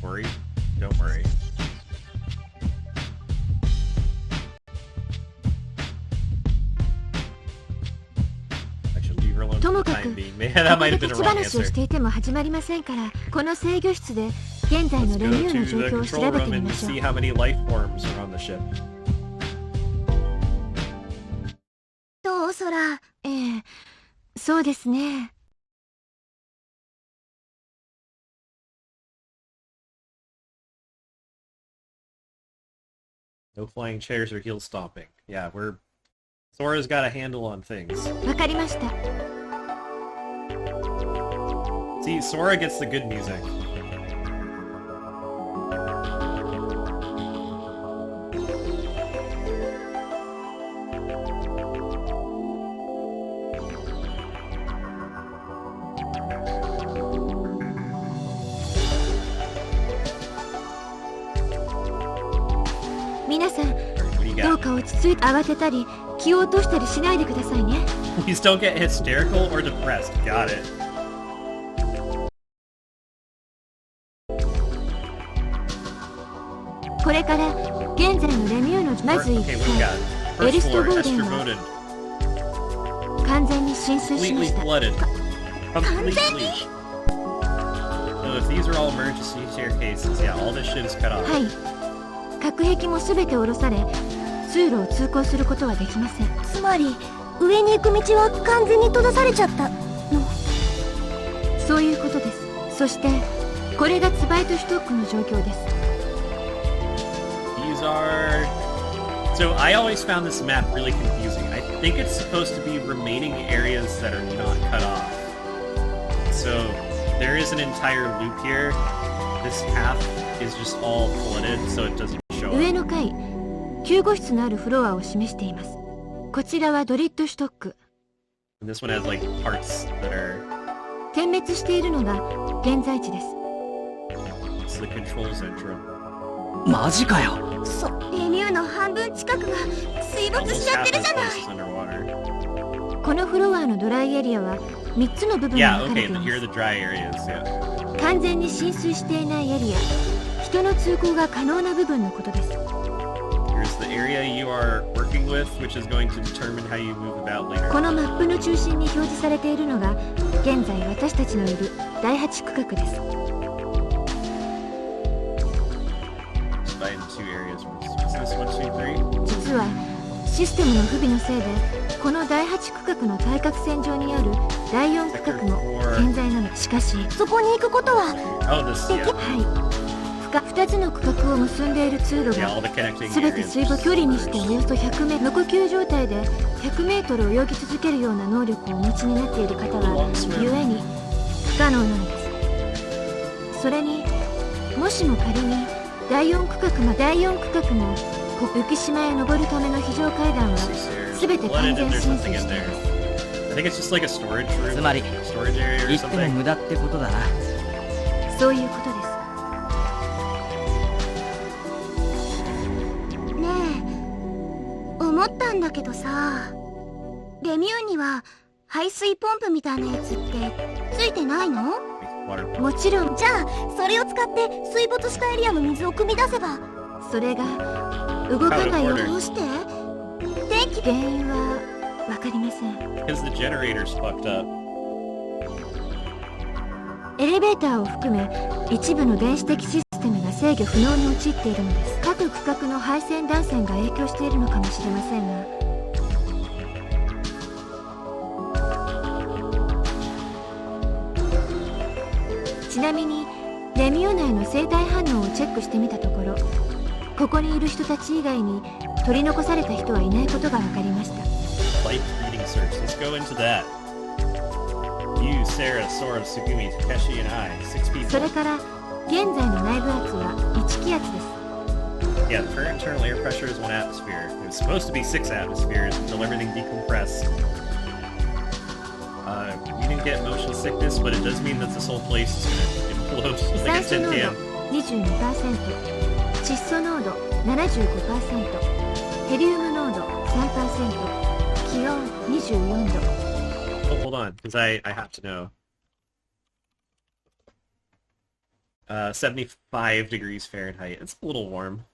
Worry? Don't worry. I should leave her alone と for も the かく time こ being. Man, こ that で might have 立 been a ち wrong 話を answer. していても始まりませんから、この制御室で現在 Let's のレミュ go ーの to 状 the 況を調 control べて room み and ましょう。 see how many life forms are on the ship. どうソラ。ええ、そうですね。No flying chairs or heel stomping. Yeah, Sora's got a handle on things. わかりました。 See, Sora gets the good music. What do you どう got? か落ち着いて慌てたり気を落としたりしないでくださいね。 Please don't get hysterical or depressed. Got it. これから現在のレミューのまず1 Okay, what do you got? エリ First スト floor, ボーデンは Estrovoted. 完全に浸水しま Completely した。 flooded. Completely. So if these are all emergency staircases, yeah, all this shit is cut off. はい。隔壁もすべて下ろされ、通路を通行することはできません。つまり上に行く道は完全に閉ざされちゃったの。そういうことです。そしてこれがツバイトシュトックの状況です。 These are... So I always found this map really confusing. I think it's supposed to be remaining areas that are not cut off. So there is an entire loop here. This path is just all flooded, so it doesn't show 上 up. の階、救護室のあるフロアを示しています。こちらはドリッドシュトック。 And this one has like parts that are... 点滅しているのが現在地です。 It's the control central. マジかよ。レミューの半分近くが水没 Almost しちゃっ half てる this じゃない。 place is underwater. このフロアのドライエリアは3つの部分に Yeah, 分かれ okay, てい but ま here are す。 the dry areas, yeah. 完全に浸水していないエリア、人の通行が可能な部分のことです。 Here's the area you are working with, which is going to determine how you move about later. このマップの中心に表示されているのが現在私たちのいる第8区画です。 Divided into two areas. Is this 1, 2, 3? 実はシステムの不備のせいでこの第8区画の対角線上にある第4区画も健在なの。しかしそこに行くことは2つの区画を結んでいる通路が全て水没。距離にしておよそ100メートル、無呼吸状態で100メートル泳ぎ続けるような能力をお持ちになっている方はゆえに不可能なのです。それにもしも仮に第4区画も浮島へ登るための非常階段は全て完全浸水しています。つまり言っても無駄ってことだな。そういうことです。ねえ、思ったんだけどさ、レミューには排水ポンプみたいなやつってついてないの？もちろん。じゃあそれを使って水没したエリアの水を汲み出せば。それが動かないよ。どうして？原因はわかりません。エレベーターを含め一部の電子的システムが制御不能に陥っているのです。各区画の配線断線が影響しているのかもしれませんが、ちなみにレミュー内の生体反応をチェックしてみたところ、ここにいる人たち以外に取り残された人はいないことが分かりました。それから現在の内部圧は1気圧です。Yeah, the current internal air pressure is 1 atmosphere. It was supposed to be 6 atmospheres until everything decompressed. We didn't get motion sickness, but it does mean that this whole place is going to implode like a 酸素 tin 濃度 can. 22%、窒素濃度 75%、ヘリウム濃度 3%、気温24度。Oh, hold on, because I have to know. 75 degrees Fahrenheit. It's a little warm.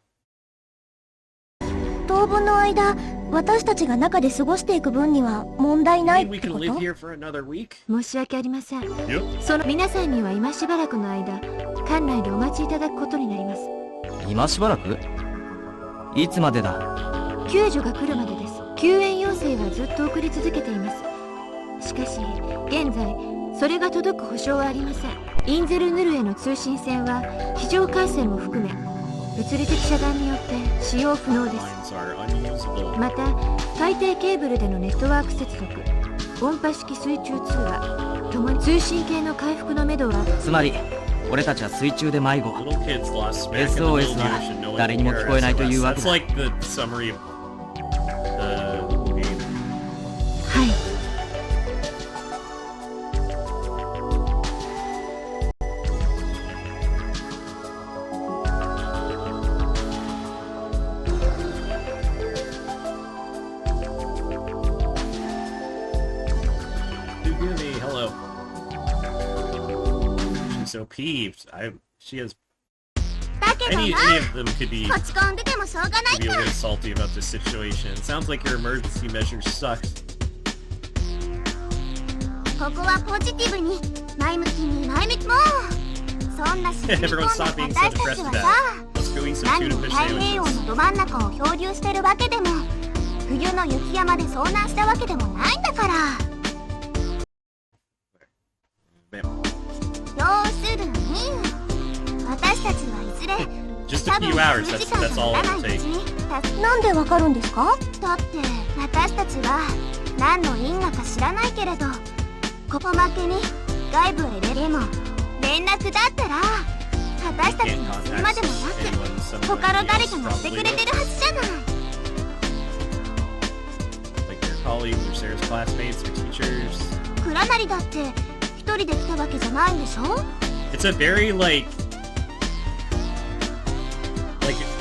当分の間、私たちが中で過ごしていく分には問題ない Maybe っ we て can こ live と？ here for another week? 申し訳ありません。 Yep. その皆さんには今しばらくの間、館内でお待ちいただくことになります。今しばらく？いつまでだ？救助が来るまでです。救援要請はずっと送り続けています。しかし現在それが届く保証はありません。インゼルヌルへの通信線は非常回線も含め物理的遮断によって使用不能です。 Lines are unusable. また海底ケーブルでのネットワーク接続、音波式水中通話ともに通信系の回復のめどは。つまり俺たちは水中で迷子。 Little kids lost smack in the middle of the SOS は ocean. No one 誰 can にも care 聞こえないという SOS. わけ That's だ。 like the summary of the game. はい。Yumi, hello. She's so peeved. She has だけど any な、 of them could be 落ち込んでてもしょうがない be a か。 little salty about this situation. It sounds like your emergency measures sucked. ここはポジティブに、前向きにもうそんな沈み込んだ Everyone stop being so 私たち depressed は about さ、 it. Let's go eat some 何 tuna も fish 太平洋 sandwiches. のど真ん中を漂流してるわけでも、冬の雪山で遭難したわけでもないんだから。 Bam. 要するに私たちはいずれ Just 多 a 分 few hours. 数 That's 時間 that's か all から it'll ないうち take. になんでわかるんですか？だって私たちは何の因果か知らないけれど、ここ負けに外部へでも連絡だったら私たち Can't にはそれ contact までもなく anyone. Somebody 他の誰 else かがして probably くれて will. るはずじゃない。 Like your colleagues or Sarah's classmates or teachers. 倉成だって一人で来たわけじゃないんでしょ？ It's a very like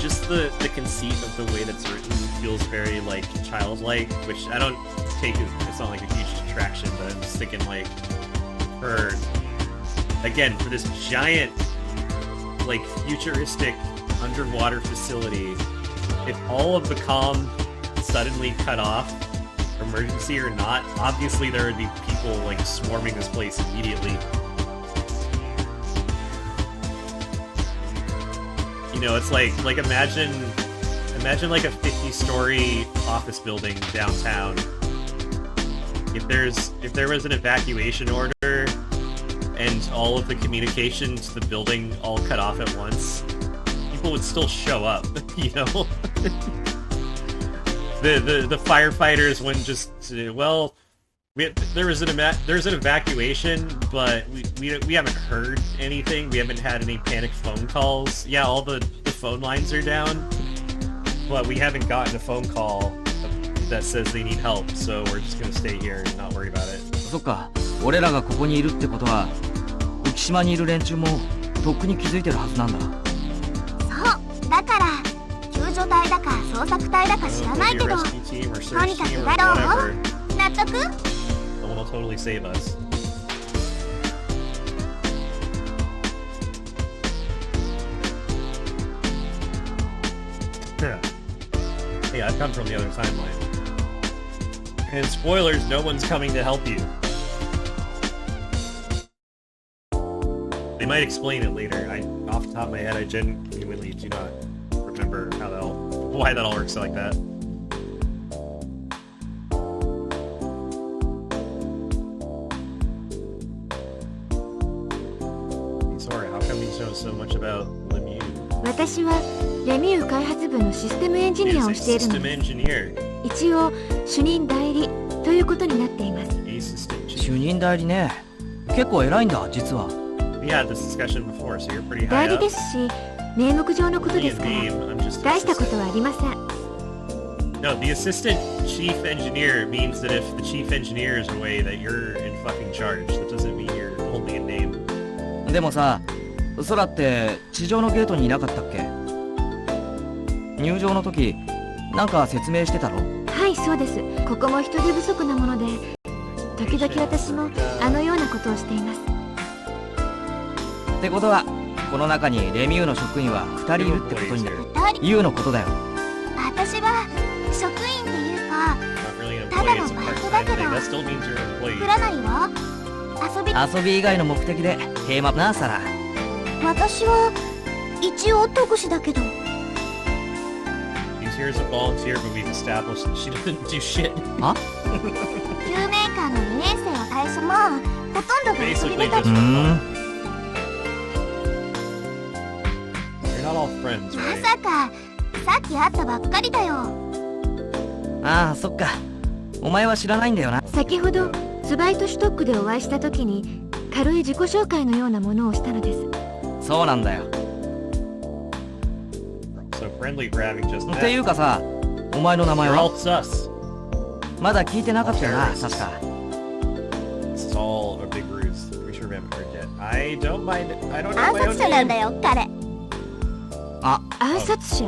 just the conceit of the way that's written feels very like childlike, which I don't take it. It's not like a huge detraction, but I'm just thinking like for this giant like futuristic underwater facility, if all of the comm suddenly cut off, emergency or not, obviously there would be people like swarming this place immediately. You know, it's like imagine Imagine like a 50-story office building downtown. If there was an evacuation order and all of the communication to the building all cut off at once, people would still show up, you know? the firefighters wouldn't just say, well, there's an evacuation, but we haven't heard anything. We haven't had any panicked phone calls. Yeah, all the phone lines are down, but we haven't gotten a phone call that says they need help, so we're just gonna stay here and not worry about it. そっか、俺らがここにいるってことは、浮島にいる連中もとっくに気づいてるはずなんだ。そう、だから救助隊だか捜索隊だか知らないけど、とにかくだろう？納得？Someone will totally save us. Hey, I've come from the other timeline. And spoilers, no one's coming to help you. They might explain it later. Off the top of my head, I genuinely do not remember why that all works like that. Sorry, how come you know so much about Lemieux? 私はレミュー開発部のシステムエンジニアをしているので、一応主任代理ということになっています。主任代理ね。結構偉いんだ、実は。代理ですし、名目上のことですから、大したことはありません。No, the assistant chief engineer means that if the chief engineer is away, that you're in fucking charge. That doesn't mean you're only a name. でもさ、空って地上のゲートにいなかったっけ？入場の時、なんか説明してたろ？はい、そうです。ここも人手不足なもので、時々私もあのようなことをしています。ってことは、この中にレミューの職員は2人いるってことになる。ユウのことだよ。私は職員っていうか、ただのバイトだけど、プラナリは遊び以外の目的でテーマな、サラ。私は一応特殊だけど。She's here as a volunteer, but we've established that she doesn't do shit. あ？救命艦の2年生は最初もほとんどが遊びでたり。You're not all friends, right? まさかさっき会ったばっかりだよ。ああ、そっか。お前は知らないんだよな。先ほどスバイトシュトックでお会いした時に軽い自己紹介のようなものをしたのです。そうなんだよ。っていうかさ、お前の名前は？まだ聞いてなかったよな、確か。暗殺者なんだよ、彼。あ、暗殺者？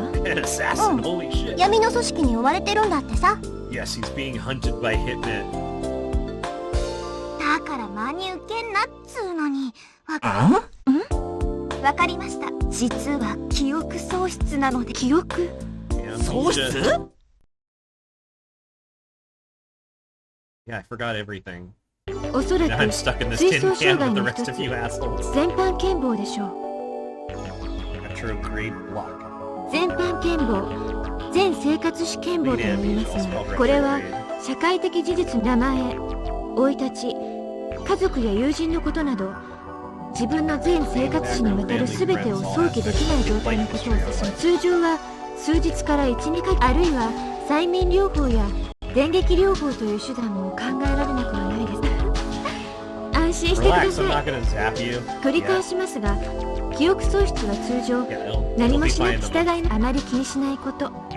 闇の組織に追われてるんだってさ。だから真に受けんなっつうのに。わかりました。実は記憶喪失なので。記憶喪失？ Yeah, I forgot everything. おそらく I'm stuck in this 追 tin 走 can 障害 with the の rest 一 of つ、 you assholes. 全般健忘でしょう。全般健忘、全生活史健忘とも言いますが、これは社会的事実、名前、生い立ち、家族や友人のことなど、自分の全生活史にわたる全てを想起できない状態のことを指します。通常は数日から1、2ヶ月、あるいは催眠療法や電撃療法という手段も考えられなくはないです。安心してください。繰り返しますが、記憶喪失は通常何もしなく従い、あまり気にしないこと。ほ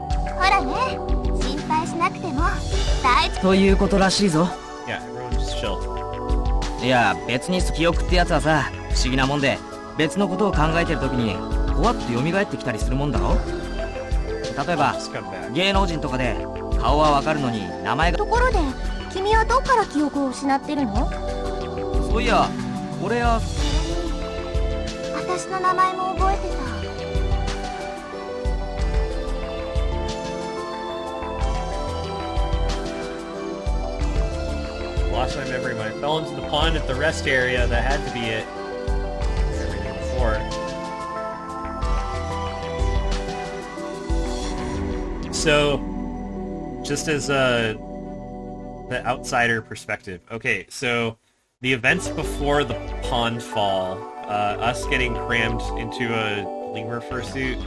らね、心配しなくても大丈夫ということらしいぞ。いや、別に記憶ってやつはさ、不思議なもんで、別のことを考えてる時にほわっと蘇ってきたりするもんだろ。例えば芸能人とかで顔はわかるのに名前が。ところで、君はどっから記憶を失ってるの？そういや、俺や私の名前も覚えてた。Lost my memory when I fell into the pond at the rest area. That had to be it. Everything before. so just as the outsider perspective. Okay, so the events before the pond fall, us getting crammed into a lemur fursuit,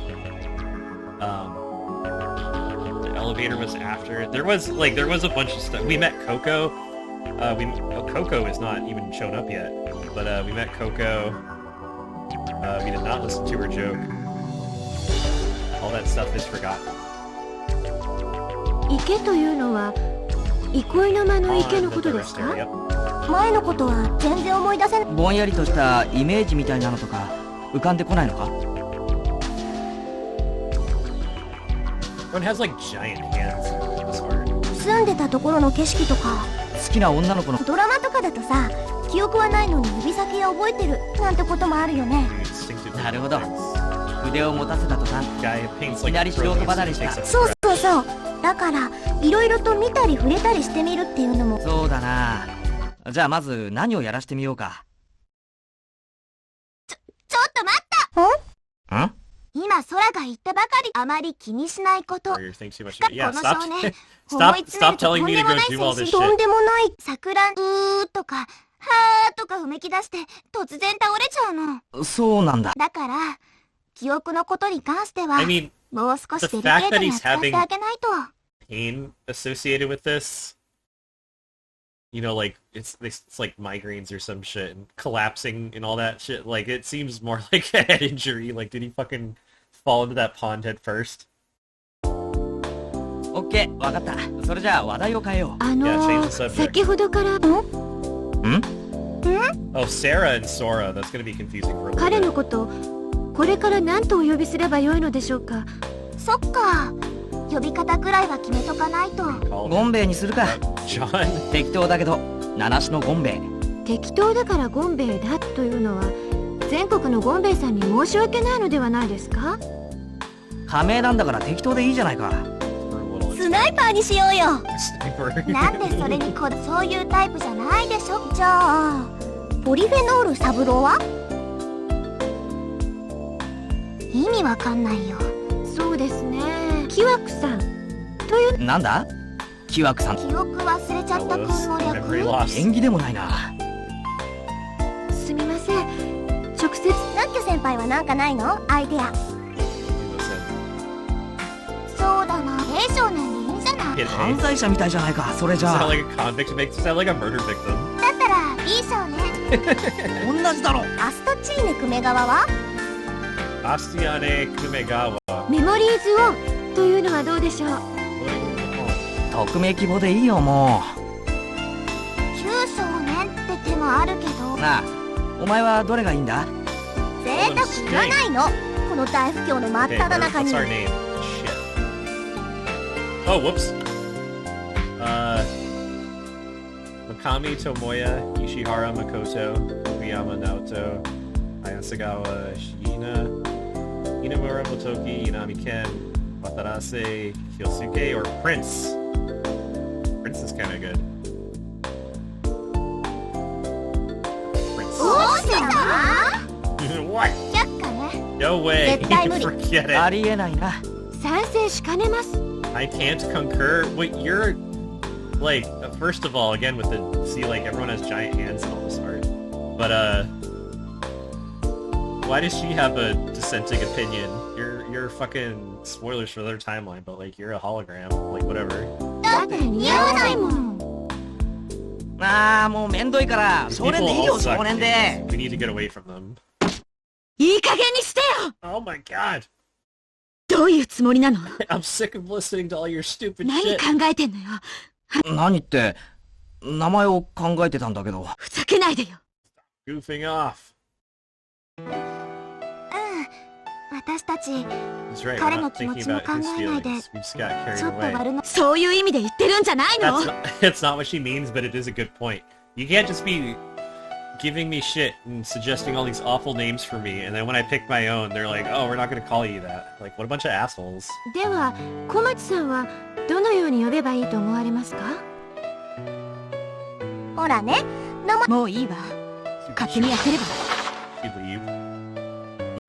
the elevator was after. There was a bunch of stuff. We met Coco. Coco is not even shown up yet, but we met Coco. We did not listen to her joke. All that stuff is forgotten. 池というのは憩いの間の池のことですか？前のことは全然思い出せない。ぼんやりとしたイメージみたいなのとか浮かんでこないのか？ Everyone has like giant hands in this art. 住んでたところの景色とか。好きな女の子のドラマとかだとさ、記憶はないのに指先は覚えてるなんてこともあるよね。なるほど。腕を持たせた途端、いきなり素人離れした。そうそうそう。だからいろいろと見たり触れたりしてみるっていうのも。そうだな。じゃあまず何をやらしてみようか。ちょっと待った。ん？今空が言ったばかり、あまり気にしないこと。この少年、stop telling me to go do all this shit. とんでもない桜とかはーとかうめき出して突然倒れちゃうの。そうなんだ。だから記憶のことに関しては、I mean, もう少しデリケートに扱ってあげないと。pain associated with this. You know, like it's like migraines or some shit and collapsing and all that shit. Like it seems more like a head injury. Like did he fucking fall into that pond head first? オッケー、わかった。それじゃあ話題を変えよう。先ほどから。Oh, Sarah and Sora. That's gonna be confusing for a little bit. 彼のことこれから何とお呼びすればよいのでしょうか。そっか。呼び方くらいは決めとかないと。ゴンベイにするか。John. 適当だけど七種のゴンベイ。適当だからゴンベイだというのは全国のゴンベイさんに申し訳ないのではないですか？仮名なんだから適当でいいじゃないか。スナイパーにしようよ。なんでそれにそういうタイプじゃないでしょ。じゃあポリフェノール三郎は？意味わかんないよ。そうですね。キワクさんという。なんだ？キワクさん。記憶忘れちゃった君の略。縁起でもないな。すみません。直接。ナッキョ先輩はなんかないの？アイデア。そうだな。少年でいいんじゃない？犯罪者みたいじゃないか。それじゃあ。Sound like a convict makes it sound like a murder victim. だったら B 少年。同じだろ。アストチーネクメ側は？アスティアネクメガワ。メモリーズオンというのはどうでしょう？匿名希望でいいよもう。旧少年って手もあるけど。なあ、お前はどれがいいんだ？贅沢いらないの。この大不況の真っ只中に。Oh, whoops. Makami Tomoya, Ishihara Makoto, Fukuyama Naoto, Ayasagawa Shiina, Inamura Motoki, Inami Ken, Watarase Kyosuke, or Prince. Prince is kind of good. Prince. What? No way. Forget あ it. りえないな。賛成しかねます。I can't concur. Wait, you're like first of all, again with the see, like everyone has giant hands in all this art, but why does she have a dissenting opinion? You're fucking spoilers for their timeline, but like you're a hologram, like whatever. だって似合わないもん。ああ、もうめんどいから少年でいいよ。少年で。 We need to get away from them. いい加減にしてよ。 Oh my god. どういうつもりなの？ I'm sick of listening to all your stupid 何 shit. 考えてんのよ。何って名前を考えてたんだけど。ふざけないでよ。 Goofing off. 私たち That's right. 彼 We're の not 気持 thinking ちも about 考 his えない feelings. で We just got carried ちょっと away. 悪の。そういう意味で言ってるんじゃないの？ That's not what she means, but it is a good point. You can't just be giving me shit and suggesting all these awful names for me, and then when I pick my own, they're like, oh, we're not gonna call you that. Like, what a bunch of assholes. では小町さんはどのように呼べばいいと思われますか？ほらね、もういいわ。勝手にやってれば。 She'd leave.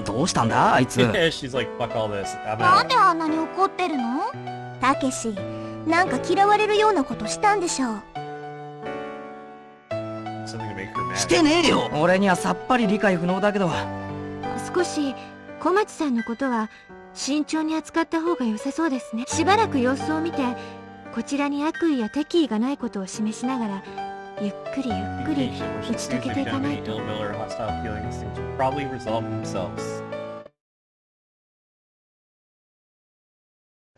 どうしたんだあいつ。 She's like, fuck all this. I'm なん out. であんなに怒ってるの？たけし、なんか嫌われるようなことしたんでしょう。 Something to make her mad. してねえよ。俺にはさっぱり理解不能だけど。少し小町さんのことは慎重に扱った方が良さそうですね。しばらく様子を見て、こちらに悪意や敵意がないことを示しながら、ゆっくりゆっくり打ち解けていかないと。 Ill will or hostile feelings, things will probably resolve themselves.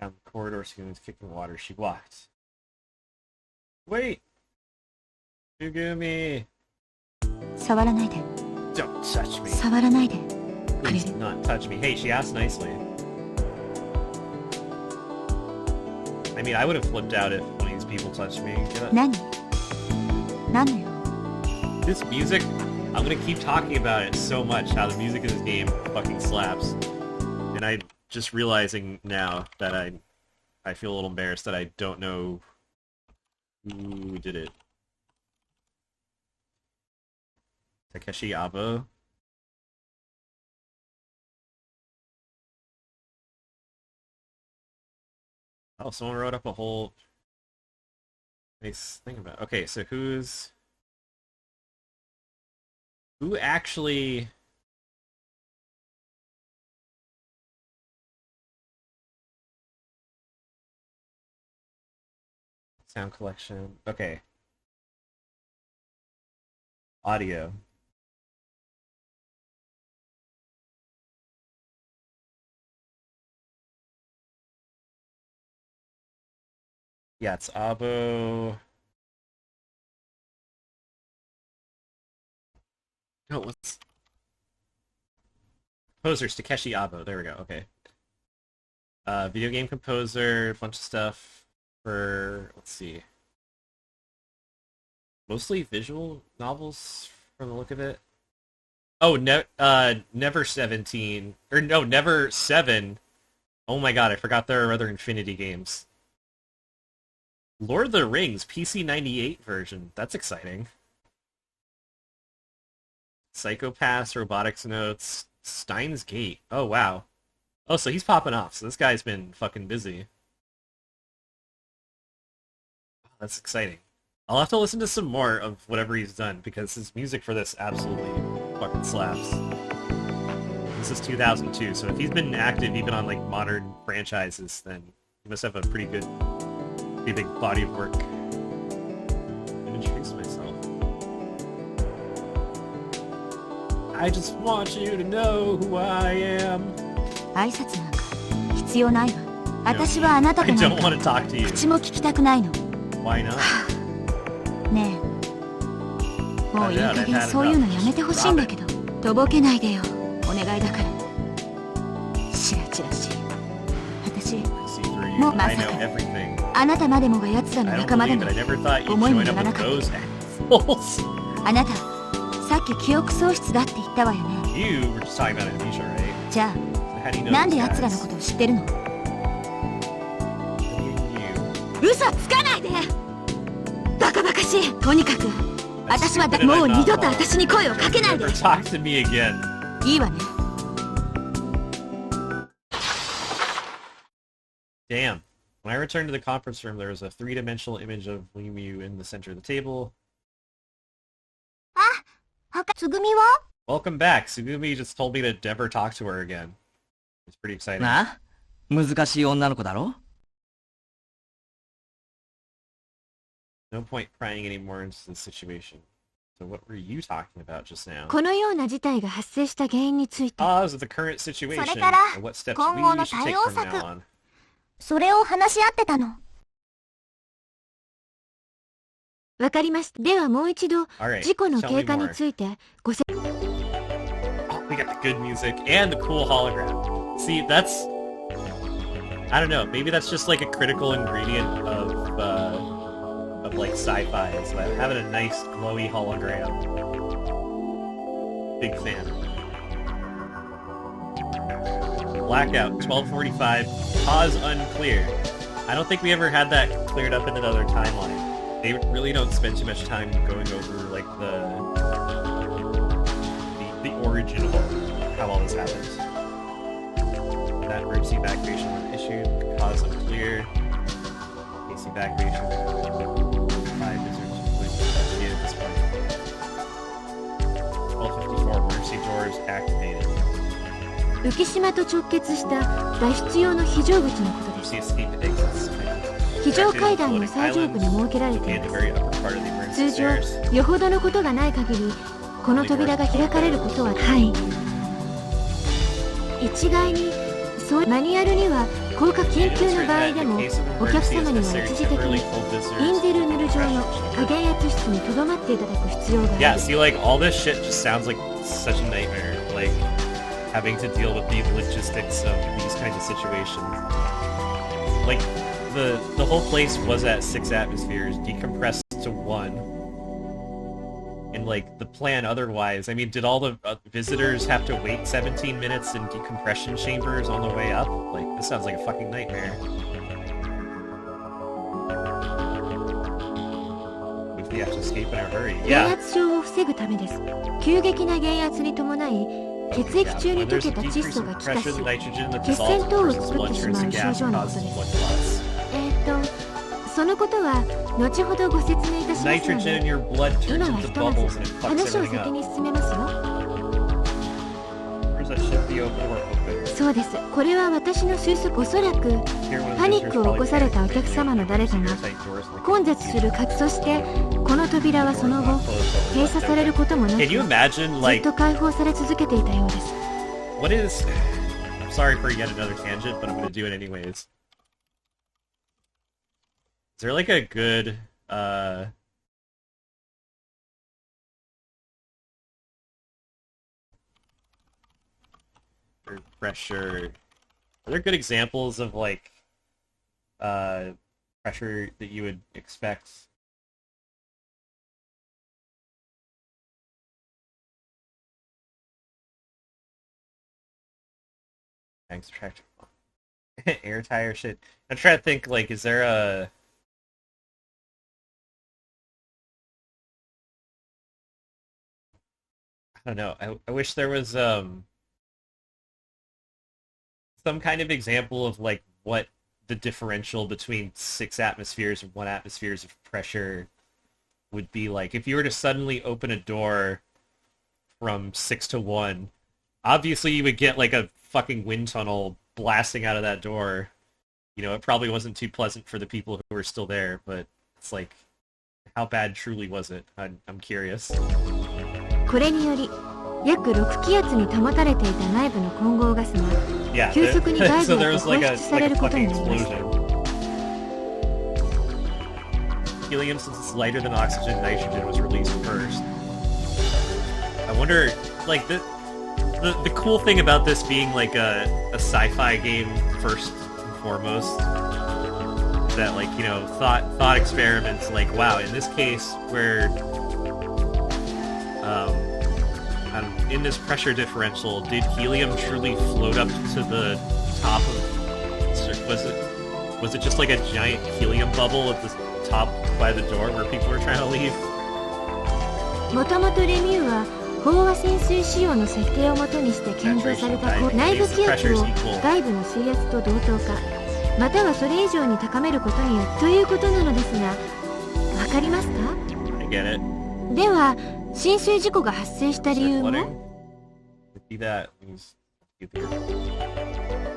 Down the corridor, Sugumi's kicking water. She walked. Wait! Sugumi! 触らないで。 Don't touch me. 触らないで。 Please do not touch me. Hey, she asked nicely. I mean, I would have flipped out if one of these people touched me. 何？何よ。 This music, I'm gonna keep talking about it so much, how the music in this game fucking slaps. And I'm just realizing now that I feel a little embarrassed that I don't know who did it. Takeshi Abo? Oh, someone wrote up a whole nice thing about it. Okay, so who actually sound collection? Okay. Audio. Yeah, it's Abo. No, what's composer's Takeshi Abo. There we go. Okay. Video game composer, a bunch of stuff for, let's see, mostly visual novels from the look of it. Oh, Never 17, or no, Never 7. Oh my god, I forgot there are other Infinity games. Lord of the Rings, PC 98 version. That's exciting. Psychopaths, Robotics Notes, Steins Gate. Oh, wow. Oh, so he's popping off. So this guy's been fucking busy. That's exciting. I'll have to listen to some more of whatever he's done, because his music for this absolutely fucking slaps. This is 2002, so if he's been active even on, like, modern franchises, then he must have a pretty big body of work. I'm introduce myself. I just want you to know who I am. 挨拶なんか必要ないわ。私はあなたと I なん don't か want to talk to you. 口も聞きたくないの。 Why not? ねえ、もういい加減そういうのやめてほしいんだけど、とぼけないでよ。お願いだから。しらちらしい。私、もうまさかあなたまでもが奴らの仲間だなんて思いもよらなかった。あなた、さっき記憶喪失だって言ったわよね。じゃあ、なんで奴らのことを知ってるの？嘘つかないで！バカバカしい。とにかく私はもう二度と私に声をかけないで。いいわね。 Damn. When I returned to the conference room, there was a three-dimensional image of Liu Yu in the center of the table. あ、つぐみは？ Welcome back. Sugumi just told me to never talk to her again. It's pretty exciting. なあ、難しい女の子だろ? No point prying any more into the situation. So what were you talking about just now? このような事態が発生した原因について。Ah, so the current situation. それから、 and what steps 今 we 後の should 対 take 応 from 策。 now on. それを話し合ってたの。わかりました。ではもう一度、 Alright, 事故の tell me 経過に more. ついてご説 Oh, we got the good music and the cool hologram. See, that's... I don't know, maybe that's just like a critical ingredient of like sci-fi, is that having a nice glowy hologram. Big fan. Blackout, 12:45, pause unclear. I don't think we ever had that cleared up in another timeline. They really don't spend too much time going over like the origin of how all this happened. That emergency evacuation was issued, cause unclear. emergency evacuation. 5 visitors at this point. 1254 emergency doors activated. 浮島と直結した脱出用の非常口のことです。 Escape exits. 非常階段の最上部に設けられています。通常、よほどのことがない限り、この扉が開かれることははい。一概に、そうマニュアルには降下緊急の場合でも、お客様には一時的にインゼルヌル上の加減圧室に留まっていただく必要がある。Yeah, see, like all this shit just sounds like such a nightmare. Like having to deal with the logistics of these kinds of situations. Like the whole place was at 6 atmospheres, decompressed to 1. And like the plan otherwise, I mean, did all the visitors have to wait 17 minutes in decompression chambers on the way up? Like, this sounds like a fucking nightmare. If they have to escape in a hurry. 減 Yeah. 圧症を防ぐためです。急激な減圧に伴い、血液中に溶けた窒素が気化し、血栓等を作ってしまう症状のことです。そのことは後ほどご説明いたしますので、今はひとまず話を先に進めますよ。そうです。これは私の推測。おそらくパニックを起こされたお客様の誰かが混雑するそしてこの扉はその後閉鎖されることもなく、ずっと開放され続けていたようです。 What is... I'm sorry for yet another tangent, but I'm going to do it anyways. Is there like a good, air pressure... Are there good examples of like, pressure that you would expect? Extract air tire shit. I'm trying to think, like, is there a... I don't know. I wish there was some kind of example of like what the differential between 6 atmospheres and 1 atmospheres of pressure would be like. If you were to suddenly open a door from 6 to 1, obviously you would get like a fucking wind tunnel blasting out of that door. You know, it probably wasn't too pleasant for the people who were still there, but it's like, how bad truly was it? I'm curious. これにより約6気圧に保たれていた内部の混合ガスが急速に外部へと放出されることになります。 Helium, since it's lighter than oxygen, nitrogen was released first. I wonder, like, the cool thing about this being like a sci-fi game first and foremost, that, like, you know, thought experiments, like, wow, in this case where in this pressure differential, did helium truly float up to the top of... Was it just like a giant helium bubble at the top by the door where people were trying to leave? もともとレミューは飽和潜水仕様の設計をもとにして建造された内部気圧を外部の水圧と同等化、またはそれ以上に高めることによってということなのですが、わかりますか？ I get it. では浸水事故が発生した理由も See that?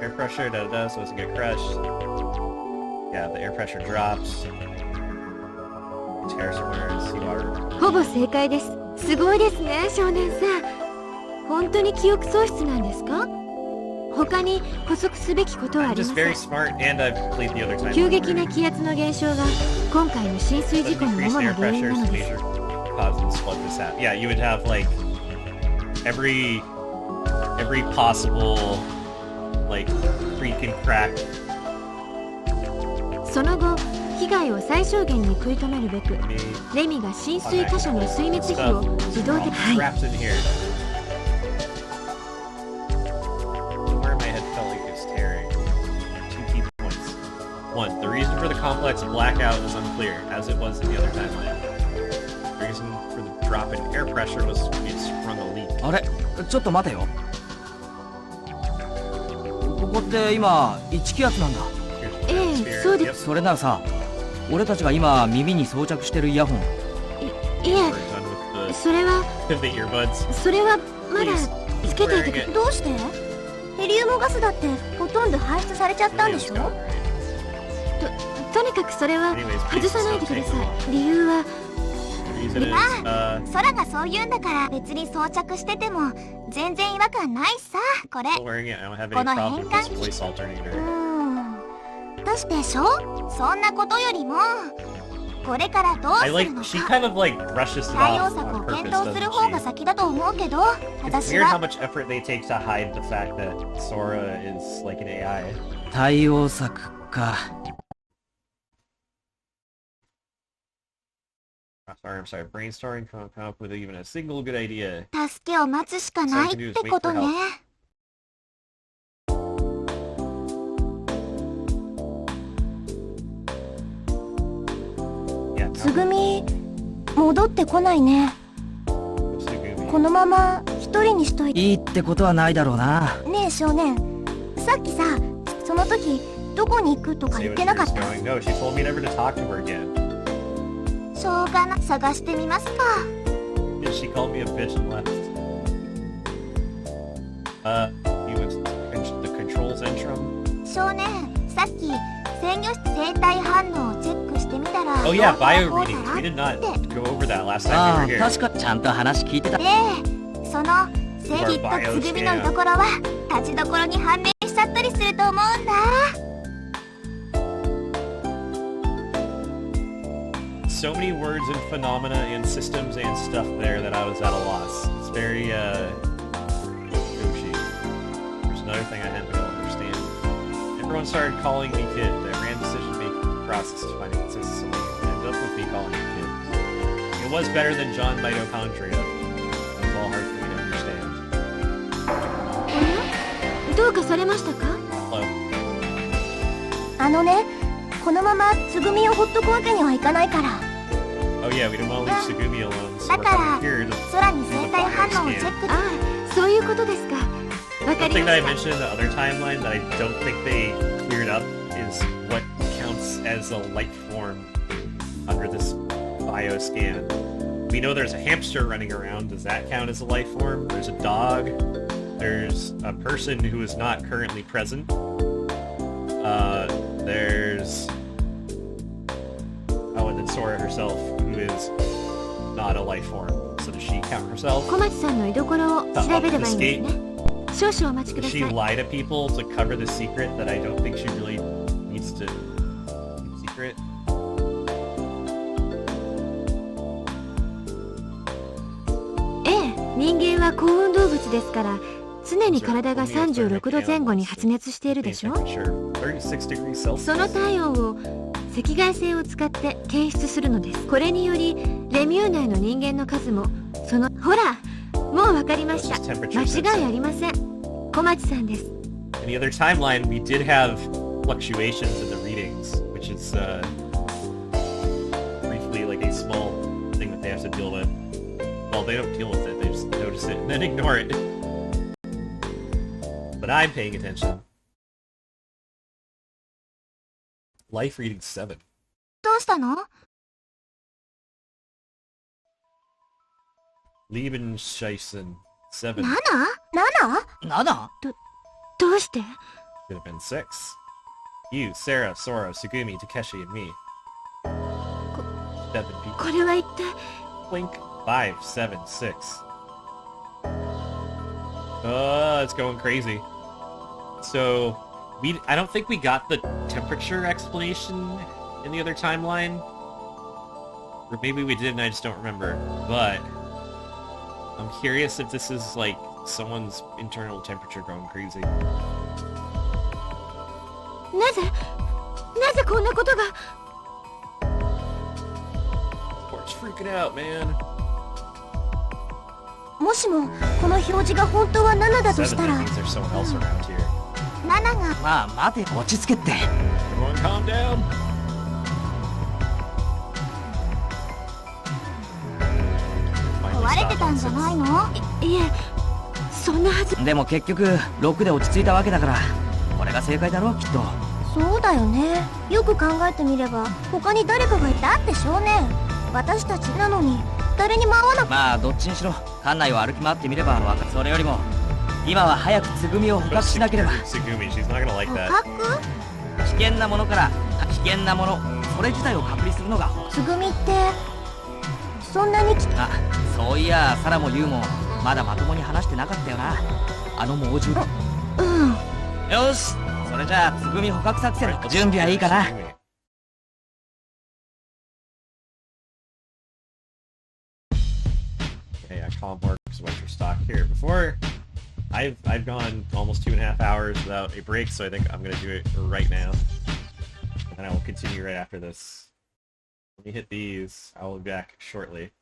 Air pressure, da-da-da, so it doesn't get crushed. Yeah, the air pressure drops. Tear somewhere in seawater. ほぼ正解です。すごいですね、少年さん。本当に記憶喪失なんですか？他に補足すべきことはありません。急激な気圧の減少が今回の浸水事故の主な原因なのです。Yeah, you would have like every possible like creak and crack. その後、被害を最小限に食い止めるべく、レミが浸水箇所の水密費を自動的に。One, the reason for the complex blackout is unclear, as it was in the other timeline. The reason for the drop in air pressure was we had sprung a leak. あれ、ちょっと待てよ。ここって今1気圧なんだ。ええ、そうです。それならさ、俺たちが今耳に装着してるイヤホン。い We're え、 done with それは the earbuds. それはまだつけていてくれ。どうして？ヘリウムガスだってほとんど排出されちゃったんでしょ？とにかくそれは Anyways, 外さないでください。理由は The reason is, 空がそう言うんだから別に装着してても全然違和感ないさ。これ still wearing it. I don't have any この problem 変 with 換 this 器 voice alternator. 私でしょ？そんなことよりもこれからどう I す like, るの she か kind of like brushes it 対応 off 策 on を検 purpose, 討する doesn't 方が she? 先だと思うけど It's 私 weird how は much effort they take to hide the fact that Sora is like an AI. 対応策か。I'm sorry. Brainstorming, come up with even a single good idea. 助けを待つしかないってことね。Yeah, つぐみ戻ってこないね。このまま一人にしといて。いいってことはないだろうな。ねえ少年、さっきさその時どこに行くとか Say 言っ what てな she かっ was た？ going. No, she told me never to talk to her again. しょうがな探してみますか。 And she called me a bitch and left. You went to the controls entrum? 少年、さっき制御室生体反応をチェックしてみたら Oh yeah, どう bio こう readings. だ We ら did not って go over that last あ time we あ、 were here. 確かちゃんと話聞いてた。で、そのセギとつぐみの居所は立ちどころに判明しちゃったりすると思うんだ。So many words and phenomena and systems and stuff there that I was at a loss. It's very, Yoshi. There's another thing I hadn't really understand. Everyone started calling me kid. That ran decision-making process to find consensus and ended up with me calling me kid. It was better than John mitochondria. It was all hard for me to understand. おや、どうかされましたか？ Hello. あのね、このままつぐみをほっとくわけにはいかないから。 Oh yeah, we don't want to leave Sugumi alone, so だ we're から coming here to 空に生体反応をチェック。ああ、そういうことですか。わか One り thing ま that I した。 mentioned in the other timeline that I don't think they cleared up is what counts as a life form under this bio scan. We know there's a hamster running around. Does that count as a life form? There's a dog. There's a person who is not currently present. There's... Oh, and then Sora herself, who is not a life form. So does she count herself? 小町さんの居所を調べればいいんですね。少々お待ちくだ Does さ she い。 lie to people to cover the secret that I don't think she really needs to keep secret? ええ、人間は高温動物ですから常に体が36度前後に発熱しているでしょ。 Sure. 36 degrees Celsius. その体温を赤外線を使って検出するのです。これによりレミュー内の人間の数もそのほらもうわかりました。間違いありません。小町さんです。 In the other timeline, we did have fluctuations in the readings, which is briefly like a small thing that they have to deal with. Well, they don't deal with it, they just notice it and then ignore it. But I'm paying attention. Life reading 7. どうしたの？ Lebensscheissen 7. 7？7？ 7？どうして？ Could have been 6. You, Sarah, Sora, Sugumi, Takeshi, and me. 7 people. これは一体 Blink. 5, 7, 6. It's going crazy. So, I don't think we got the temperature explanation in the other timeline. Or maybe we did and I just don't remember. But, I'm curious if this is like someone's internal temperature going crazy. なぜこんなことが。 Port's freaking out, man. もしもこの表示が本当は7だと 7した that ら means there's someone else around here. 7がまあ待て、落ち着けって。 Everyone calm down. 壊れてたんじゃないの？いえ、そんなはず。でも結局6で落ち着いたわけだからこれが正解だろうきっと。そうだよね。よく考えてみれば他に誰かがいたって少年。私たちなのに誰にも会わなく。まあどっちにしろ館内を歩き回ってみればわかる。それよりも今は早くつぐみを捕獲しなければ。 Tsugumi, she's not gonna like 捕 that. 獲？危険なものから危険なもの、それ自体を隔離するのが。つぐみってそんなにあ、そういやサラもユウもまだまともに話してなかったよな、あの猛獣。うん。よし、それじゃあつぐみ捕獲作戦の準備はいいかな。 Okay, yeah, calm works winter stock here. Before, I've gone almost 2.5 hours without a break, so I think I'm gonna do it right now, and I will continue right after this. Let me hit these. I will be back shortly.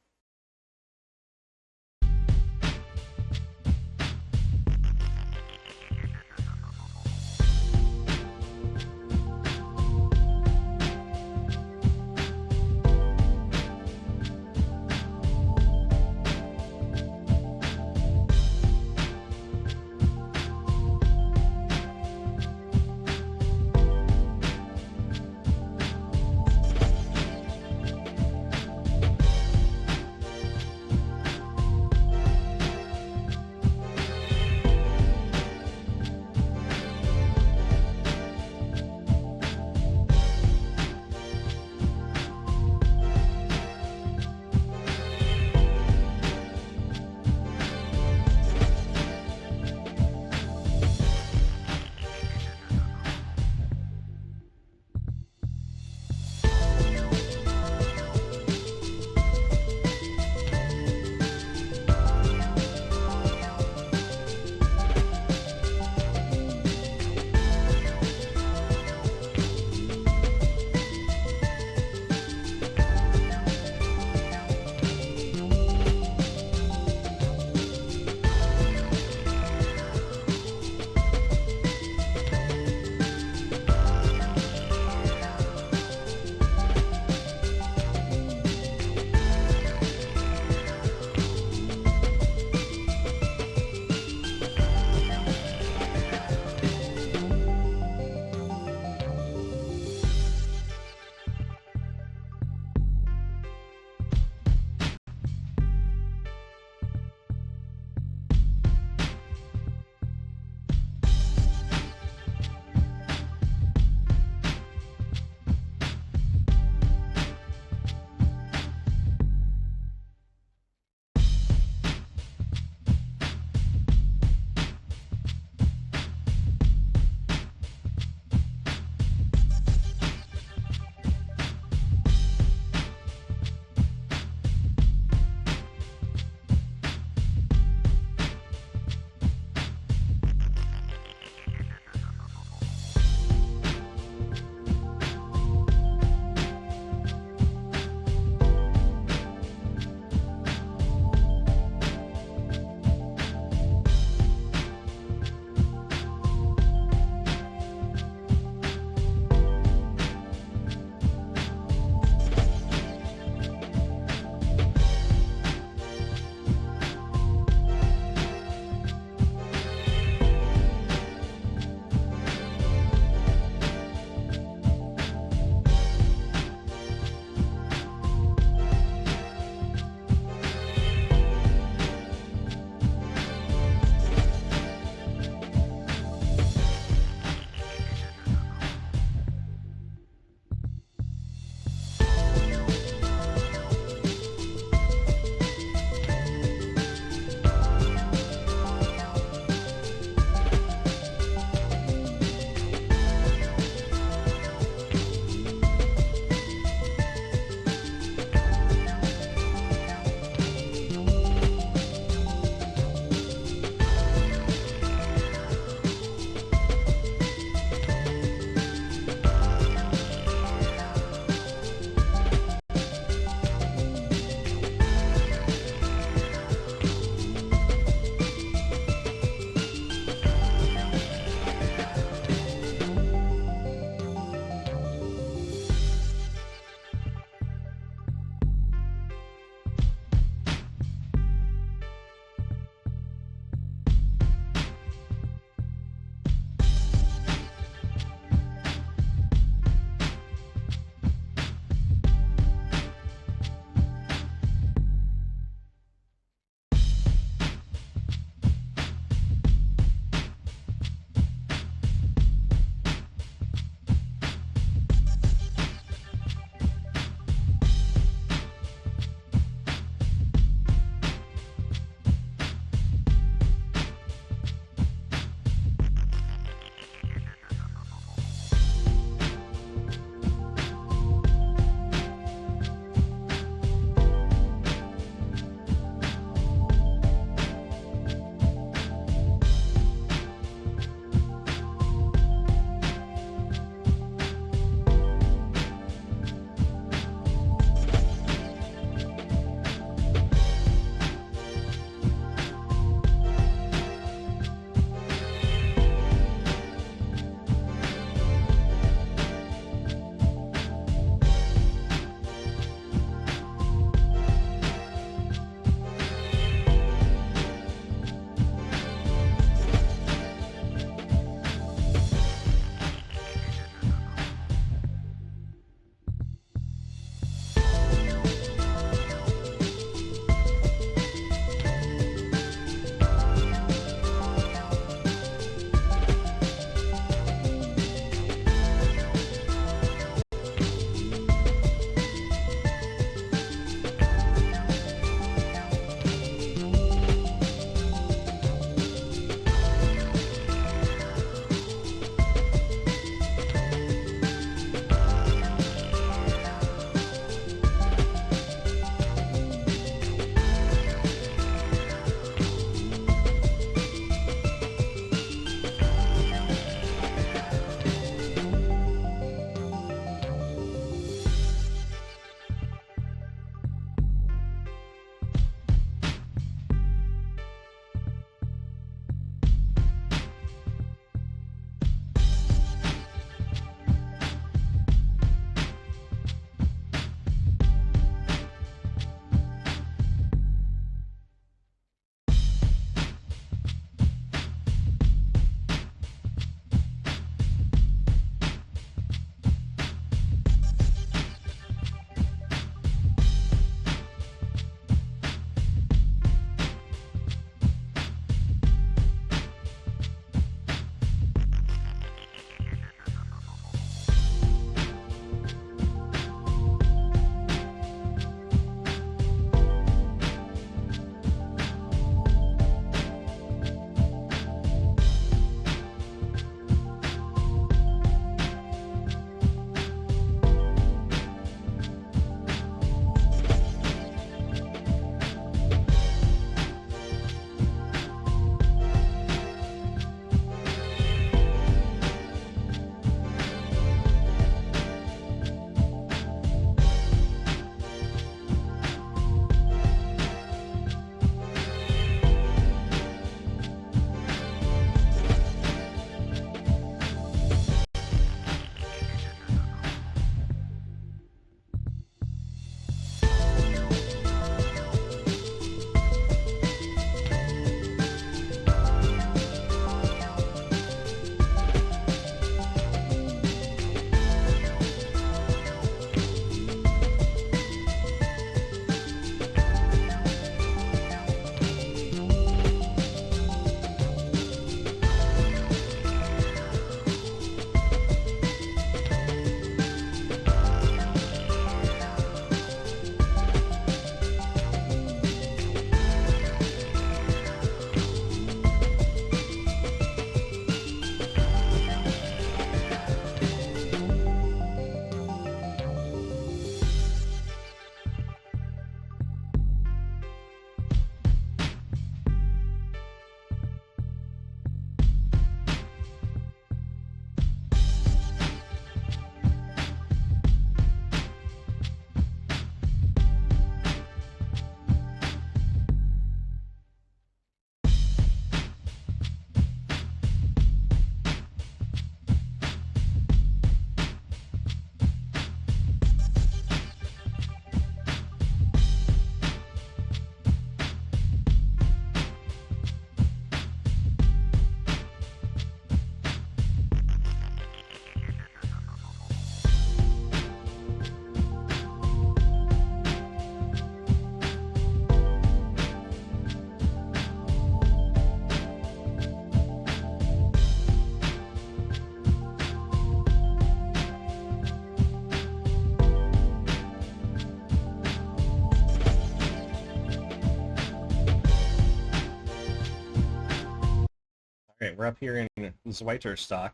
Okay, we're up here in Zweiterstock,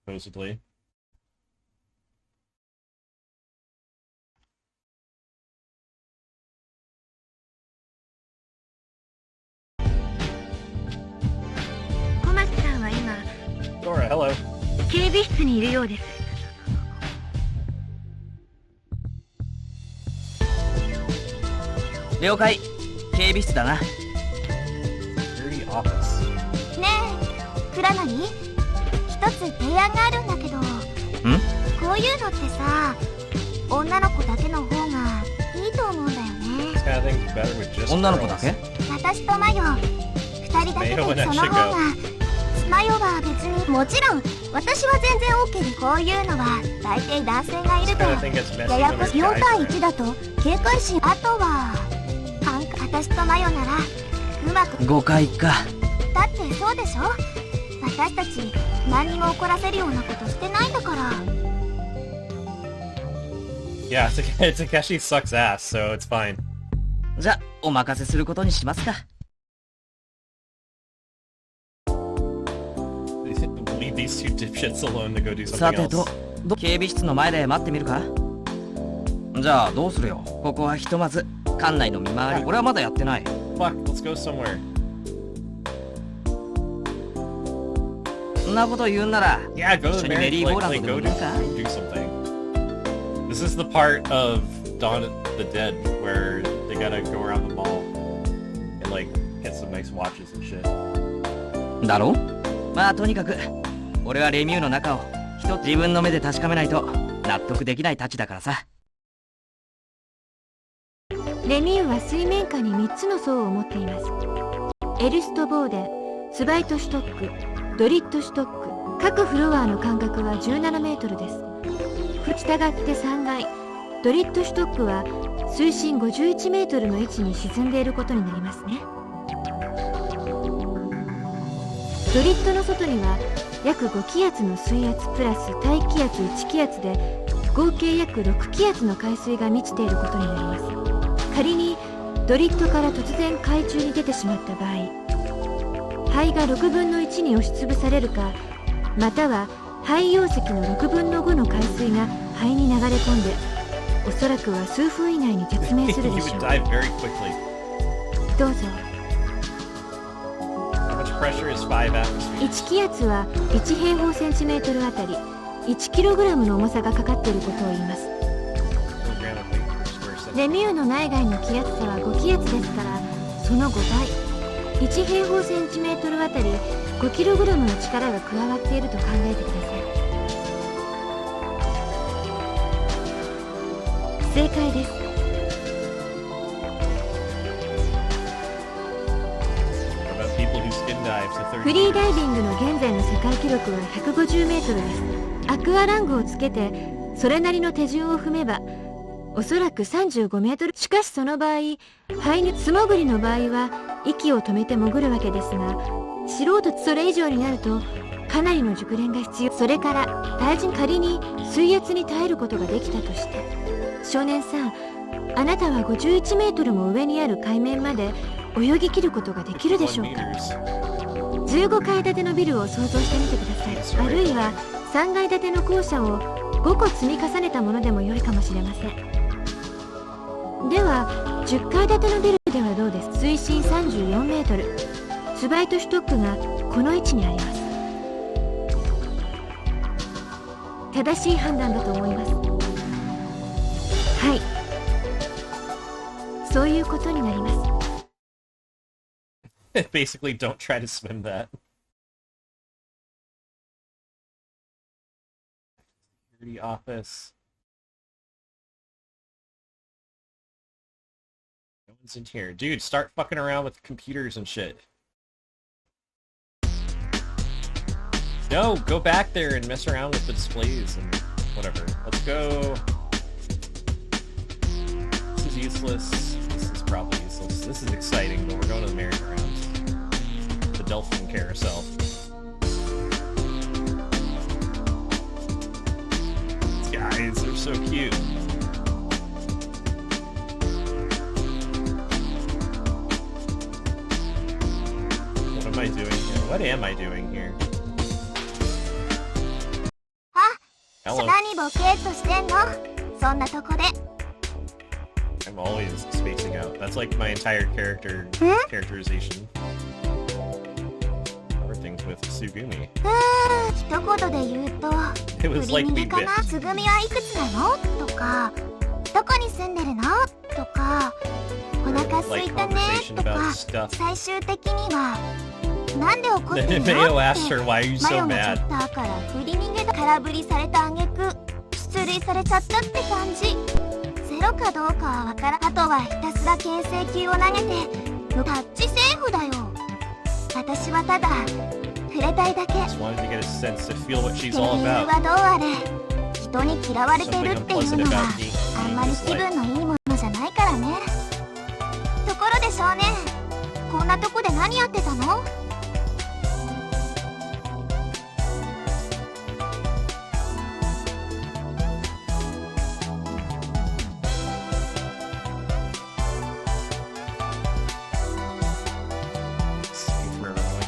supposedly. Dora, hello. 警備室にいるようです。了解。警備室だな。Security office. ねえ、プラナに一つ提案があるんだけど。こういうのってさ、女の子だけの方がいいと思うんだよね。This kind of thing's better with just 女の子だけ？ girls. 私とマヨ、二人だけでその方が。マヨは別にもちろん私は全然 OK で、こういうのは大抵男性がいるとややこしい。4対1だと警戒心、あとは私とマヨならうまく。誤解か。だってそうでしょ、私たち何にも怒らせるようなことしてないんだから。 Yeah, Takeshi sucks ass, so it's fine. じゃ、お任せすることにしますか。Leave these two dipshits alone to go do さ something てと else. 警備室の前で待ってみるか。じゃあどうするよ。ここはひとまず館内の見回り。俺はまだやってない。 Fuck, let's go somewhere. そんなこと言うんなら Yeah, go 一 to 緒 the にメ Mary, リーゴーラン like ドで go もいいか。 do something. This is the part of Dawn of the Dead where they gotta go around the mall and like get some nice watches and shit. だろ。まあとにかく俺はレミューの中を一つ自分の目で確かめないと納得できないたちだからさ。レミューは水面下に3つの層を持っています。エルストボーデン、スバイトシュトック、ドリットシュトック。各フロアの間隔は17メートルです。したがって3階ドリットシュトックは水深51メートルの位置に沈んでいることになりますね。ドリットの外には約5気圧の水圧プラス大気圧1気圧で合計約6気圧の海水が満ちていることになります。仮にドリットから突然海中に出てしまった場合、肺が6分の1に押しつぶされるか、または肺溶石の6分の5の海水が肺に流れ込んで、おそらくは数分以内に絶命するで You しょ would う。 die very quickly. どうぞ。 How much pressure is 5 atmospheres? 1気圧は1平方センチメートルあたり1キログラムの重さがかかっていることを言います。 Kilogram of weight per square centimeter. レミューの内外の気圧差は5気圧ですから、その5倍1平方センチメートルあたり5キログラムの力が加わっていると考えてください。正解です。 What about people who skin dive to 30フリー meters? ダイビングの現在の世界記録は150メートルです。アクアラングをつけてそれなりの手順を踏めばおそらく35メートル。しかしその場合、肺に素潜りの場合は息を止めて潜るわけですが、素人それ以上になるとかなりの熟練が必要。それから大事に仮に水圧に耐えることができたとして、少年さん、あなたは51メートルも上にある海面まで泳ぎ切ることができるでしょうか。 meters. 15階建てのビルを想像してみてください。あるいは3階建ての校舎を5個積み重ねたものでも良いかもしれません。では10階建てのビルではどうです。水深34メートル、スバイトシュトックがこの位置にあります。正しい判断だと思います。はい、そういうことになります。 Basically, don't try to swim that. Security office. No one's in here. Dude, start fucking around with computers and shit. No, go back there and mess around with the displays and whatever. Let's go. This is useless. This is probably useless. This is exciting, but we're going to the merry-go-round. The Delphin Carousel. These guys are so cute. What am I doing here? What am I doing here? あ、 Hello. 何ボケっとしてんの？そんなとこで。I'm always spacing out. That's like my entire characterization. Everything's with Tsugumi. 一言で言うと、 It was like 振 we り逃げかな？ bit. つぐみはいくつなの？とか、どこに住んでるの？とか、お腹すいたね？ Conversation とか、 about stuff. 最終的には、なんで怒って Then るの？ Mayo っ asked て her, why are you マ so ヨのチャ mad? ッターから振り逃げだ空振りされた挙句出塁されちゃったって感じ。ゼロかどうかはわからん。あとはひたすら牽制球を投げてタッチセーフだよ。私はただ触れたいだけ。 Just wanted to get a sense to feel what って she's 理 all 由 about. はどうあれ人に嫌われてる Something っていう unpleasant の about は being あんまり気分のいいものじゃないからね。ところで少年、こんなとこで何やってたの？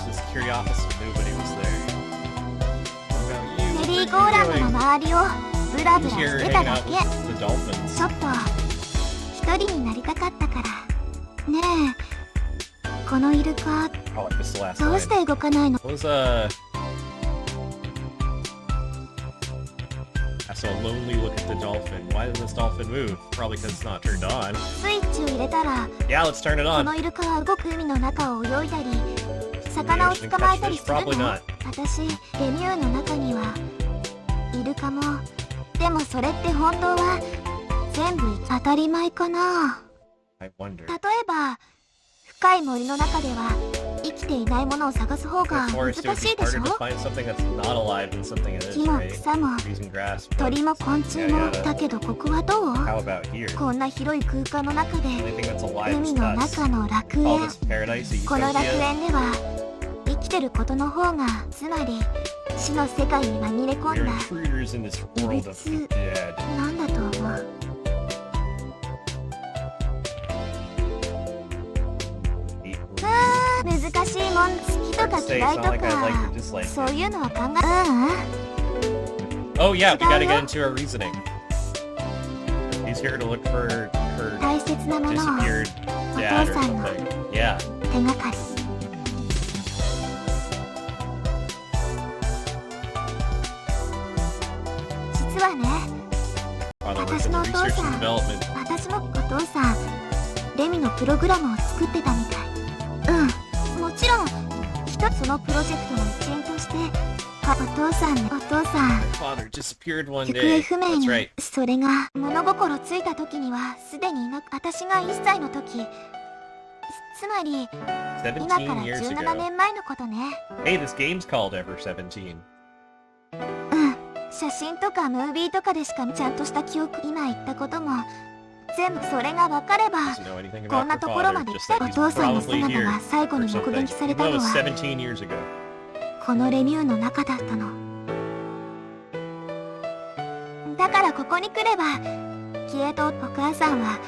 Just curious if nobody was there. What about you? メリ What ーゴー are ラ you ンド doing? の周りをブラブ He's ラ here してた hanging だ out け。 with the dolphins. ちょっと一人になりたかったから。ねえ、このイルカ Oh, I missed the last どう line. して動かないの？ What was I saw a lonely look at the dolphin. Why didn't this dolphin move? Probably because it's not turned on. スイッチを入れたら Yeah, let's turn it こ on. のイルカは動く海の中を泳いだり魚を捕まえたりする Probably の？ not. 私、レミューの中にはイルカも。でもそれって本当は全部当たり前かな。 I wonder. 例えば深い森の中では生きていないものを探す方 In が the 難 forest, it would し be いでし harder ょ？ to find something that's not alive than something that is, 木も right? 草も Trees and grass. But 鳥も昆虫も。 Yeah, yeah. だけどここはどう？ how about here? こんな広い空間の中で The only thing that's alive 海 is の us. 中の楽 All 園。 this paradise, a この楽 utopia. 園では生きてることの方が、つまり死の世界に紛れ込 We're んだ intruders in this world of the dead. なんだと思う？難しいもん。好きとか嫌いと Say, it's not like I like か or dislike そういうのは考え Oh yeah, we gotta get Chicago? into our reasoning. He's here to look for her 大切なものを disappeared dad or Otosan. something. Yeah. 手がかり。実はね、 Father works in the research and development. 私のお父さん、レミのプログラムを作ってたみたい。もちろん一つそのプロジェクトの一員として。お父さんね、お父さん Father disappeared one 行方 day. 不明 That's に、 right. それが物心ついた時にはすでにいなく、私が1歳の時、つまり今から17 years 17 ago. 年前のことね。 Hey, this game's called Ever 17. 写真とかムービーとかでしかちゃんとした記憶、今言ったことも全部それが分かれば Doesn't know anything こ about んな her ところま father, で just 来た。 that お he's 父さんの probably 姿 here が最後 or に目 something. 撃され Even た though の it was は17 years ago. このレミューの中だったの。だからここに来れば消えとお母さんは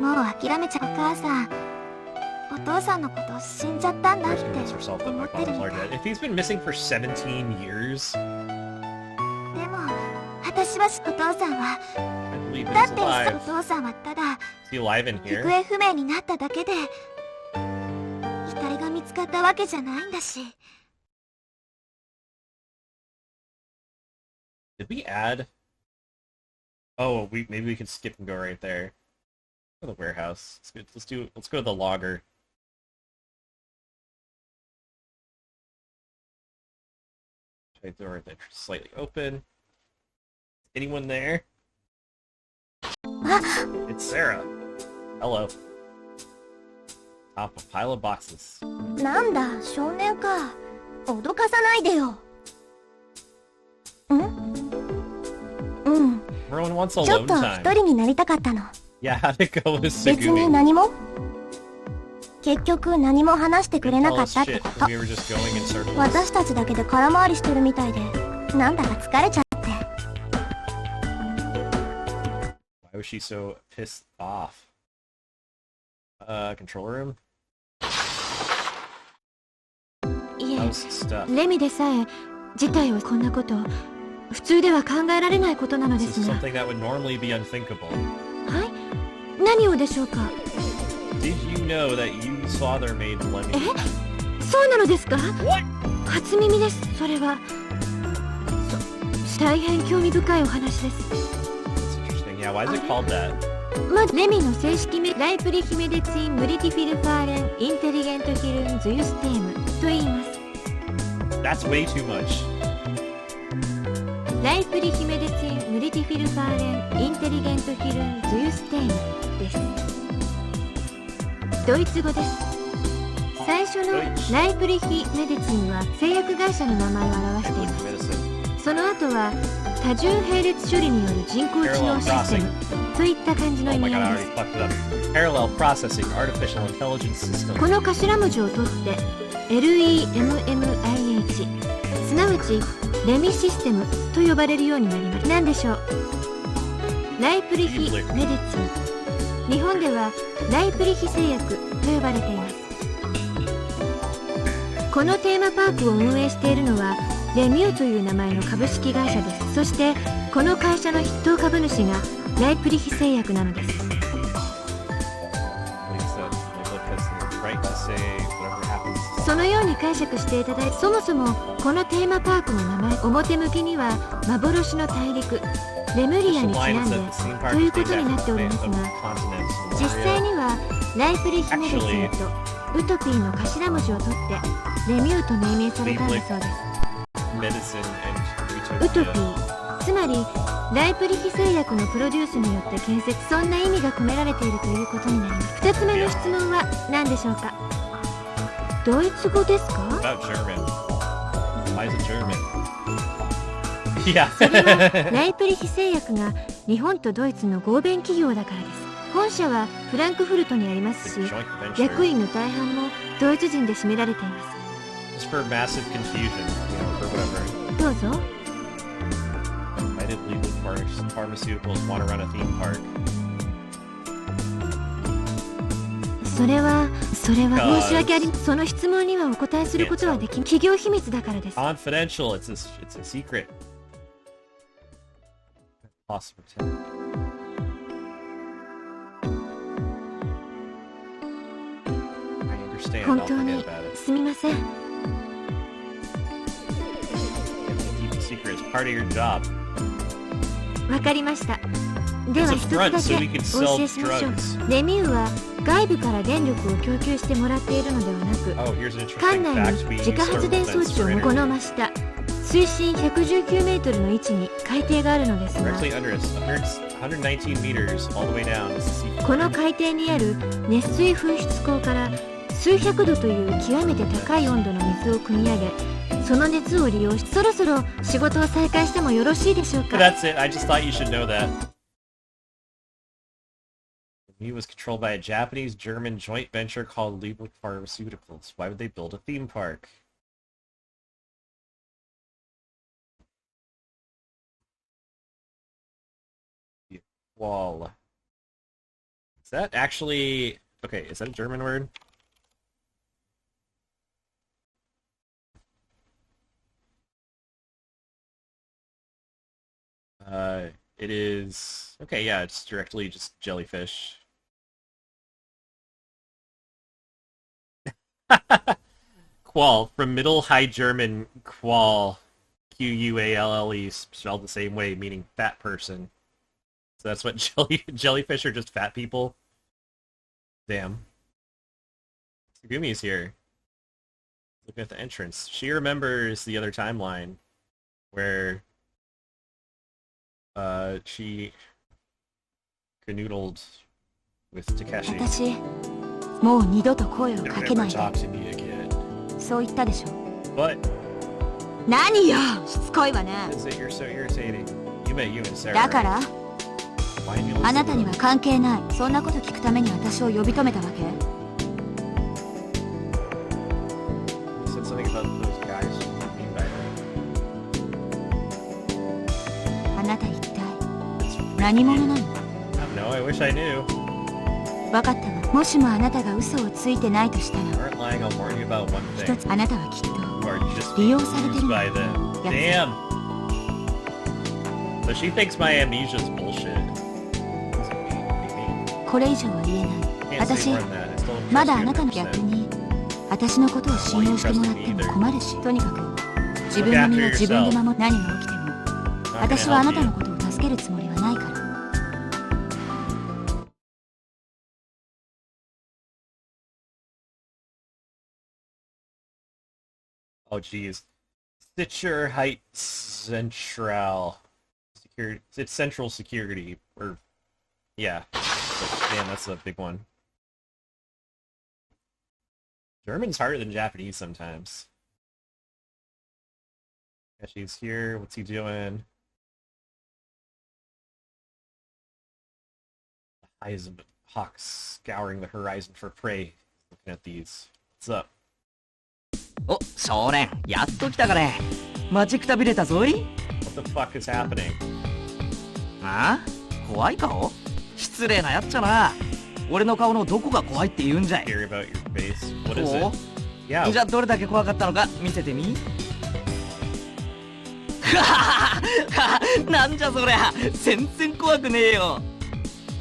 もう諦めちゃう。お母さん、お父さんのこと死んじゃったんだっ She's て convinced herself that 思 my ってる father's み larger たい。 dead. If he's been missing for 17 years, でも私はお父さんは I believe だ he's ってお alive. 父さんはただ Is he alive in 行 here? 方不明になっただけで遺体が見つかったわけじゃないんだし。 Did we add? Oh, maybe we can skip and go right there. Go to the warehouse. Let's go to the logger. Try the door that's slightly open. Anyone there? It's Sarah. Hello. Top a pile of boxes. なんだ少年か、脅かさないでよ。Everyone wants ちょっ alone と time. 一人になりたかったの。 Yeah, how'd it go with 別に Sugumi? 何も結局何も話してくれ Didn't な tell かっ us たって shit. こと。 We were just going in circles. 私たちだけで空回りしてるみたいでなんだか疲れちゃって。 Why was she so pissed off? Control room? レミでさえ事態をこんなこと普通では考えられないことなのですが。はい、何をでしょうか。そうなのですか。初耳です。それは大変興味深いお話です。まずレミの正式名ライプリヒメデツインムリティフィルファーレンインテリゲントヒルンズユステームと言います。That's way too much. ライプリヒメデツインムリティフィルファーレンインテリゲントヒルンズユステームです。ドイツ語です。最初のライプリヒメデツインは製薬会社の名前を表しています。その後は多重並列処理による人工知能システムといった感じの意味合いです。この頭文字を取って LEMMIH すなわちレミシステムと呼ばれるようになります。何でしょう。ライプリヒメデツイン、日本ではライプリヒ製薬と呼ばれています。このテーマパークを運営しているのはレミューという名前の株式会社です。そしてこの会社の筆頭株主がライプリヒ製薬なのです。そのように解釈していただいて、そもそもこのテーマパークの名前、表向きには幻の大陸レムリアにちなんでということになっておりますが、実際にはライプリヒメデツインとウトピーの頭文字を取ってレミューと命名されたんだそうです。ウトピー、つまりライプリヒ製薬のプロデュースによって建設、そんな意味が込められているということになります。2つ目の質問は何でしょうか。ドイツ語ですか。それはライプリヒ製薬が日本とドイツの合弁企業だからです。本社はフランクフルトにありますし、役員の大半もドイツ人で占められています。どうぞ。それは申し訳ありません。その質問にはお答えすることはでき企業秘密だからです。Confidential. It's a secret. Possible. 本当にすみません。わかりました。では一つだけお教えしましょう。レミューは外部から電力を供給してもらっているのではなく、館内に自家発電装置をこの真下水深119メートルの位置に海底があるのですが、この海底にある熱水噴出口から数百度という極めて高い温度の水を汲み上げ、その熱を利用し、そろそろ仕事を再開してもよろしいでしょうか。That's it. I just thought you should know that. He was controlled by a Japanese-German joint venture called Lieblich Pharmaceuticals. Why would they build a theme park? Wall. Is that actually... Okay, is that a German word? It is... Okay, yeah, it's directly just jellyfish. Qual, from Middle High German qual, Qualle, spelled the same way, meaning fat person. So that's what jellyfish are, just fat people? Damn. Sugumi's here. Looking at the entrance. She remembers the other timeline where she canoodled with Takeshi. 私もう二度と声をかけないで。そう言ったでしょ。But 何よ、しつこいわね。you're so irritating. You met you and Sarah. だから？Why didn't you listen あなたには関係ない。そんなこと聞くために私を呼び止めたわけ？ You said something about those guys being bad. あなた一体何者なの？ No, I wish I knew. わかったわ。もしもあなたが嘘をついてないとしたら、 Aren't lying, I'll warn you about one 一 thing. つあなたはきっと You are just 利 being 用されて used る by them. Damn! So she thinks my amnesia is bullshit. これ以上は言えない。 Can't say 私 more than that. I still don't ま trust だ you あなたの逆 100%. に私のことを信用してもらっても困るし、とにかく自分の身は自分で守る。何が起きても Not gonna 私はあな help た you. のことを助けるつもりはないから。 Oh jeez. Stitcher Heights Central. Security. It's Central Security. Or, yeah. Damn, that's a big one. German's harder than Japanese sometimes. Yeah, she's here. What's he doing? Eyes of hawks scouring the horizon for prey. Looking at these. What's up? お、少年、やっと来たかね。待ちくたびれたぞい。 What the fuck is happening? ああ、怖い顔？失礼なやっちゃな。俺の顔のどこが怖いって言うんじゃい。 Scary about your face. What is お it? Yeah. じゃあどれだけ怖かったのか見せてみ。なんじゃそりゃ、全然怖くねえよ。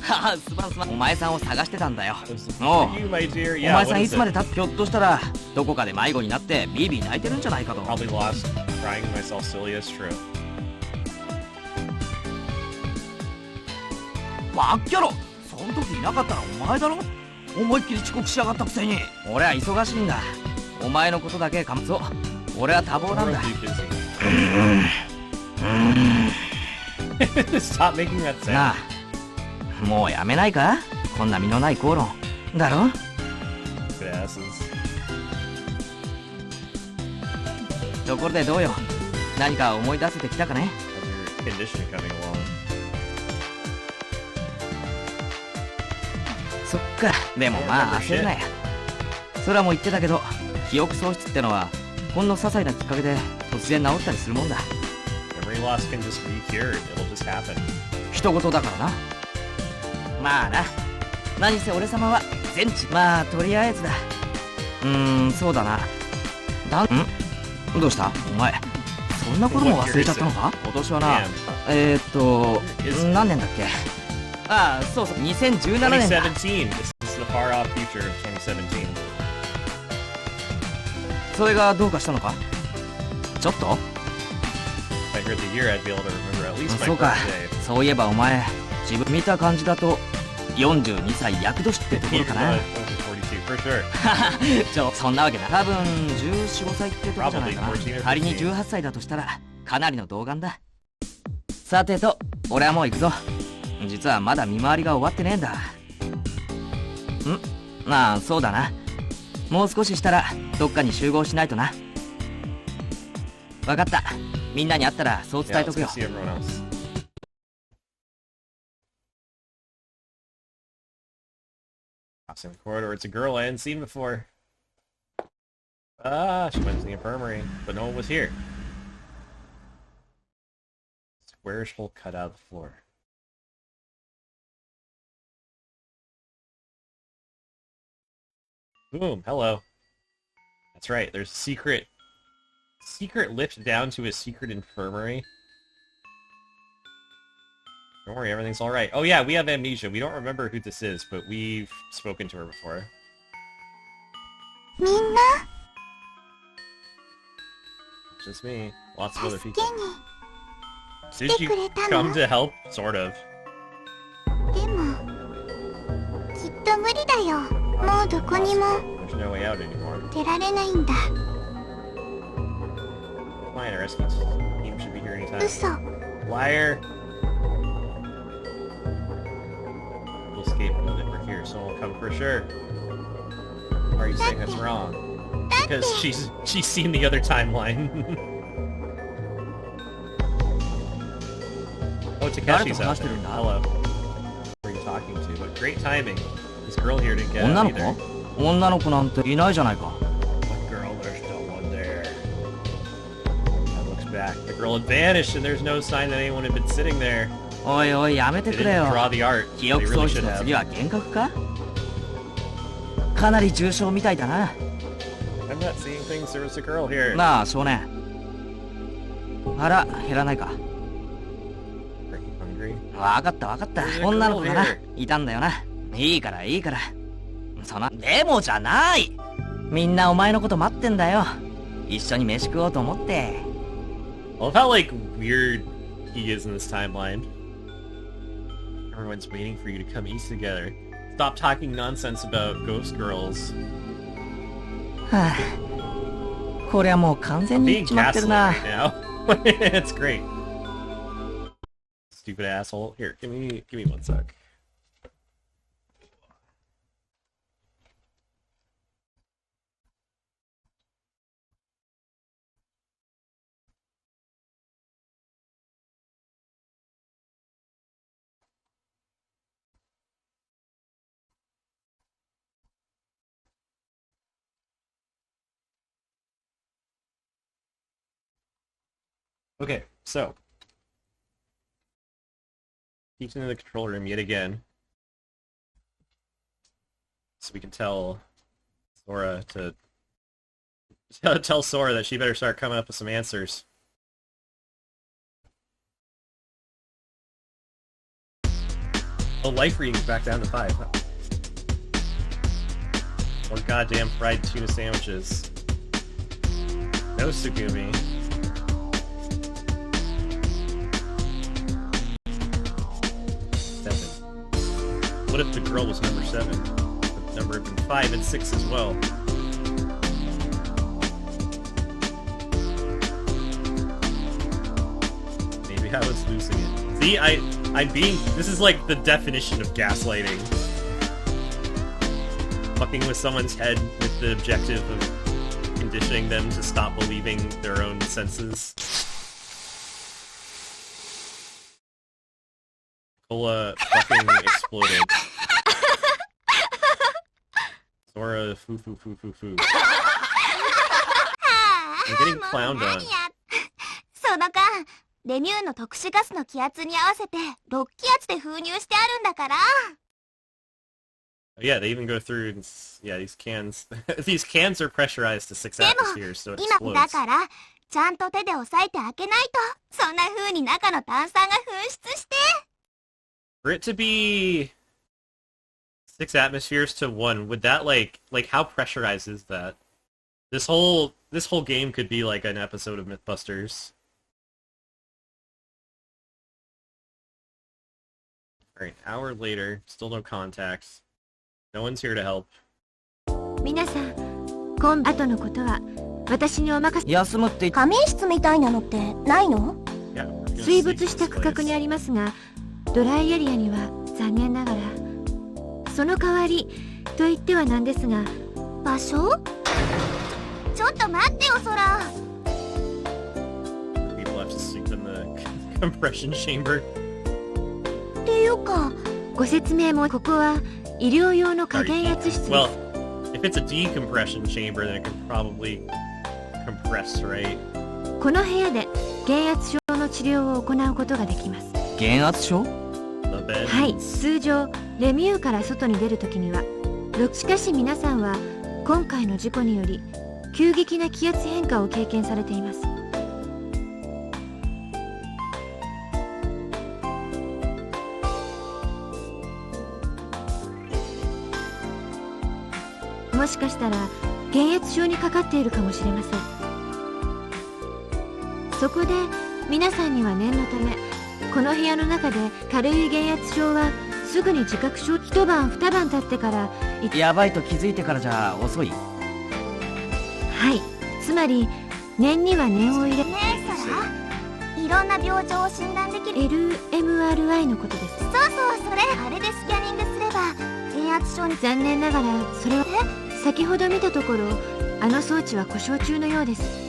はあ、すまんすまん。お前さんを探してたんだよ。おう、 You, my dear. お Yeah, 前 what さんい is つまで it? 経ってひょっとしたらどこかで迷子になってビービー泣いてるんじゃないかと。 Probably lost crying myself silly as true. バッキャロ、その時いなかったらお前だろ。思いっきり遅刻しやがったくせに。俺は忙しいんだ。お前のことだけかむぞ。俺は多忙なんだ。 Stop making that sound. なあ、もうやめないか、こんな身のない口論だろ。 Good asses. ところでどうよ、何か思い出せてきたかね。 How's your condition coming along? そっか、でもまあ焦るなや。そらも言ってたけど、記憶喪失ってのはほんの些細なきっかけで突然治ったりするもんだ。 Memory loss can just be cured. It'll just happen. 人事だからな。まあな、何せ俺様は全知。まあとりあえずだ。そうだな。どうしたお前、そんなことも忘れちゃったのか。今年はな、 Damn. 何年だっけ。ああ、そうそう、2017年だ。 2017. This is the far off future of 2017. それがどうかしたのか。ちょっと If I heard the year, I'd be able to remember at least my そうか、 birthday. そういえばお前、自分見た感じだと42歳厄年ってところ You're かな。 42 for sure. そんなわけだ。多分14、5歳ってとこじゃないか Probably 14 or な。仮に18歳だとしたらかなりの童顔だ。さてと、俺はもう行くぞ。実はまだ見回りが終わってねえんだ。まあそうだな、もう少ししたらどっかに集合しないとな。わかった、みんなに会ったらそう伝 Yeah, えと let's く go よ。 see everyone else. Crossing the corridor, it's a girl I hadn't seen before. Ah, she went to the infirmary, but no one was here. Squarish hole cut out of the floor. Boom, hello. That's right, there's a secret lift down to a secret infirmary. Don't worry, everything's alright. Oh yeah, we have amnesia. We don't remember who this is, but we've spoken to her before. みんな Just me. Lots of other 助 people. けに Did 来て you くれたの come to help? Sort of. でもきっと無理だよ。もうどこにも There's no way out anymore. 出られないんだ。 Fine, our rescue team should be here anytime. 嘘。 Liar! We'll escape now that we're here, so we'll come for sure. Why are you saying that's wrong? だって Because she's seen the other timeline. Oh, Takeshi's out there. Hello. Who are you talking to? But great timing. This girl here didn't get 女 out の either. 子？女の子なんていないじゃないか。 What girl? There's no one there. I looked back. The girl had vanished, and there's no sign that anyone had been sitting there. おいおい、やめて They くれ didn't よ。 draw the art. 記 They 憶喪 really 失 should の have. 次は幻覚か。かなり重症みたいだな。 I'm not seeing things. There was a girl here. なあ少年、腹減らないか。 Are you hungry? わかったわかった。女の子がないたんだよな。いいからいいから。でもじゃない。みんなお前のこと待ってんだよ。一緒に飯食おうと思って。 I love how like weird he is in this timeline. Everyone's waiting for you to come eat together. Stop talking nonsense about ghost girls. はあ、これはもう完全 I'm に being 言っちまってるな。 gaslit right now. It's great. Stupid asshole. Here, give me 1 sec. Okay, so he's in the control room yet again, so we can tell Sora to tell Sora that she better start coming up with some answers. Oh, life reading's back down to 5. Huh? More goddamn fried tuna sandwiches. No Sugumi. What if the girl was number 7? The number had been 5 and 6 as well. Maybe I was losing it. See, I'm being... This is like the definition of gaslighting. Fucking with someone's head with the objective of conditioning them to stop believing their own senses. Cola fucking exploded. Sora, foo foo foo foo foo. I'm getting clowned on. その間、レミューの特殊ガスの気圧に合わせて6気圧で封入してあるんだから。 Yeah, they even go through and, yeah, these cans these cans are pressurized to 6 atmospheres, so it 今だ explodes. からちゃんと手で押さえて開けないと、そんな風に中の炭酸が噴出して。 For it to be 6 atmospheres to 1, would that like how pressurized is that? This whole game could be like an episode of Mythbusters. Alright, an hour later, still no contacts. No one's here to help. 皆さん、後のことは私にお任せ。休むって仮眠室みたいなのってないの？ Yeah, we're gonna 水 sneak 没 into した this 区画 place. にありますが、ドライエリアには残念ながらその代わりと言ってはなんですが、場所？ちょっと待ってよ、ソラ。 People have to sleep in the compression chamber. っていうか、ご説明もここは医療用の加減圧室です。 Well, if it's a decompression chamber, then it can probably compress, right? この部屋で減圧症の治療を行うことができます。減圧症？ The bed. はい、通常レミューから外に出るときには。しかし皆さんは今回の事故により急激な気圧変化を経験されています。もしかしたら減圧症にかかっているかもしれません。そこで皆さんには念のため、この部屋の中で軽い減圧症はすぐに自覚症、一晩二晩経ってから、やばいと気づいてからじゃ遅い。はい、つまり念には念を入れ、ねえ、ソラ。いろんな病状を診断できる LMRI のことです。そうそう、それ。あれでスキャニングすれば減圧症に。残念ながらそれは先ほど見たところ、あの装置は故障中のようです。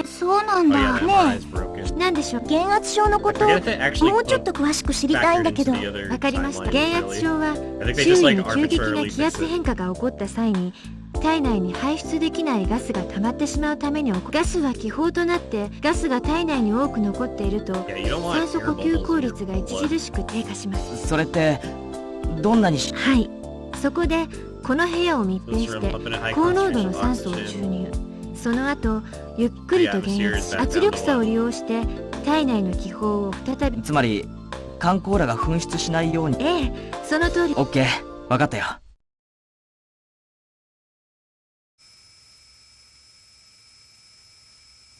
そうなん Oh だ。 yeah, that ね eye's broken. なんでしょう。減圧症のこと I forget if it actually もうちょっと詳しく知りたいんだけど。 factored into the other わかりました。 timeline 減圧 entirely. 症は I think they 周 just 囲 like に急激な arbitrarily 気圧 fix it. 変化が起こった際に体内に排出できないガスが溜まってしまうためにガスは気泡となってガスが体内に多く残っていると Yeah, you don't 酸 want 素 air 呼吸 bubbles 効 in 率が your blood. 著しく低下します。それってどんなにしはい、そこでこの部屋を密閉して高濃度の酸素を注入。その後ゆっくりと減圧し、圧力差を利用して体内の気泡を再び。つまりカンコーラが噴出しないように。ええ、その通り。オッケー、分かったよ。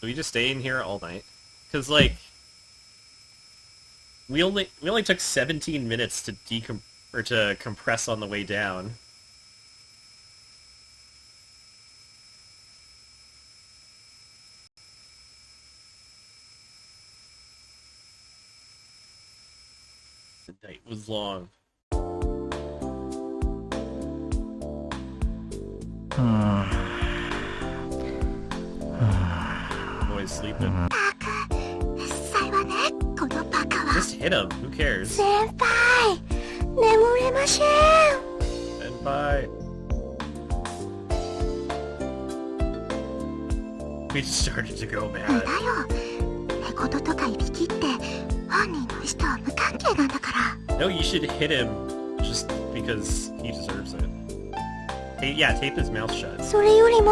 Do we just stay in here all night? Cause like we only took 17 minutes to to compress on the way down. The night was long. Boy's sleeping. Just hit him. Who cares? 先輩、眠れません。Senpai. We just started to go だ mad. よ。猫とかいびきって本人の意思とは無関係なんだから。No, you should hit him just because he deserves it. Hey, yeah, tape his mouth shut. それよりも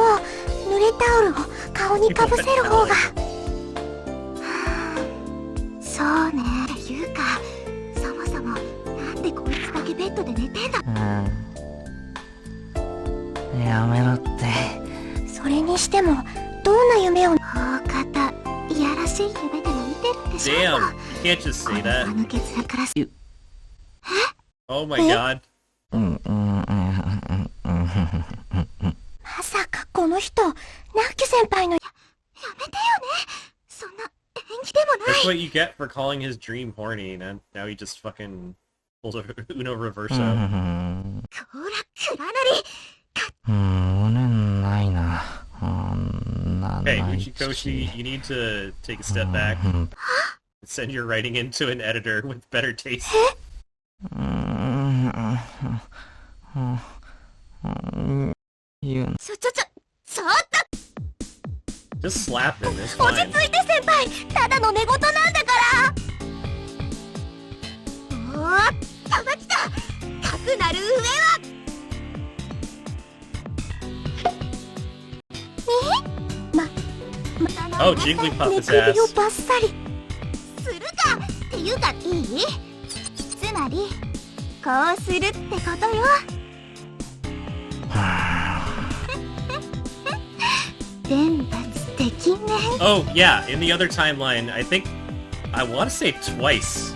濡れタオルを顔にかぶせる方が。そうね。っていうか、そもそもなんでこいつだけベッドで寝てんだ。やめろって。それにしてもどんな夢を。大方いやらしい夢でも見てるんでしょう Damn, か。 you can't just say この that. 間抜け面から。Oh my god. まさかこの人、ナッキュ先輩の。やめてよね。そんな演技でもない。 That's what you get for calling his dream horny, and now he just fucking pulls a Uno reverso. ほら、暗なり。胸ないな。Hey, Uchikoshi, you need to take a step back and send your writing into an editor with better taste.ちょっと Just slap him, it's 落ち fine. 着いて先輩。ただの寝言なんだから。おーっとが来た。かくなる上は。Oh, Jigglypuff 寝 his 首を ass. バッサリするか。っていうかいい？つまりこうするってことよ。天罰的ね。 Oh, yeah, in the other timeline, I want to say twice,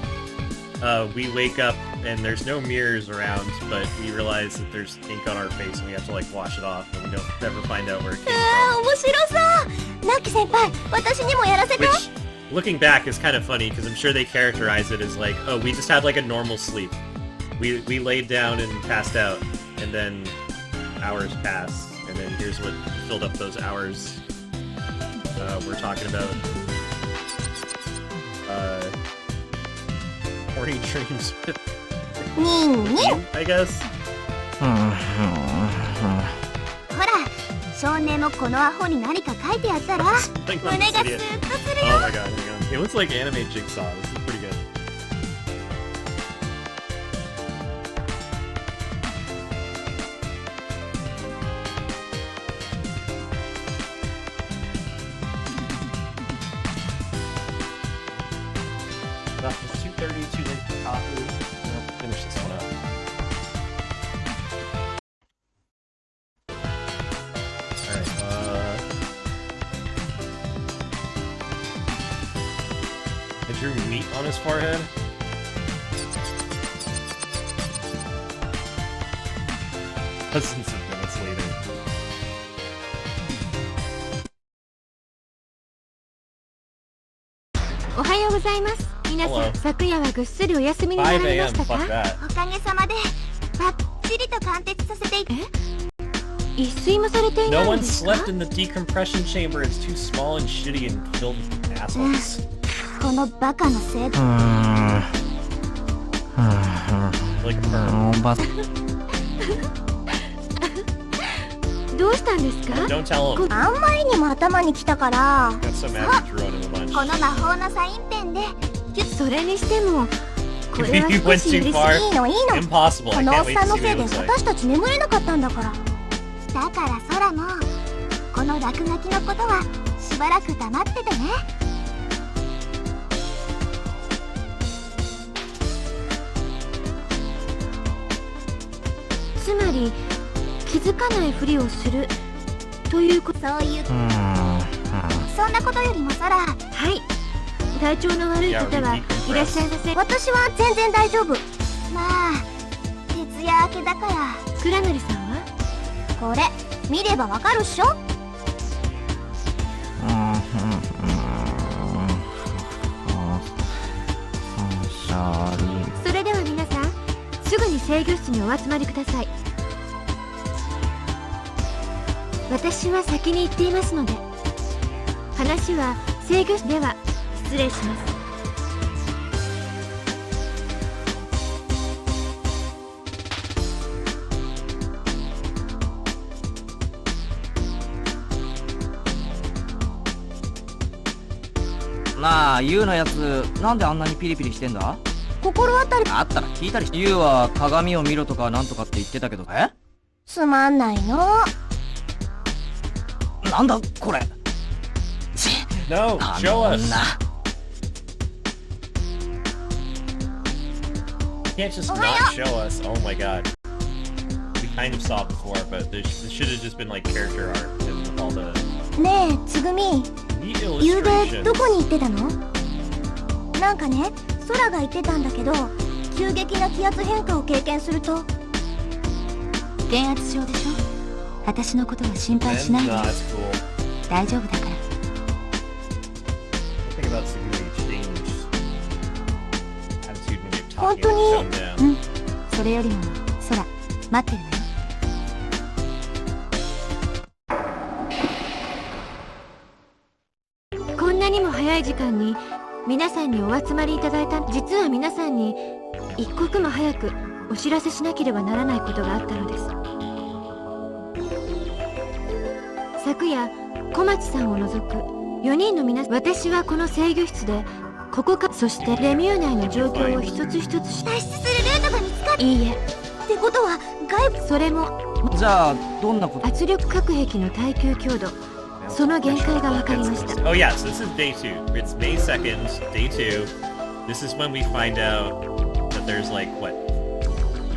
we wake up and there's no mirrors around, but we realize that there's ink on our face and we have to, like, wash it off, and we don't never find out where it came 面白そう。ナッキ先輩、私にもやらせて。 from. Which, looking back, is kind of funny, because I'm sure they characterize it as, like, oh, we just had, like, a normal sleep. We laid down and passed out, and then hours passed, and then here's what filled up those hours. We're talking about horny dreams with ニンニン。 I guess. ほら、少年もこのアホに何か書いてやったら Like, 胸 this がスー idiot. ッとする Oh よ。 my god, hang on. It looks like anime Jigsaw. This is pretty good. It's 2:30, too late for coffee. We'll finish this one up. Alright, I drew meat on his forehead. Dozens of minutes later. おはようございます。皆さ Hello. ん、昨夜はぐっすりお休みになら5れま a.m. したか？ Fuck that. おかげさまでバッチリと貫徹させていた。一睡もされていな No いの one ですか？ slept in the decompression chamber. It's too small and shitty and filled with assholes. このバカのせいで。 Like a perm. おばどうしたんですか？ Don't tell him. あんまりにも頭にきたから。 Got so mad we drew on him a bunch. この魔法のサインペンでそれにしてもこれは You 少 went し too 嬉しい。 far. いいのいいの。 Impossible. こ I のお can't っ wait さん to の see せい what で it looks like. 私たち眠れなかったんだから。だから空もこの落書きのことはしばらく黙っててね。つまり気づかないふりをするということ。そういうそんなことよりも空、はい、体調の悪い方はいらっしゃいません。私は全然大丈夫。まあ徹夜明けだから。倉成さんはこれ見ればわかるっしょ。それでは皆さんすぐに制御室にお集まりください。私は先に行っていますので。話は制御室では失礼します。なあ、ユウのやつなんであんなにピリピリしてんだ？心当たりあったら聞いたりして。ユウは鏡を見ろとかなんとかって言ってたけど。つまんないの。なんだこれ。 No, あ show の us. 女。 You can't just not show us. Oh my god. We kind of saw it before, but there should have just been like character art and all the ねえつぐみ、 neat ゆうべ illustrations. どこに行ってたの？なんかね、空が言ってたんだけど、急激な気圧変化を経験すると。減圧症でしょ。私のことは心配しない And, で。 that's cool. 大丈夫だから。 I think about Suguri changed attitude when you're 本 talking 当 and に toned down. うん。それよりも空待ってるのよ。こんなにも早い時間に皆さんにお集まりいただいた。実は皆さんに一刻も早くお知らせしなければならないことがあったのです。昨夜小町さんを除く4人の皆さん、私はこの制御室でここか、そしてレミュー内の状況を一つ一つ脱出するルートが見つかっいいえ、ってことは外部。それもじゃあどんなこと？圧力核兵器の耐久強度、その限界が分かりました。 Oh yeah, so this is day 2. It's May 2nd, day 2. This is when we find out that there's like, what,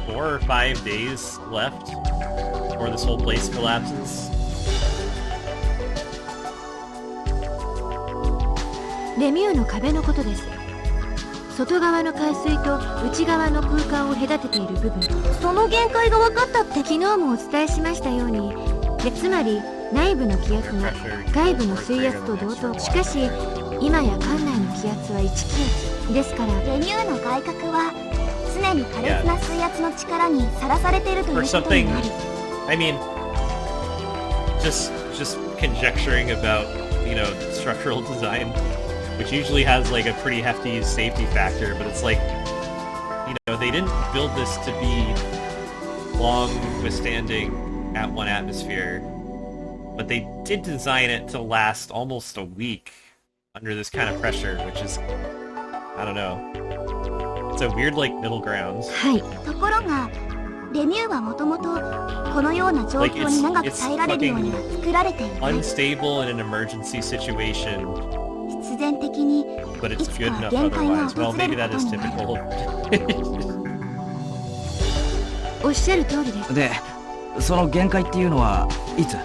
4 or 5 days left before this whole place collapses. レミューの壁のことです。外側の海水と内側の空間を隔てている部分、その限界が分かったって。昨日もお伝えしましたように、つまり内部の気圧が外部の水圧と同等。しかし今や館内の気圧は1気圧ですから、レミューの外角は常に苛烈な水圧の力にさらされているという Or ことに something, なり、 I mean, just conjecturing about, you know, structural design, which usually has like a pretty hefty safety factor, but it's like, you know, they didn't build this to be long withstanding at 1 atmosphere, but they did design it to last almost a week under this kind of pressure, which is, I don't know, it's a weird like middle ground. はい、ところがレミューはもともとこのような状況に長く耐えられるようには作られていない。 Unstable in an emergency situation, 必然的に but い it's つ good か enough 限界が otherwise. Well, 訪れ maybe る that こと is になる。 typical. おっしゃる通りです。で、その限界っていうのはいつ？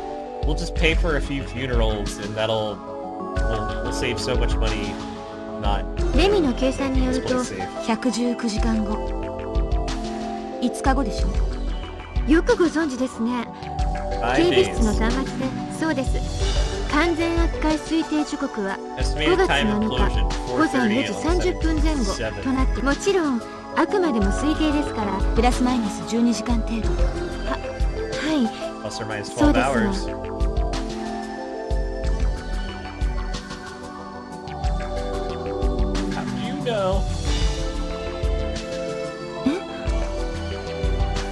We'll just pay for a few funerals, and we'll save so much money. Not レミの計算によ this ると place safe. 119時間後。5日後でしょ。よくご存知ですね。 5警備室の days. 端末で、そうです。完全圧壊推定時刻は Estimated 5月 time 7 of 日 implosion 午前4 4:30 時 on 30分前後 7. となって、もちろんあくまでも推定ですから、はプラスマイナス12時間程度。い、 Plus or minus 12 そうです hours. が How do you know?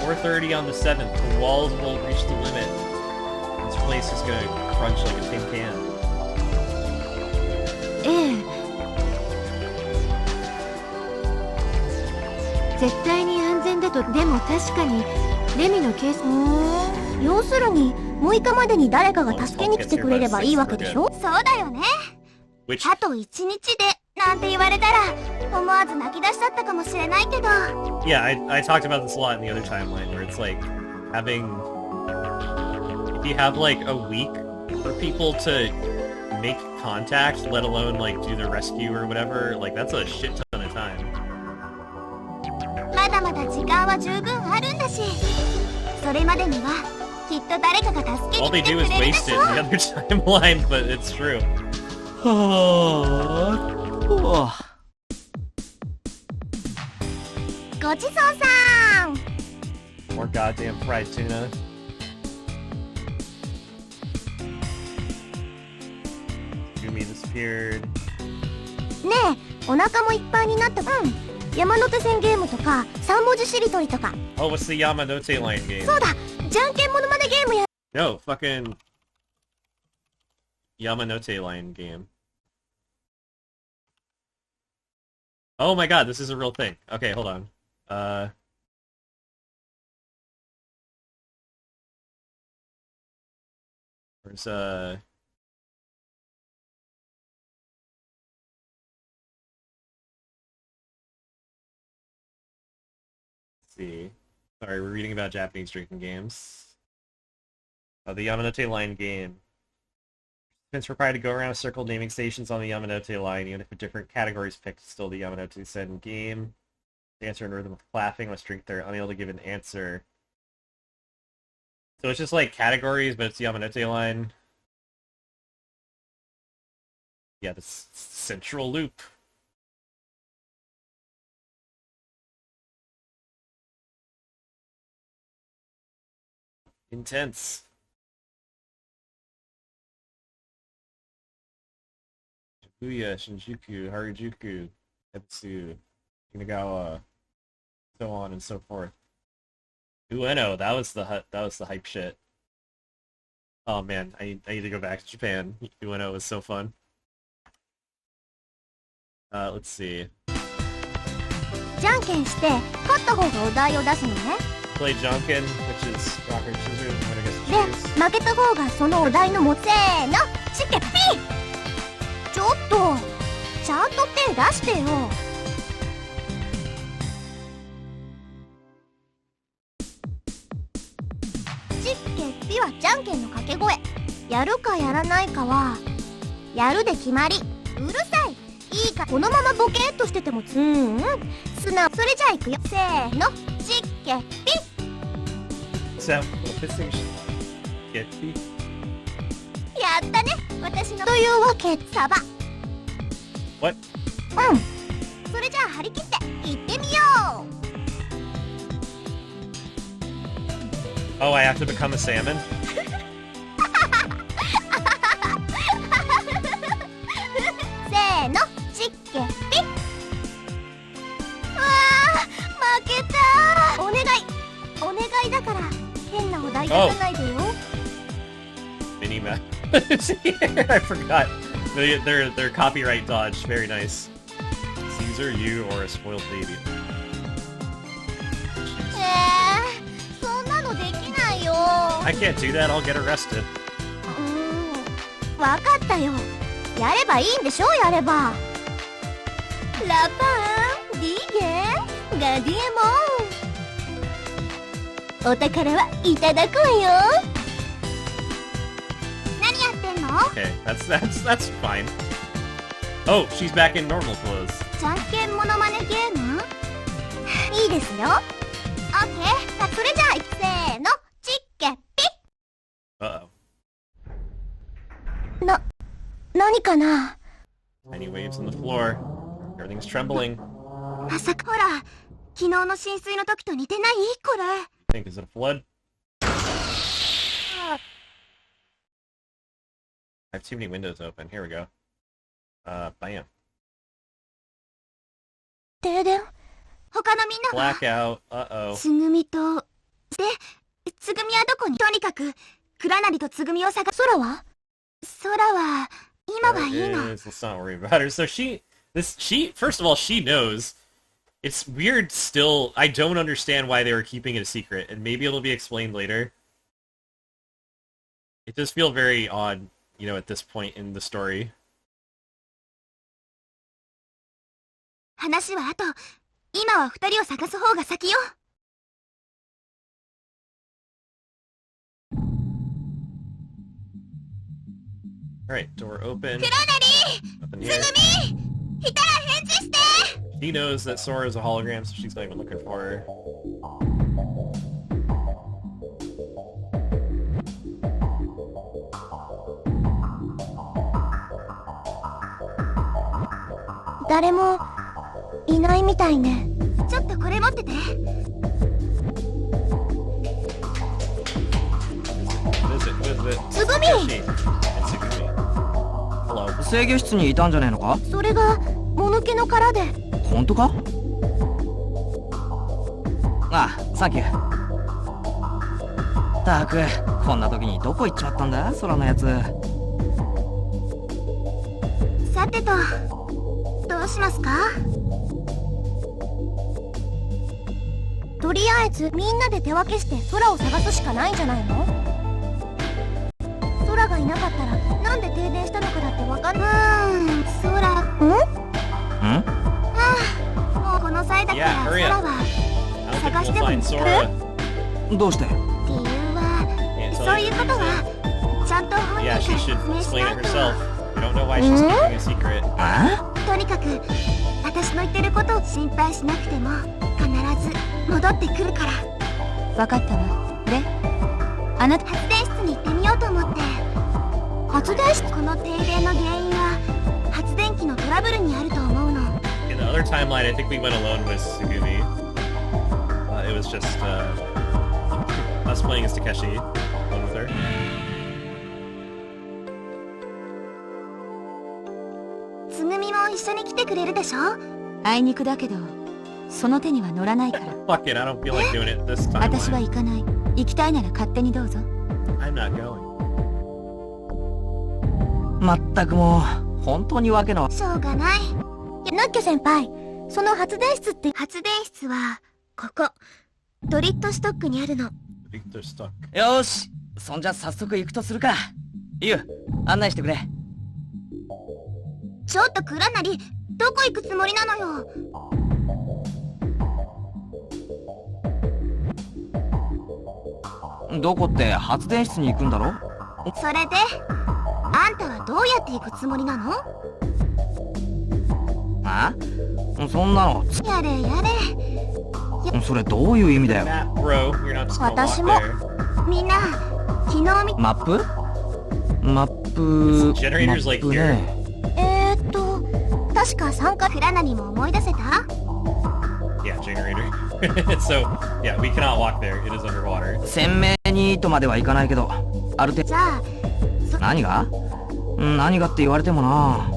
4:30 on the 7th. The walls will reach the limit. This place is gonna crunch like a tin can. ええ、絶対に安全だと。でも確かにレミのケース。要するに6日までに誰かが助けに来てくれればいいわけでしょ。そうだよね。あと1日でなんて言われたら思わず泣き出しちゃったかもしれないけど。 Yeah, I talked about this a lot in the other timeline where it's like having, if you have like a week for people to make contact, let alone like do the rescue or whatever, like that's a shit ton of time. まだまだ時間は十分あるんだし、それまでにはきっと誰かが助け All に they 来て do く is れるで waste し it ょ。 in the other timeline, but it's true. ごちそうさん。 More goddamn fried tuna. Gumi disappeared. ねえ、お腹もいっぱいになった。山手線ゲームとか3文字しりとりとか。 Oh, what's the Yamanote line game? そうだ、じゃんけんモノマネゲームや。 No, fucking Yamanote line game. Oh my god, this is a real thing. Okay, hold on. Where's, let's see. Sorry, we're reading about Japanese drinking games. The Yamanote line game. It's required to go around a circle naming stations on the Yamanote line, even if a different category is picked, still the Yamanote Sen game. The answer in rhythm of clapping must drink they're unable to give an answer. So it's just like categories, but it's the Yamanote line. Yeah, the central loop. Intense. Shibuya, Shinjuku, Harajuku, Etsu, Shinagawa, so on and so forth. Ueno, that was the hype shit. Oh man, I need to go back to Japan. Ueno was so fun. Let's see. じゃんけんして勝った方がお題を出すのね。 Play Junkin, which is rock, paper, scissors, and winner gets to で choose. 負けた方がそのお題の持つ。せーの、チケピー。ちょっとちゃんと手出してよ。チッケピはじゃんけんの掛け声。やるかやらないかはやるで決まり。うるさい。いいか、このままボケーっとしてても素直。それじゃあいくよ。せーの、チッケピ。 So, pissing get me. やったね、私の。というわけ、サバ。 What? それじゃあ張り切って行ってみよう。 Oh, I have to become a salmon? せーの、チッケピ。うわー、負けたー。お願いだから変なお題出さないでよ。 Mini map. I forgot. Their copyright dodge. Very nice. Caesar, you or a spoiled baby. そんなのできないよ。 I can't do that. I'll get arrested. わかったよ。やればいいんでしょ、やれば。ラパン、ディーゲン、ガディエモン。お宝はいただくわよ。何やってんの？ Okay, that's fine. Oh, she's back in normal clothes. じゃんけんモノマネゲーム？いいですよ。オッケー。それじゃあ、せーの、チッケピ。 Uh-oh. 何かな？ Tiny waves on the floor. Everything's trembling. まさか、ほら、昨日の浸水の時と似てない？これ。 I think, is it a flood? I have too many windows open. Here we go. Bam. 停電？他のみんなは？ Blackout. Uh-oh. つぐみと、で、つぐみはどこに？とにかく、倉成とつぐみを探す。空は？空は、今はいいの。Let's not worry about her. So first of all, she knows It's weird still. I don't understand why they were keeping it a secret, and maybe it'll be explained later. It does feel very odd, you know, at this point in the story. 話は後。今は二人を探す方が先よ。Alright, door open. 黒成 Nothing here. つぐみいたら返事して He knows that Sora is a hologram, so she's not even looking for her. Daremo いないみたいね。ちょっとこれ持ってて。つぐみ Hello. 制御室にいたんじゃねえのか？それがもぬけの殻で。本当か？ああ、サンキュー。たく、こんな時にどこ行っちまったんだ、空のやつ。さてと、どうしますか？とりあえずみんなで手分けして空を探すしかないんじゃないの？空がいなかったらなんで停電したのかだってわかんない。空。ん？もうこの際だから空は探してもいい。どうして？理由は、そういうことはちゃんと本人 Yeah, から she 説 should 明し explain な it いと。 herself. I don't know why she's keeping a secret. とにかく私の言ってることを心配しなくても必ず戻ってくるから。分かったわ。で、あなた発電室に行ってみようと思って。発電室？この停電の原因は発電機のトラブルにあると思うの。 In the other timeline, I think we went alone with Sugumi. It was just us playing as Takeshi, alone with her. つぐみも一緒に来てくれるでしょ？あいにくだけど、その手には乗らないから。Fuck it, I don't feel like doing it this time. 私は行かない。行きたいなら勝手にどうぞ。 I'm not going. まったくもう、本当にわけの。しょうがない。ナッキョ先輩、その発電室って。発電室はここドリットストックにあるの。Victor stuck. よーし、そんじゃ早速行くとするか。ゆう、案内してくれ。ちょっと倉成、どこ行くつもりなのよ。どこって発電室に行くんだろ？それであんたはどうやって行くつもりなの？あ？そんなの。やれやれ。それどういう意味だよ。 Matt, bro, you're not just gonna walk 私も。 there. みんな昨日見マップ？マップ Generator's like マップ here. ね。確か参加。倉成も思い出せた？ Yeah, generator. So, yeah, we cannot walk there. It is underwater. 鮮明にとまではいかないけど、ある程度。じゃあ何が？何がって言われてもな。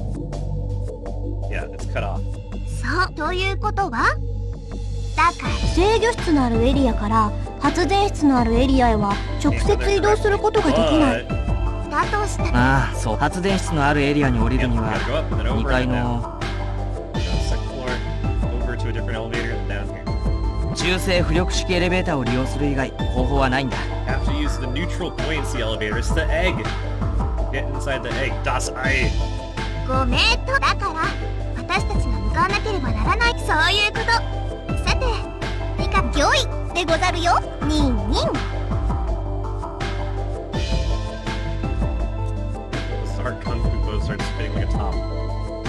Yeah, it's cut off. そうということはだから制御室のあるエリアから発電室のあるエリアへは直接移動することができない。だとしたらああ、そう。発電室のあるエリアに降りる Yep, に we は gotta go up and then 2 over 階 and down. の Second floor, over to a different elevator and down here. 中性浮力式エレベーターを利用する以外方法はないんだ。Have to use the neutral buoyancy elevator. It's the egg. Get inside the egg. Das Ei. ごめんとだから私たちが向かわなければならない。そういうこと。さててか御意でござるよ。ニンニン。Our kung fu boat starts spinning like a top.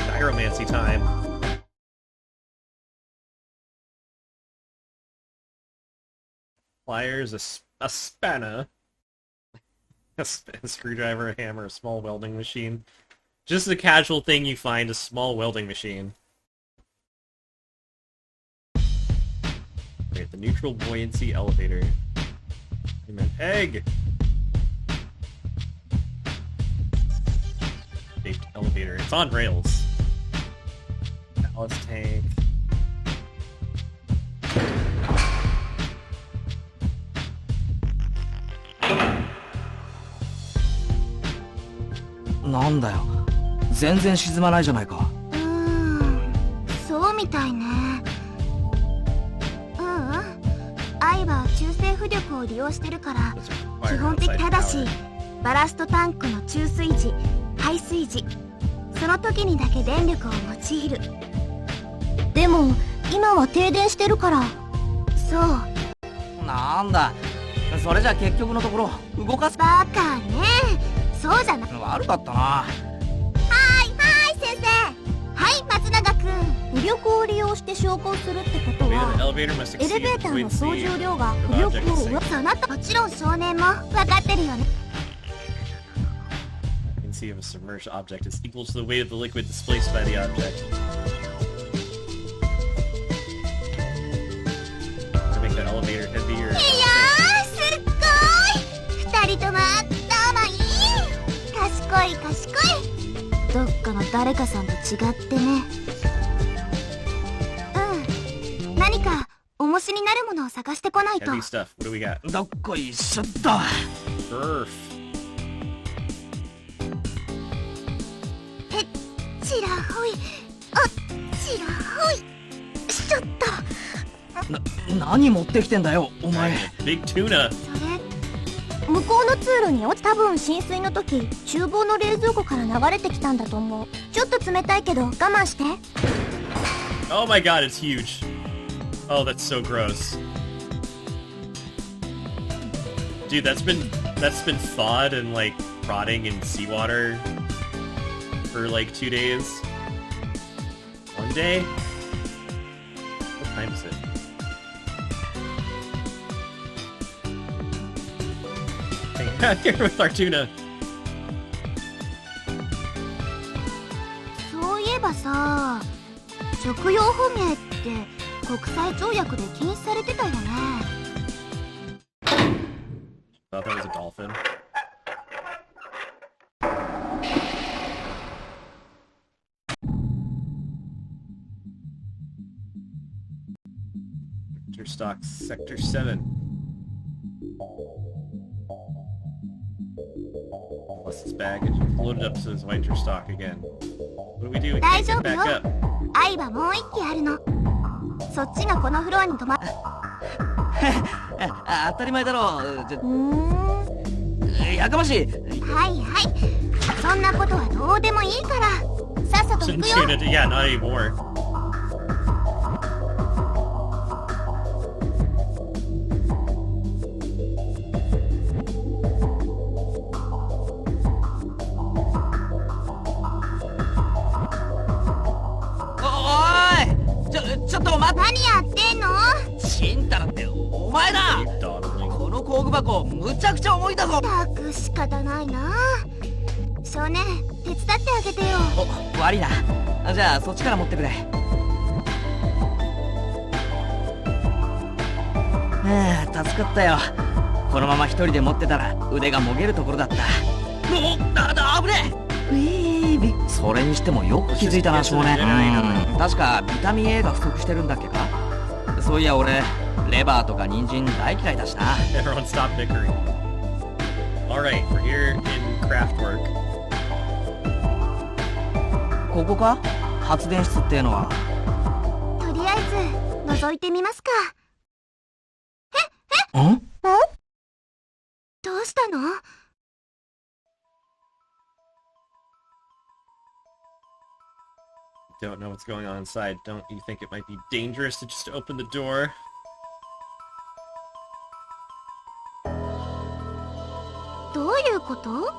Gyromancy time. Pliers, a spanner, a screwdriver, a hammer, a small welding machine. Just a casual thing you find, a small welding machine. Okay, the neutral buoyancy elevator. I meant egg! Shaped elevator. It's on rails. Ballast tank.なんだよ。全然沈まないじゃないか。そうみたいね。体は中性浮力を利用してるから基本的ただし、バラストタンクの注水時、排水時、その時にだけ電力を用いる。でも今は停電してるから。そう。なんだ、それじゃ結局のところ動かす。バカね。そうじゃな。悪かったな。はい先生。はい松永くん。浮力を利用して昇降するってことは、エレベーターの総重量が浮力を上。そのともちろん少年も分かってるよね。Of a submerged object is equal to the weight of the liquid displaced by the object. To make the elevator heavier. いやーすっごい。二人とも頭いい。賢い。どっかの誰かさんと違ってね。何か重しになるものを探してこないと。Heavy stuff. What do we got? どっこいしょっと。Perf. ちらほい。ちらほい。ちょっと。何持ってきてんだよお前。 Big tuna. それ向こうの通路に落ち、多分浸水の時厨房の冷蔵庫から流れてきたんだと思う。ちょっと冷たいけど我慢して。 Oh my god, it's huge. Oh, that's so gross. Dude, that's been thawed and like rotting in seawater for like 2 days. 1 day? What time is it? Hang out here with our tuna. そういえばさ、食用捕鯨って国際条約で禁止されてたよね。Thought that was a dolphin. Stock Sector 7. Plus his baggage. Loaded up to his winter stock again. What do we do? We can't get back up. 愛はもう一機あるの。そっちがこのフロアに泊まっ。当たり前だろ。やかましい。はいはい。そんなことはどうでもいいから。さっさと行くよ。Yeah, not anymore. What? 何やってんの？ちんたらってお前だ。この工具箱むちゃくちゃ重いだぞ。たく仕方ないな。少年手伝ってあげてよ。お、悪いな。じゃあそっちから持ってくれ。助かったよ。このまま一人で持ってたら腕がもげるところだった。危ねえ。それにしてもよく気づいたな少年。確かビタミン A が不足してるんだっけか。そういや俺レバーとか人参大嫌いだしな。 Everyone stop bickering. Alright, we're here in Craftwork. ここか？発電室っていうのは。とりあえず覗いてみますか。ん？どうしたの？Don't know what's going on inside. Don't you think it might be dangerous to just open the door? どういうこと？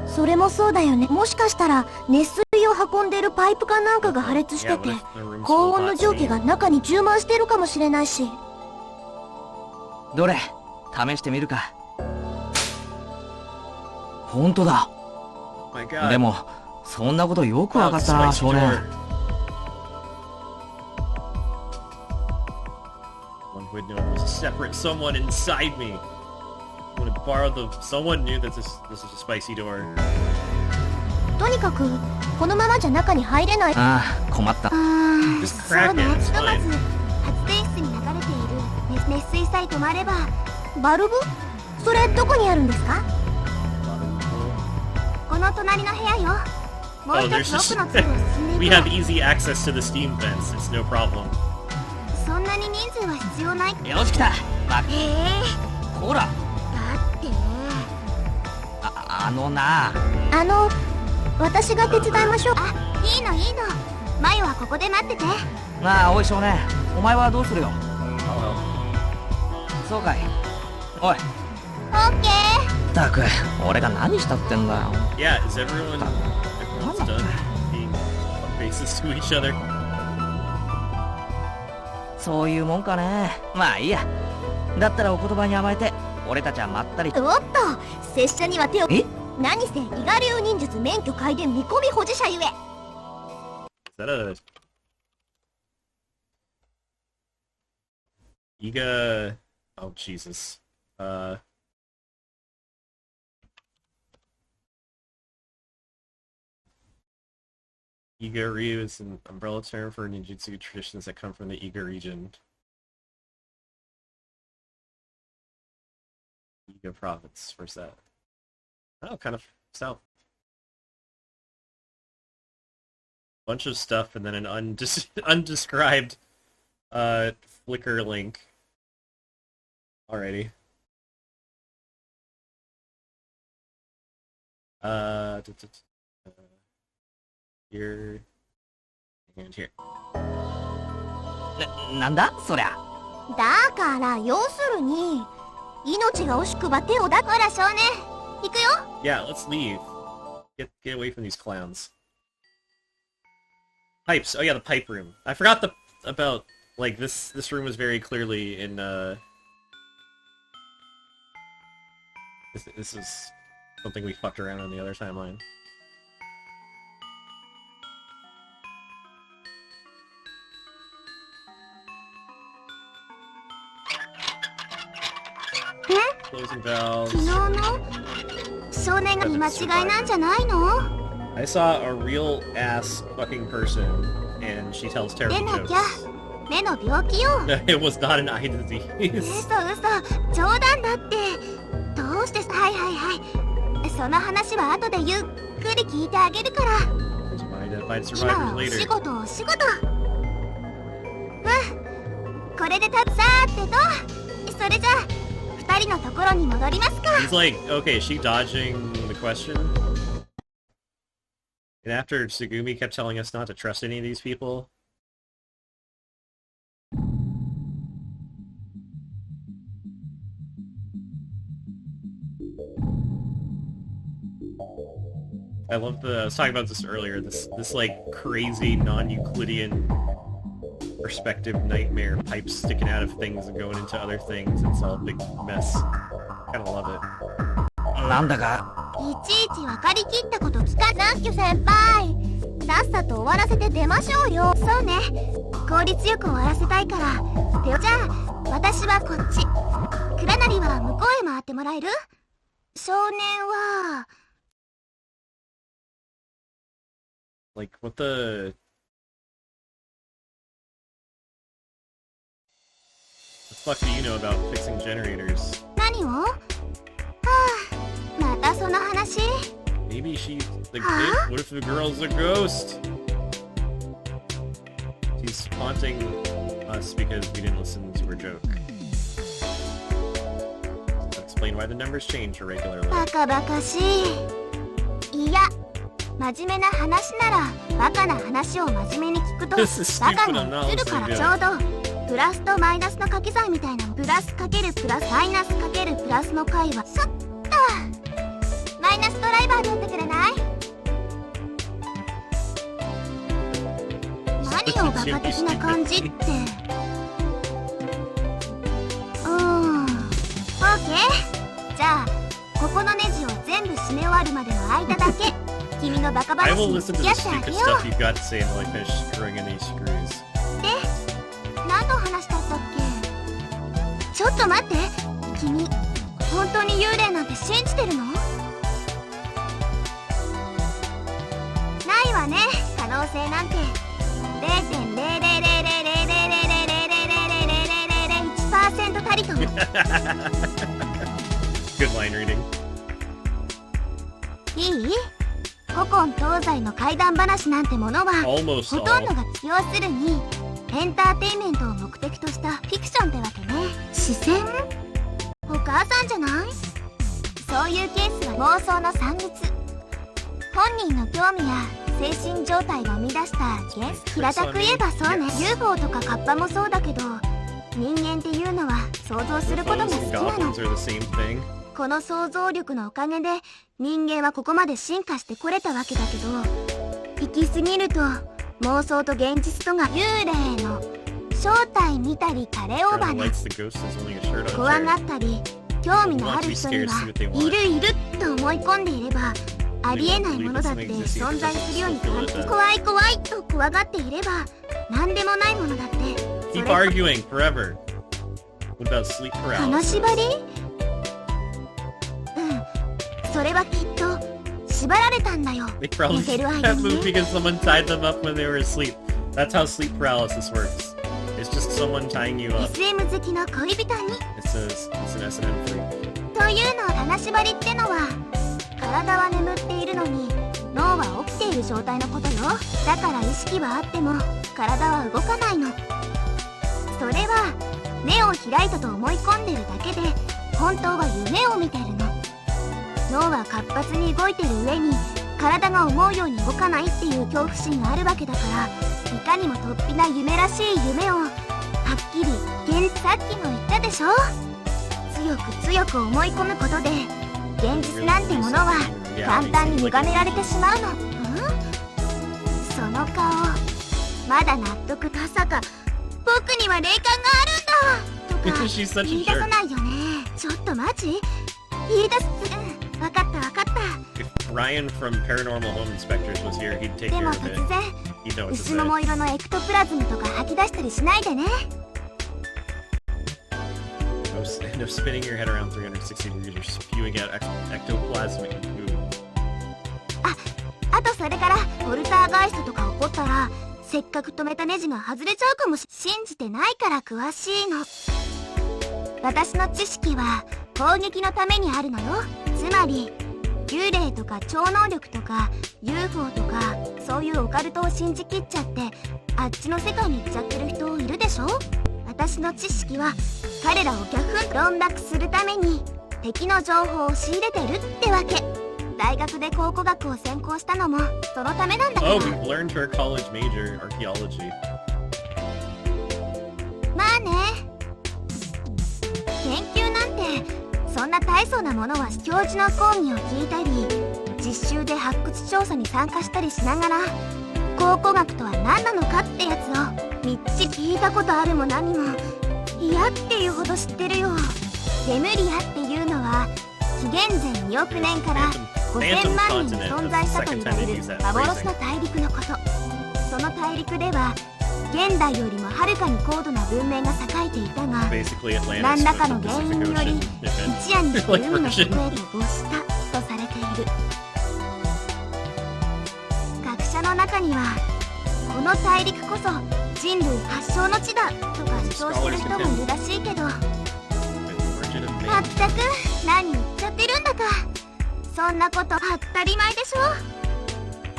それもそうだよね。もしかしたら熱水を運んでるパイプかなんかが破裂してて、高温の蒸気が中に充満してるかもしれないし。どれ試してみるか。本当だ。でもそんなことよくわかったな少年。One who had known was a separate someone inside me. Would have borrowed the. Someone knew that this was a spicy door. とにかくこのままじゃ中に入れない。ああ困った。そうね。ひとまず発電室に流れている熱水さえ止まれば。バルブ？それどこにあるんですか？この隣の部屋よ。もう一つ奥の通路を進んでいく。 We have easy access to the steam vents. It's no problem. そうそんなに人数は必要ない。よし来た。ほら。だってあのな。私が手伝いましょう。あ、いいの。マユはここで待ってて。なあ、おい少年、お前はどうするよ。そうかい。おい。オッケー。ったく、俺が何したってんだよ。Yeah, is everyone's done being faces to each other? そういうもんかね。まあいいや。だったらお言葉に甘えて、俺たちはまったり。おっと、拙者には手を。え？何せ、伊賀流忍術免許皆伝見込み保持者ゆえ。Is that a Iga? Oh Jesus. Iga Ryu is an umbrella term for ninjutsu traditions that come from the Iga region. Iga province. Where's that? Oh, kind of south. Bunch of stuff and then an undescribed Flickr link. Alrighty. Here and here. なんだそりゃ。だから要するに命が惜しくば手をだ。ほら少年、行くよ。Yeah, let's leave. Get away from these clowns. Pipes. Oh yeah, the pipe room. I forgot about like this room was very clearly in this is something we fucked around on the other timeline. Closing valves. 昨日の少年が見間違いなんじゃないの？ I saw a real ass fucking person, and she tells 出 terrible なきゃ。 jokes. 目の病気よ。 It was not an eye disease. 嘘、冗談だって。どうして？はい。その話は後でゆっくり聞いてあげるから。 Unidentified 今は survivors お later. 仕事。これでさーてと、それじゃあ2人のところに戻りますか。 He's like, okay, is she dodging the question? And after Tsugumi kept telling us not to trust any of these people. I love I was talking about this earlier, this like crazy non-Euclidean perspective nightmare, pipes sticking out of things and going into other things. It's all a big mess. Kinda love it. なんだか。いちいち分かりきったこと聞かサンキュ先輩、さっさと終わらせて出ましょうよ。そうね、効率よく終わらせたいから。じゃあ私はこっち、倉成は向こうへ回ってもらえる？少年は Like, what the fuck do you know about fixing generators? 何を？はあ、またその話？ Maybe she's the Huh? What if the girl's a ghost? She's haunting us because we didn't listen to her joke. That'll explain why the numbers change irregularly. バカバカしい。いや、真面目な話ならバカな話を真面目に聞くと This is バ stupid. カ I'm が not 映るから listening ちょ to うどプラスとマイナスの掛け算みたいなプラスかけるプラスマイナスかけるプラスの解はそっとマイナスドライバーでやってくれない？何をバカ的な感じって。オッケー。じゃあここのネジを全部締め終わるまでの間だけ君のバカ I 話 will に listen 付 to き the 合ってあげ stupid よ stuff う。 you've got to say until I finish screwing in these screws. で、何の話だったっけ？ちょっと待って、君本当に幽霊なんて信じてるの？ないわね、可能性なんて 0.0000000000001% たりとも。Good line reading. いい？古今東西の怪談話なんてものは Almost ほとん all. どが要するにエンターテインメントを目的としたフィクションってわけね。視線？お母さんじゃない？そういうケースは妄想の産物。本人の興味や精神状態が生み出した原則。平たく言えばそうね。UFO とかカッパもそうだけど、人間っていうのは想像することが好きなの。この想像力のおかげで人間はここまで進化してこれたわけだけど、行き過ぎると妄想と現実とが幽霊の正体見たり枯れ尾花、怖がったり興味のある人にはいるいると思い込んでいれば、ありえないものだって存在するように感じ、怖い怖いと怖がっていれば何でもないものだって。Keep arguing forever. What about sleep paralysis? 金縛り？それはきっと縛られたんだよ。They probably kept moving because someone tied them up when they were asleep. That's how sleep paralysis works. It's just someone tying you up. SM 好きの恋人に。It's an S&M freak. というの金縛りってのは、体は眠っているのに脳は起きている状態のことよ。だから意識はあっても体は動かないの。それは目を開いたと思い込んでるだけで、本当は夢を見てるの。脳は活発に動いてる上に体が思うように動かないっていう恐怖心があるわけだから、いかにも突飛な夢らしい夢をはっきりさっきも言ったでしょ。強く強く思い込むことで現実なんてものは簡単に歪められてしまうの。その顔まだ納得。まさか僕には霊感があるんだとか言い出さないよね。ちょっとマジ？言い出す。わかったわかった。If Ryan from Paranormal Home Inspectors was here, he'd take で care も of 突 it. 然 He'd know what to 薄 say. 桃色のエクトプラズムとか吐き出したりしないでね。No spinning your head around 360 degrees or spewing out ectoplasmic goo. あとそれからポルターガイストとか起こったら、せっかく止めたネジが外れちゃうかも信じてないから詳しいの。私の知識は攻撃のためにあるのよ。つまり幽霊とか超能力とか UFO とかそういうオカルトを信じきっちゃってあっちの世界に行っちゃってる人いるでしょ。私の知識は彼らを逆論絡するために敵の情報を仕入れてるってわけ。大学で考古学を専攻したのもそのためなんだから。 Oh, we've learned her college major, archaeology. まあね、研究なんてそんな大層なものは教授の講義を聞いたり実習で発掘調査に参加したりしながら、考古学とは何なのかってやつをみっちり聞いたことあるも何も嫌っていうほど知ってるよ。レムリアっていうのは紀元前2億年から5000万年に存在したと言われる幻の大陸のこと。その大陸では現代よりもはるかに高度な文明が栄えていたが、何らかの原因により一夜にして海の底へと没したとされている。学者の中にはこの大陸こそ人類発祥の地だとか主張してる人もいるらしいけど、まったく何言っちゃってるんだか。そんなこと当たり前でしょ。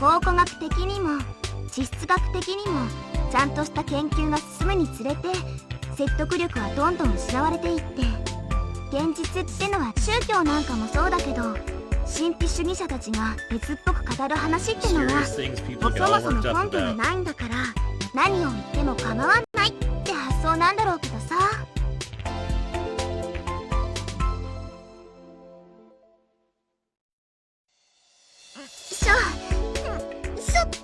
考古学的にも地質学的にもちゃんとした研究が進むにつれて説得力はどんどん失われていって、現実ってのは宗教なんかもそうだけど神秘主義者たちが熱っぽく語る話ってのはそもそも根拠がないんだから、何を言っても構わないって発想なんだろうけどさ。ちょっと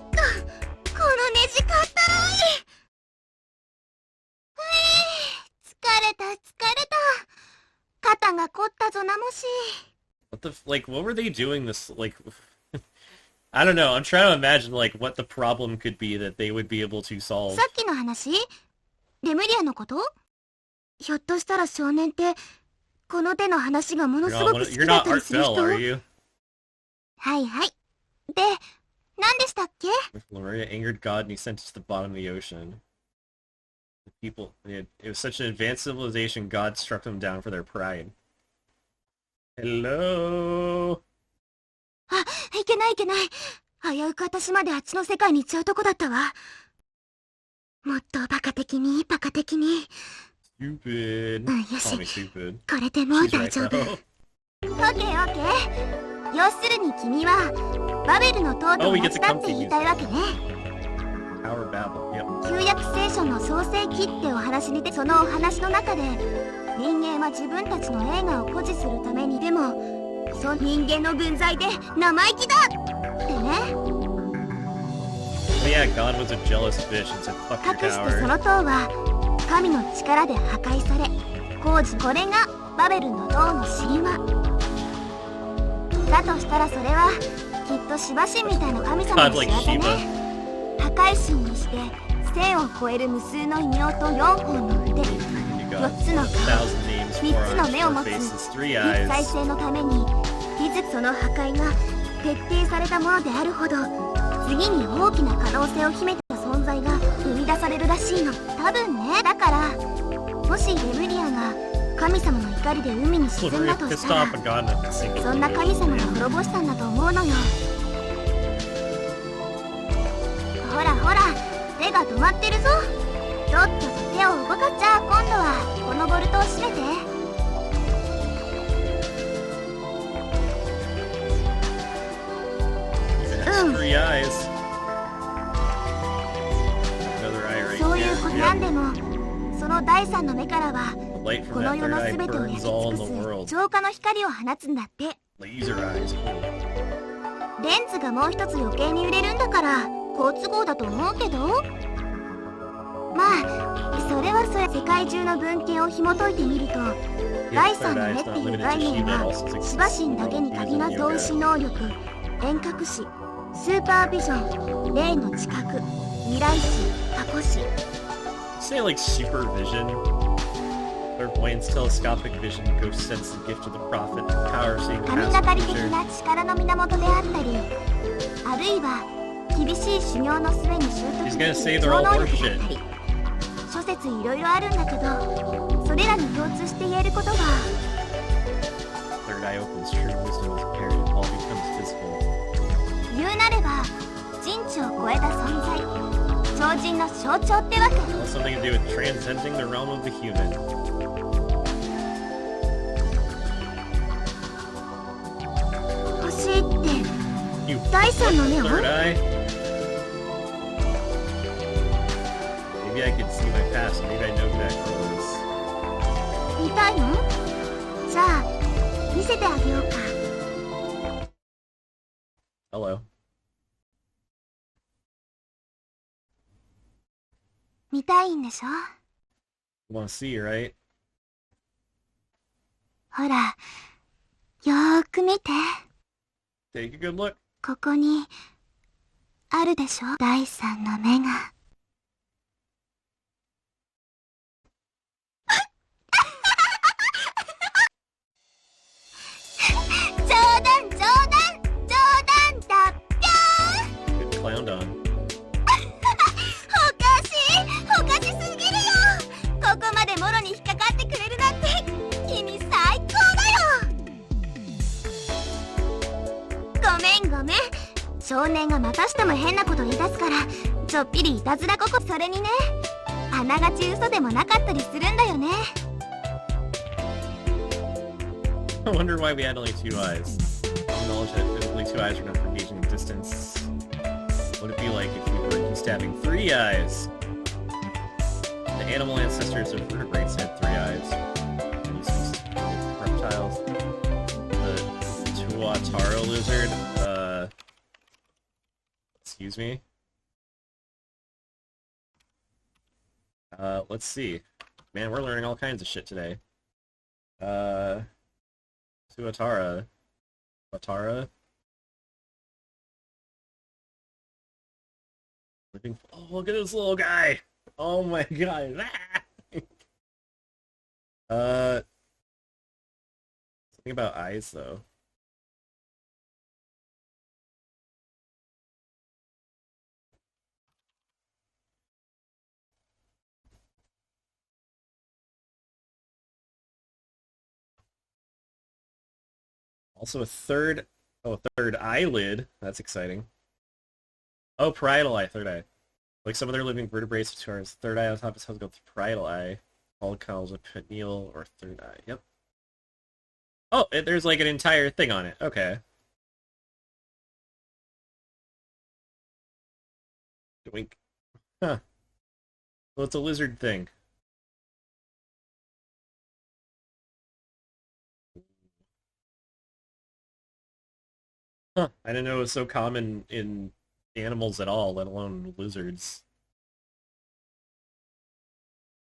このネジかったるい。疲れた肩が凝ったぞなもし。 What were they doing this, I don't know, I'm trying to imagine, what the problem could be that they would be able to solve. さっきの話レムリアのこと？ひょっとしたら少年ってこの手の話がものすごく好きだったりする人？ You're not Art Bell, are you? はいはい。で、何でしたっけ？ Loria angered God and he sent it to the bottom of the ocean. The people, it was such an advanced civilization, God struck them down for their pride. Hello? あ、いけない。危うく私まであっちの世界に行っちゃうとこだったわ。もっとバカ的に。Stupid. よ Call し me stupid. これでもう She's 大 right 丈夫。 though. オッケーオッケー。要するに君はバベルの塔と Oh, 同 we じ get the だって comfy 言いたいわけね。 Tower Babel. Yep. 旧約聖書の創世記ってお話にて、そのお話の中で人間は自分たちの栄華を誇示するために、でもその人間の分際で生意気だってね。 Oh yeah, God was a jealous fish and said, fuck か your くしてそ tower. の塔は神の力で破壊され工事、これがバベルの塔の神話だとしたら、それはきっとシバ神みたいな神様の仕業ね。破壊神にして1000を超える無数の異名と4本の腕、 You 4 got つの 1,000 names, 3つの 4目を arms, 持 4つ faces, 3非 eyes. 再生のためにその破壊が徹底されたものであるほど、次に大きな可能性を秘めた存在が生み出されるらしいの。多分ね。だからもしレムリアが神様の怒りで海に沈ん Slippery だと pissed したら、 off at God enough to sink そ it. んな神様が滅ぼしたんだと思うのよ。ほらほら、手が止まってるぞ。とっとと手を動かっちゃ。今度はこのボルトを閉めて。 Even has 3 eyes. Another eye right そういうことなん here. でも、その第三の目からは Yep. The light こ from の that 世 third の eye 全てを焼き burns all in 尽 the く world. す浄化の光を放つんだって。 Laser eyes. Cool. レンズがもう一つ余計に揺れるんだから好都合だと思うけど、まあそれはそれ。世界中の文献を紐解いてみると、 Yeah, 第 third 三の eye 目 is って not いう limited 概 to 念 She-Man. は Also シバ exists 神 in だけ all に views 限ら of ず yoga. 透視能力、遠隔視、スーパービジョン、霊の知覚、未来視、過去視。 Say like supervision. Clairvoyance, telescopic vision, ghost sense, the gift of the prophet, power of seeing 神 past がか the り的 future. な力の源であったり、あるいは厳しい修行の末に習 He's 得 gonna でき say る they're 超 all 能力だ horseshit. ったり、諸説いろいろあるんだけど、それらに共通して言えることは、 Third eye opens, true wisdom is apparent, all becomes visible. 言うなれば人知を超えた存在、超人の象徴ってわけ。 Well, something to do with transcending the realm of the human. 星って You 第三の目を third eye? Maybe I could see my past, maybe I know who that girl is. 見たいの？じゃあ見せてあげようか。 Hello. 見たいんでしょ？ You wanna see, right? ほら、よーく見て。 Take a good look. ここにあるでしょ、第三の目が。冗談冗談冗談だっぴ Good clowned on. ゃー。おかしすぎるよ。ここまでもろに引っかかってくれるなんて君最高だよ。ごめん、少年がまたしても変なこと言い出すからちょっぴりいたずらここ。それにね、あながち嘘でもなかったりするんだよね。 I wonder why we had only 2 eyes. Knowledge that physically 2 eyes are enough for gauging distance. What would it be like if we were used to having 3 eyes? The animal ancestors of vertebrates had 3 eyes. These reptiles. The Tuatara lizard. Excuse me. Let's see. Man, we're learning all kinds of shit today. Tuatara. Tuatara? Oh, look at this little guy! Oh my god! Something about eyes, though. Also a third eyelid. That's exciting. Oh, parietal eye, third eye. Like some other living vertebrates, terms, third eye on top is held with parietal eye. All calls a pineal or third eye. Yep. Oh, there's like an entire thing on it. Okay. Doink. Huh. Well, it's a lizard thing. Huh. I didn't know it was so common in animals at all, let alone lizards.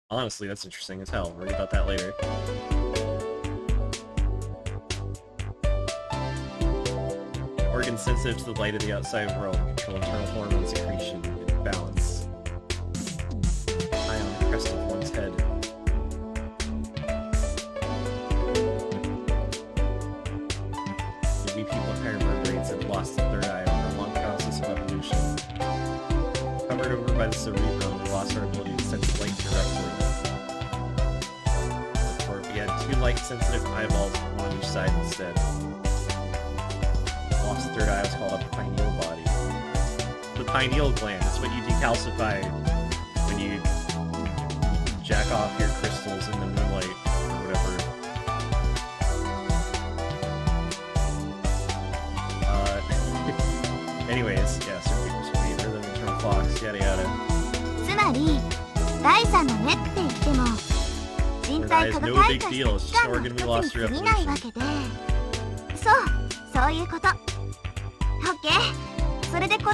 Honestly, that's interesting as hell. I'll read about that later. Organs sensitive to the light of the outside world, control internal hormone secretion and balance. Eye on the crest of one's head. Maybe people in higher vertebrates have lost the third eye over a long process of evolution. Covered over by the cerebrum, we lost our ability to sense light directly. Or we had two light-sensitive eyeballs on each side instead. Lost the third eye was called a pineal body. The pineal gland is what you decalcify when you jack off your crystals in the moonlight or whatever. Anyways, yeah, so rhythm, internal clocks, yada yada. つまり第三の目って言っても人体化が退化した期間の一つに過ぎないわけで、そういうこと。オッケー。それで疲れた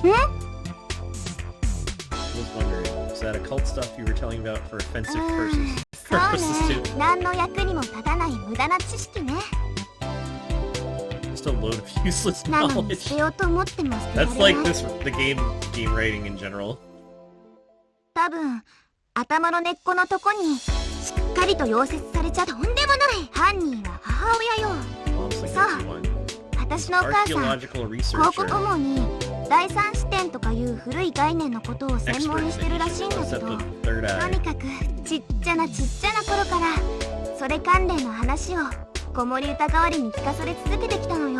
ー。ん？ I was wondering, is that occult stuff you were telling about for offensive purposes? そうね。何の役にも立たない無駄な知識ね。Just a load of useless なのに knowledge. 捨てようと思っても捨てられ That's ない。 like the game writing in general. 多分頭の根っこのとこにしっかりと溶接されちゃとんでもない犯人は母親よ。 Mom's like そう one. 私のお母さん Archaeological 考古 researcher. 顧問に第三視点とかいう古い概念のことを専門にしてるらしいんだけ Except ど、 with third と eye. にかくちっちゃな頃からそれ関連の話を子守歌代わりに聞かされ続けてきたのよ。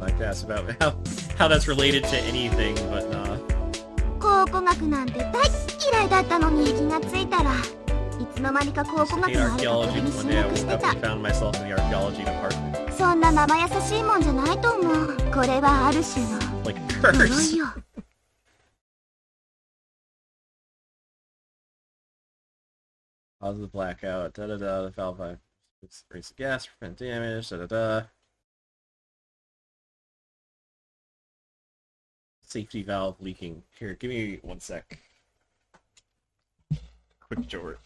Like to ask about how that's related to anything, but nah. 考古学なんて大っ嫌いだったのに気がついたらいつの間にか考古学 Hate のある学 archaeology, 部に but one 進 day I 学し woke て up た。 and found myself in the archaeology department. そんな生優しいもんじゃないと思う。これはある種の Like 呪 curse. いよ。 Cause of the blackout. Da da da. The valve pipe. Raise the gas. Prevent damage. Da da da. Safety valve leaking. Here, give me 1 sec. Quick George.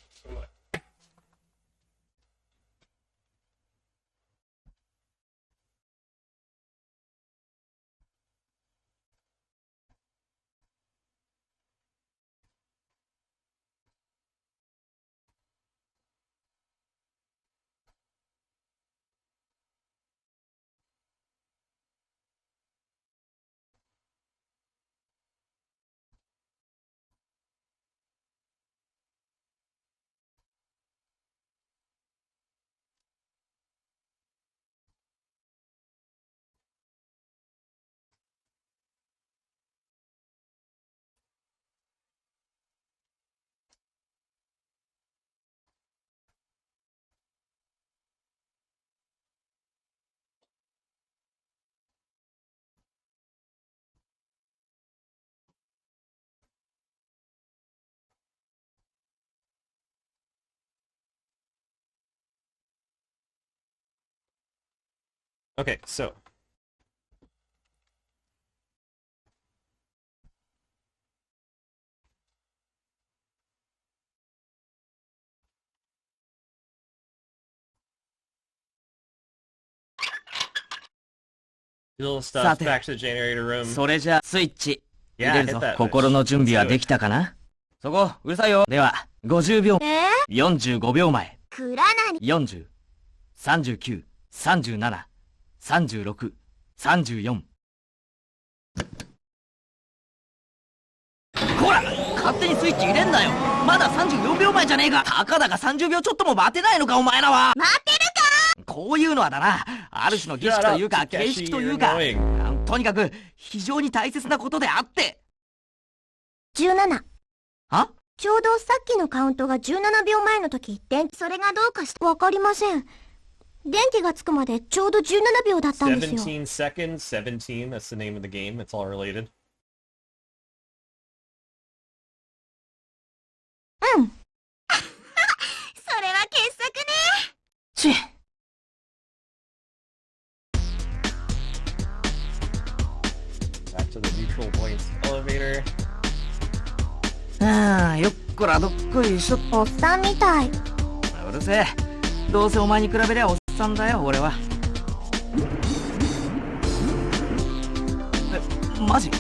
Okay, so little stuff back to the generator room. それじゃスイッチ入 Yeah, れる hit ぞ。 that 心の準備はできたかな？そこうるさいよ。では50秒、45秒前、蔵なり40、39、37、36、34。こら、勝手にスイッチ入れんなよ。まだ34秒前じゃねえか。たかだか30秒ちょっとも待てないのか、お前らは。待てるか。こういうのはだな、ある種の儀式というか形式というか、とにかく非常に大切なことであって。17。は？ちょうどさっきのカウントが17秒前の時、それがどうかわかりません。電気がつくまでちょうど17秒だったんですよ。17 seconds, 17, that's the name of the game, it's all related. うん。それは傑作ね。ち。Back to the neutral points elevator. ああ、よっこらどっこいしょ。おっさんみたい。うるせえ。どうせお前に比べりゃおっさんだよ、俺は。マジ？ど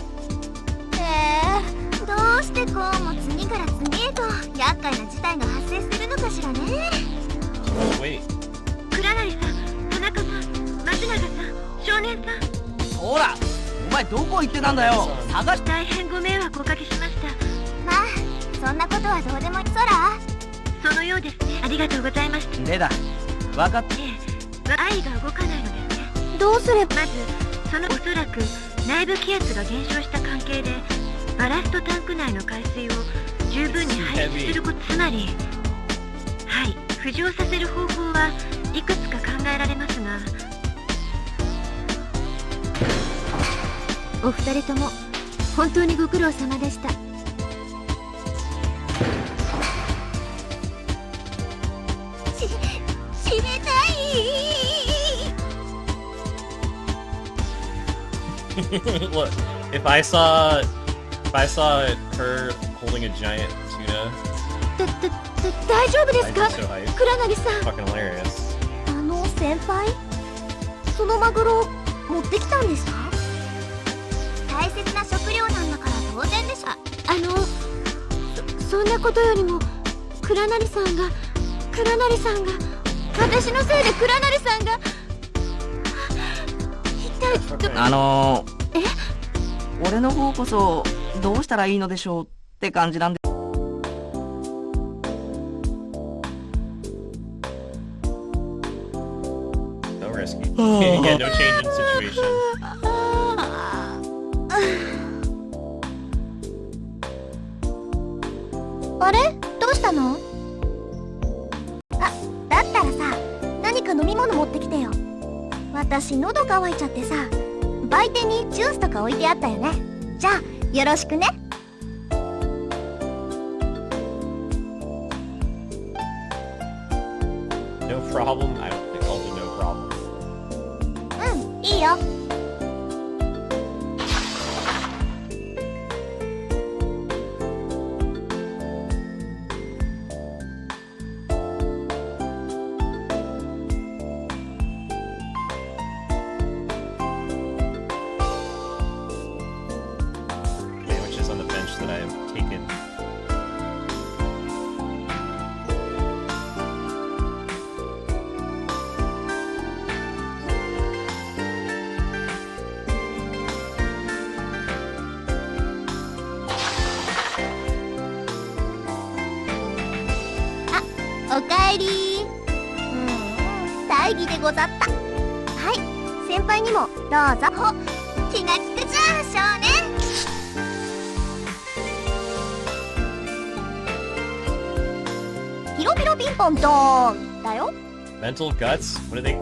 うしてこうも次から次へと厄介な事態が発生するのかしらね。Wait. 倉成さん、田中さん、松永さん、少年さん。ほら、お前どこ行ってたんだよ。探し。大変ご迷惑をおかけしました。まあ、そんなことはどうでもいい。そのようですね。ありがとうございました。でだ、分かって。愛が動かないのですね。どうすれば。まずおそらく内部気圧が減少した関係でバラストタンク内の海水を十分に排出すること。つまり、はい、浮上させる方法はいくつか考えられますが、お二人とも本当にご苦労様でした。閉めたい。Look, if I saw her holding a giant tuna, 大丈夫ですか、 I'd be so hyped. 倉成さん。 Fucking hilarious. 先輩、そのマグロ持ってきたんですか？大切な食料なんだから当然でしょ。そんなことよりも倉成さんが私のせいで倉成さんが一体俺の方こそどうしたらいいのでしょうって感じなんで。No risky. Yeah, no change in situation. あれ？どうしたの？だったらさ、何か飲み物持ってきてよ。私喉乾いちゃってさ、売店にジュースとか置いてあったよね。じゃあよろしくね。No problem. I don't think I'll do no problem. うん、いいよ。Sandwiches on the bench that I have taken. Ah, おかえり。大儀でござった。はい、先輩にもどうぞ。気が利くじゃん、少年。ピロピロピンポンドーンだよ。 Mental guts? What do they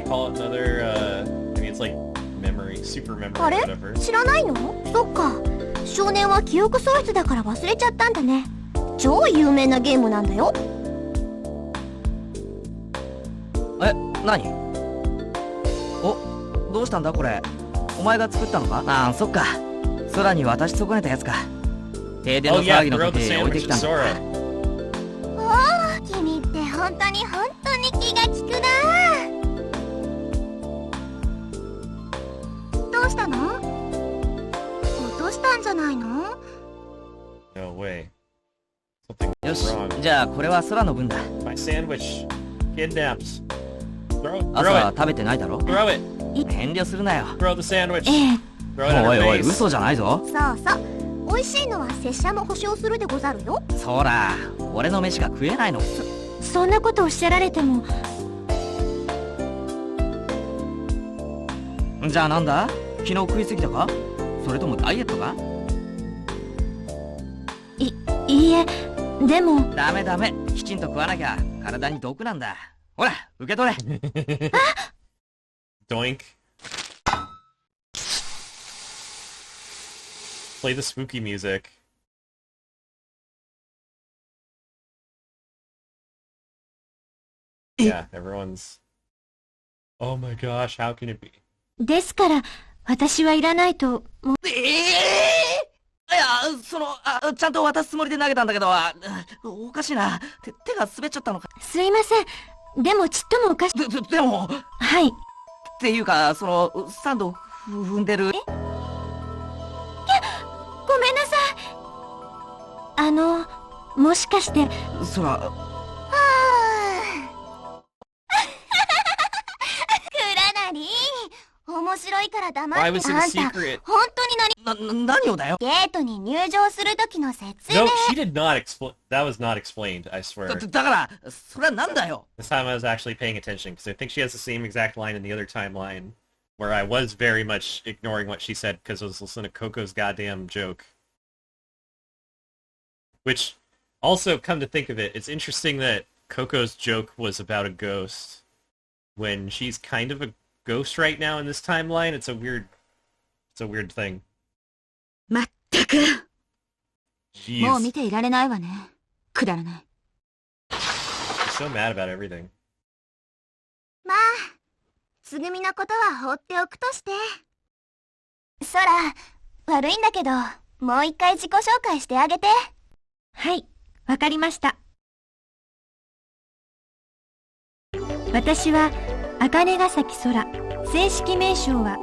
call it? Another, I mean, it's like memory, super memory, あれ whatever. 知らないの？そっか、少年は記憶喪失だから忘れちゃったんだね。超有名なゲームなんだよ。何？お、どうしたんだこれ。お前が作ったのか？ああ、そっか。空に渡し損ねたやつか。停電の Oh yeah, 騒ぎの throw 時 the 置いて sandwich き to たんだ。 Sora. おお、君って本当に気が利くな。どうしたの？落としたんじゃないの？ No way. Something よし、 wrong. じゃあこれは空の分だ。 My sandwich. Kidnaps. Throw 朝 it. 食べてないだろ。 Throw it. 遠慮するなよ。 Throw the sandwich. ええ、 Throw it at おい her おい、 face. 嘘じゃないぞ。そうそう。美味しいのは拙者も保証するでござるよ。そら、俺の飯が食えないの。そんなことおっしゃられても。じゃあなんだ？昨日食いすぎたか？それともダイエットか？いいえ、でも。ダメダメ、きちんと食わなきゃ体に毒なんだ。ほら、受け取れ。Doink. Play the spooky music. Yeah, everyone's... Oh my gosh, how can it be? ですから、私はいらないと。いや、ちゃんと渡すつもりで投げたんだけど、おかしいな。手が滑っちゃったのか。すいません。でもちっともおかしい。でも。はい。っていうか、サンド踏んでる。ごめんなさい。もしかして。そら。くらなり。面白いから黙って。あんた、本当に何をだよ。ゲートに入場する時の説明。No, she did not explain. That was not explained, I swear. だから、それはなんだよ。This time I was actually paying attention, because I think she has the same exact line in the other timeline, where I was very much ignoring what she said, because I was listening to Coco's goddamn joke. Which, also, come to think of it, it's interesting that Coco's joke was about a ghost, when she's kind of a ghost right now in this timeline. It's a weird thing. まったく。Jeez. もう見ていられないわね。くだらない。She's so mad about everything. まあ、つぐみのことは放っておくとして。そら、悪いんだけど、もう一回自己紹介してあげて。はい、わかりました。私は、茜ヶ崎空。正式名称は、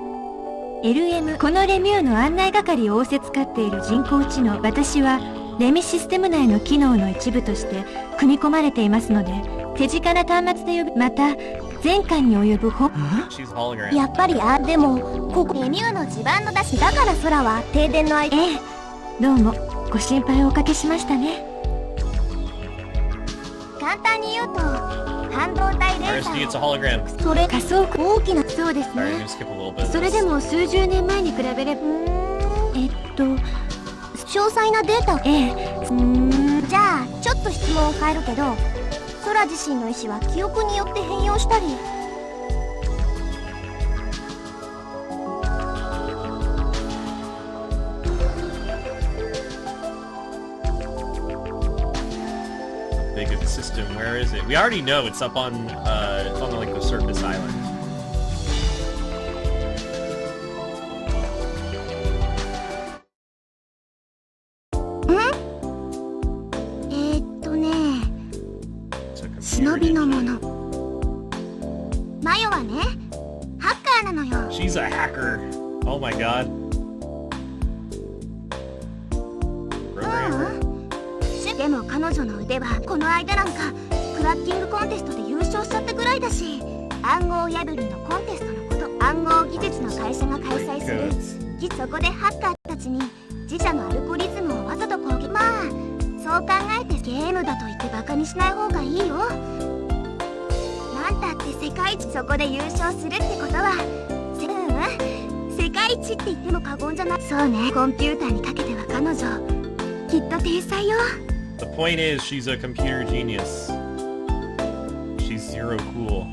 LM。このレミューの案内係を仰せつかっている人工知能。私は、レミシステム内の機能の一部として組み込まれていますので、手近な端末で呼ぶ。また、前回に及ぶやっぱりでも、ここレミューの地盤の出しだから空は停電の間。ええ、どうも、ご心配をおかけしましたね。簡単に言うと、半導体レーザー。それ仮想大きな。そうですね。それでも数十年前に比べれば。詳細なデータ。ええ。じゃあちょっと質問を変えるけど、空自身の意思は記憶によって変容したり。Big of the system. Where is it? We already know it's up on like the surface island. She's a hacker. Oh my god. Programmer. でも彼女の腕はこの間なんかクラッキングコンテストで優勝しちゃったぐらいだし、暗号破りのコンテストのこと、暗号技術の会社が開催する。そこでハッカーたちに自社のアルゴリズムをわざと攻撃。まあそう考えてゲームだと言ってバカにしない方がいいよ。なんたって世界一。そこで優勝するってことは世界一って言っても過言じゃない。そうね、コンピューターにかけては彼女きっと天才よ。The point is, she's a computer genius. She's zero cool.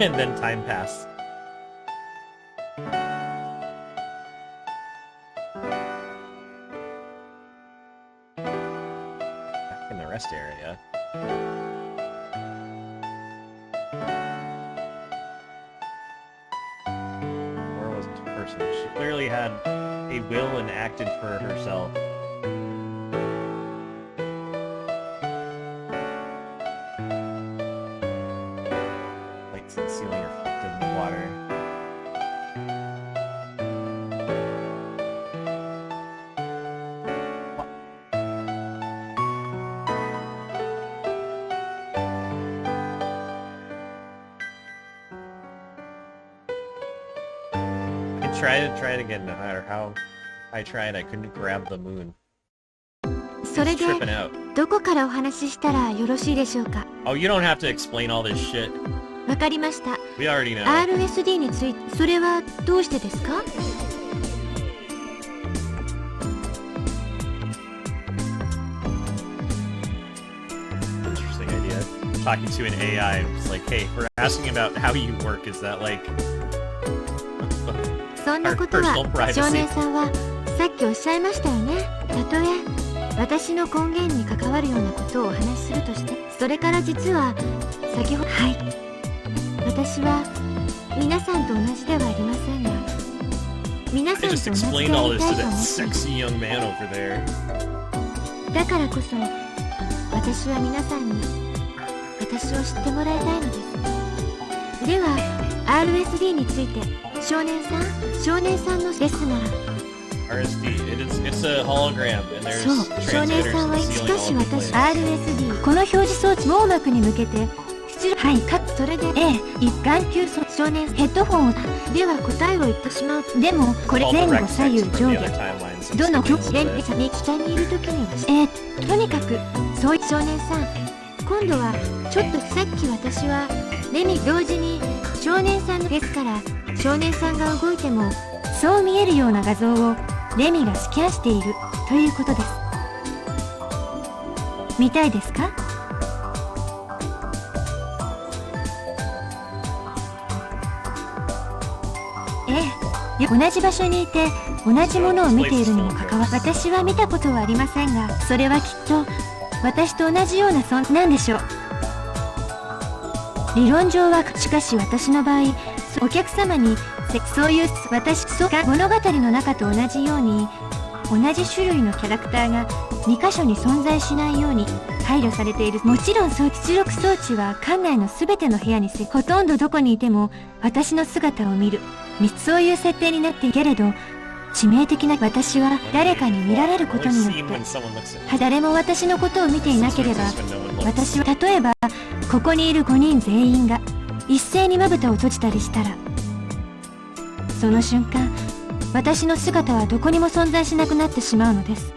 And then time passed. Back in the rest area. Where was the person? She clearly had a will and acted for herself. Lights and ceiling reflected in the water. try it again, no matter how I tried, I couldn't grab the moon. それで Tripping out. どこからお話ししたらよろしいでしょうか。 Oh, you don't have to explain all this shit. わかりました。 We already know. RSD について、それはどうしてですか？ Interesting idea. Talking to an AI, and just like, hey, we're asking about how you work. Is that like そんなことは、少年さんはさっきおっしゃいましたよね。たとえ私の根源に関わるようなことをお話しするとして、それから実は先ほど、はい、私は皆さんと同じではありませんが、皆さんと同じでありたいと思っています。だからこそ私は皆さんに私を知ってもらいたいのです。では RSD について少年さんのですが、 RSD? It's a hologram, and there's そう、少年 transmitters さん in は the し ceiling か all し over the 私 place. RSD この表示装置網膜に向けて出力、はい、かつそれで一眼球少年ヘッドホンをでは答えを言ってしまう。でもこれ All 前 the 後 rec 左右 text 上 from the 下 other timelines. どの It's 曲 just 連 the- に下にいる時にはとにかくそうい少年さん、今度はちょっとさっき私はレミ同時に少年さんのですから、少年さんが動いてもそう見えるような画像をレミがスキャンしているということです。見たいですか？同じ場所にいて同じものを見ているにもかかわらず、私は見たことはありませんが、それはきっと私と同じような存在なんでしょう。理論上は、しかし私の場合、お客様にそういう物語の中と同じように同じ種類のキャラクターが2箇所に存在しないように配慮されている。もちろん出力装置は館内の全ての部屋にほとんどどこにいても私の姿を見る、そういう設定になっているけれど、致命的な私は誰かに見られることによって誰も私のことを見ていなければ、私は例えばここにいる5人全員が一斉にまぶたを閉じたりしたら、その瞬間私の姿はどこにも存在しなくなってしまうのです。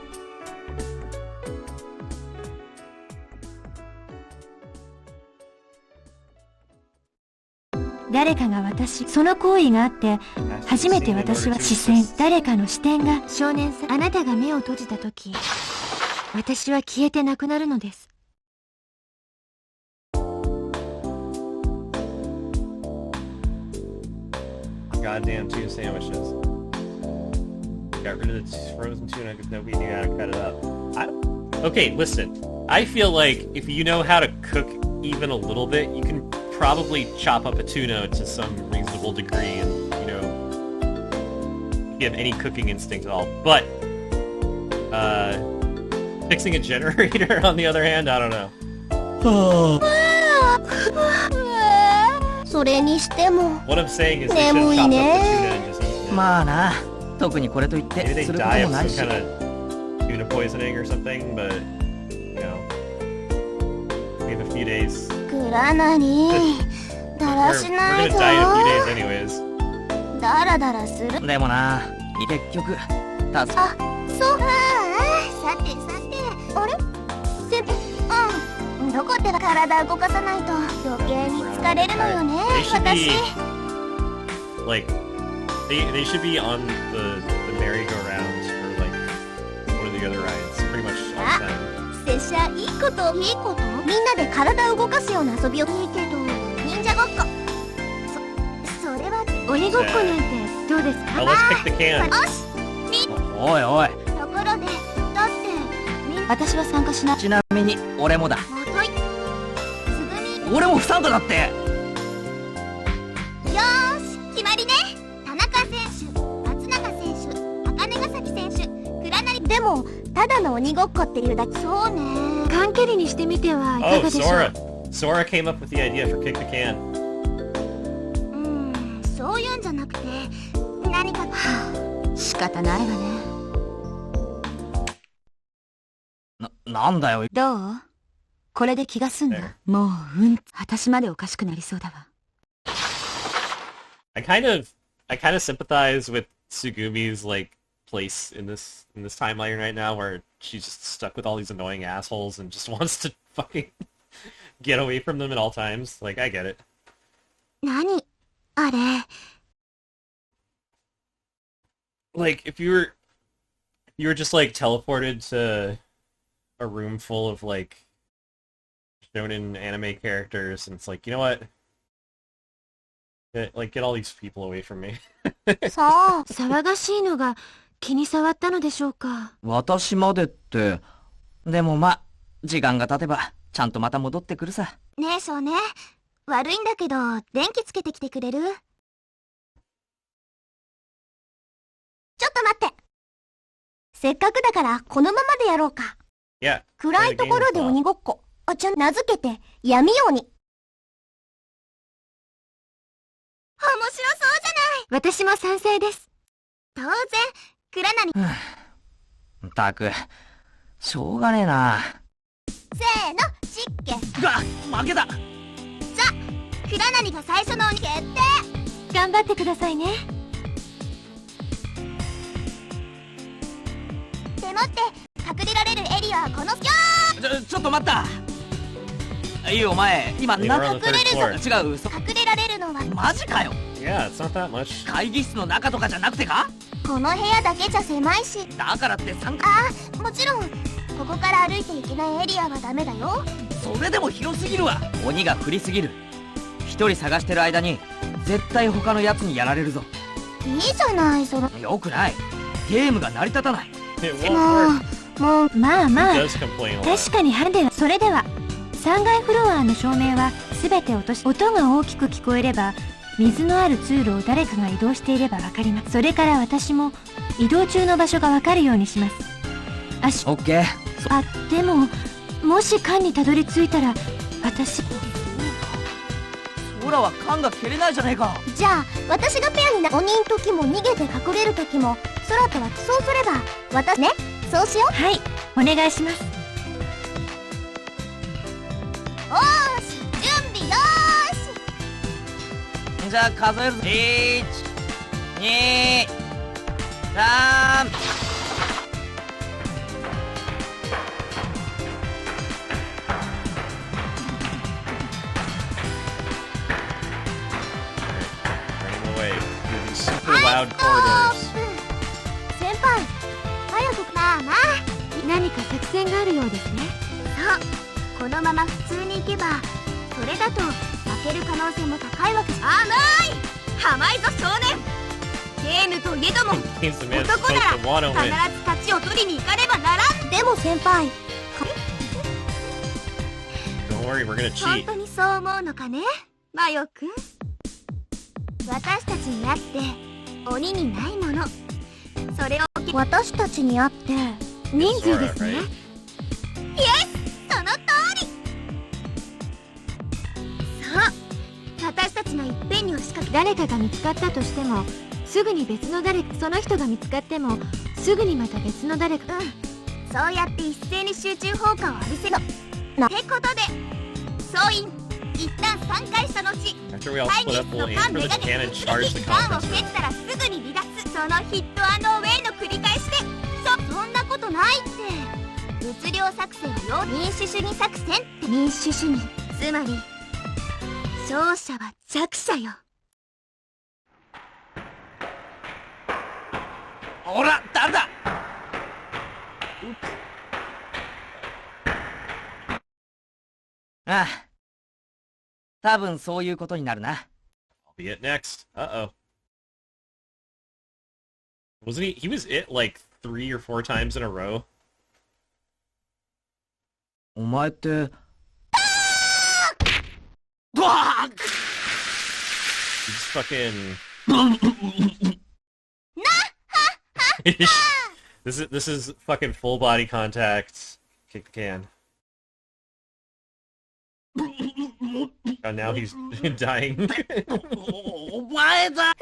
誰かがその行為があって初めて私は誰かの視点が少年さん、あなたが目を閉じた時、私は消えてなくなるのです。Goddamn tuna sandwiches. Got rid of the frozen tuna because nobody knew how to cut it up. Okay, listen. I feel like if you know how to cook even a little bit, you can probably chop up a tuna to some reasonable degree and, you know, if you have any cooking instinct at all. But, fixing a generator, on the other hand, I don't know. それにしても What I'm saying is they should chop up the tuna and just eat it. まあな、特にこれといっ Maybe て they するこ die と of もない some し。 kind of tuna poisoning or something, but, you know, we have a few days. グラナリだら We're しない gonna ぞ。 die in a few days anyways. だらだらする。でもな、結局助あ、そう。さてさて、あれ先輩、どこって体動かさないと余計に疲れるのよね、私。 Like, they should be on the merry-go-rounds for like one of the other rides pretty much all the time. 拙者いいことみんなで体を動かすような遊びをいいけど、忍者ごっこそれは鬼ごっこなんてどうですか？ Oh, let's pick the can. よしおいおい、ところで、だって私は参加しない。ちなみに俺もだ。もといつぐみ俺も不参加だって。よーし決まりね。田中選手、松永選手、茜ヶ崎選手、倉成。でもただの鬼ごっこっていうだけ。そうね、缶蹴りにしてみてはいか Oh, がでしょう。 Sora came up with the idea for kick the can. そういうんじゃなくて何か仕方ないわね。なんだよ。どう？これで気が済んだ。 There. もう私までおかしくなりそうだわ。I kind of sympathize with Tsugumi's like place in this timeline right now, where she's just stuck with all these annoying assholes and just wants to fucking get away from them at all times. Like, I get it. 何あれ Like, if you were just like teleported to a room full of like shonen anime characters, and it's like, you know what? Get all these people away from me. さあ、騒がしいのが気に障ったのでしょうか。私までって。でもま、時間が経てば、ちゃんとまた戻ってくるさ。ねえ、そうね。悪いんだけど、電気つけてきてくれる？ちょっと待って。せっかくだから、このままでやろうか。Yeah. 暗いところで鬼ごっこ。名付けて、闇鬼。面白そうじゃない。私も賛成です。当然、蔵なに。ったく、しょうがねえな。せーの、湿気。負けた。じゃ、蔵なにが最初の鬼決定。頑張ってくださいね。でもって、隠れられるエリアはこのちょっと待った。いいお前、今隠れるぞ。違う、隠れられるのはマジかよ。Yeah, it's not that much. 会議室の中とかじゃなくてか？この部屋だけじゃ狭いし。だからってもちろん、ここから歩いていけないエリアはダメだよ。それでも広すぎるわ。鬼が振りすぎる。一人探してる間に絶対他のやつにやられるぞ。いいじゃない、その。よくない。ゲームが成り立たない。It won't work. もう、まあまあ、 He does complain a lot. 確かにハンデは。それでは、3階フロアの照明は全て落とし、音が大きく聞こえれば、水のある通路を誰かが移動していればわかります。それから私も移動中の場所がわかるようにします。オッケー。でも、もし缶にたどり着いたら、私。オラは缶が蹴れないじゃねえか。じゃあ、私がペアに鬼ん時も逃げて隠れる時も、空とはそうすれば、私ね、そうしよう。はい、お願いします。おーし、準備よーし。じゃあ数えるぞ。1、2、3。Super loud corridors. 先輩、早く。まあまあ、何か作戦があるようですね。そう、このまま普通に行けば、それだと負ける可能性も高いわけ。甘いぞ少年。ゲームといえども、Game's the man 男 supposed な to wanna ら win. 必ず勝ちを取りに行かねばならん。でも先輩、 Don't worry, we're gonna 本 cheat. 当にそう思うのかね、マヨくん。私たちにあって鬼にないもの、それを私たちにあって、人数です Sora, ね。 right? その通り。そう、私たちの一辺に押しかけ。誰かが見つかったとしても、すぐに別の誰か、その人が見つかっても、すぐにまた別の誰か。そうやって一斉に集中砲火を浴びせろ。ってことで、総員一旦3回した後、 After we all 会議 split 室 up, の we'll 缶 aim め for が the け cannon, す charge る the 時缶を conference 蹴 room. ったらすぐに離脱。そのヒットアンドウェイの繰り返しで。そんなことないって。物量作戦は民主主義作戦って。民主主義、つまり勝者は弱者よ。ほら、誰だ。ああ、多分そういうことになるな。 I'll be it next. Uh-oh. Wasn't he? He was it like 3 or 4 times in a row. お前って。ドワー He's fucking. This is fucking full body contact. Kick the can. Oh, now he's dying. お前だ。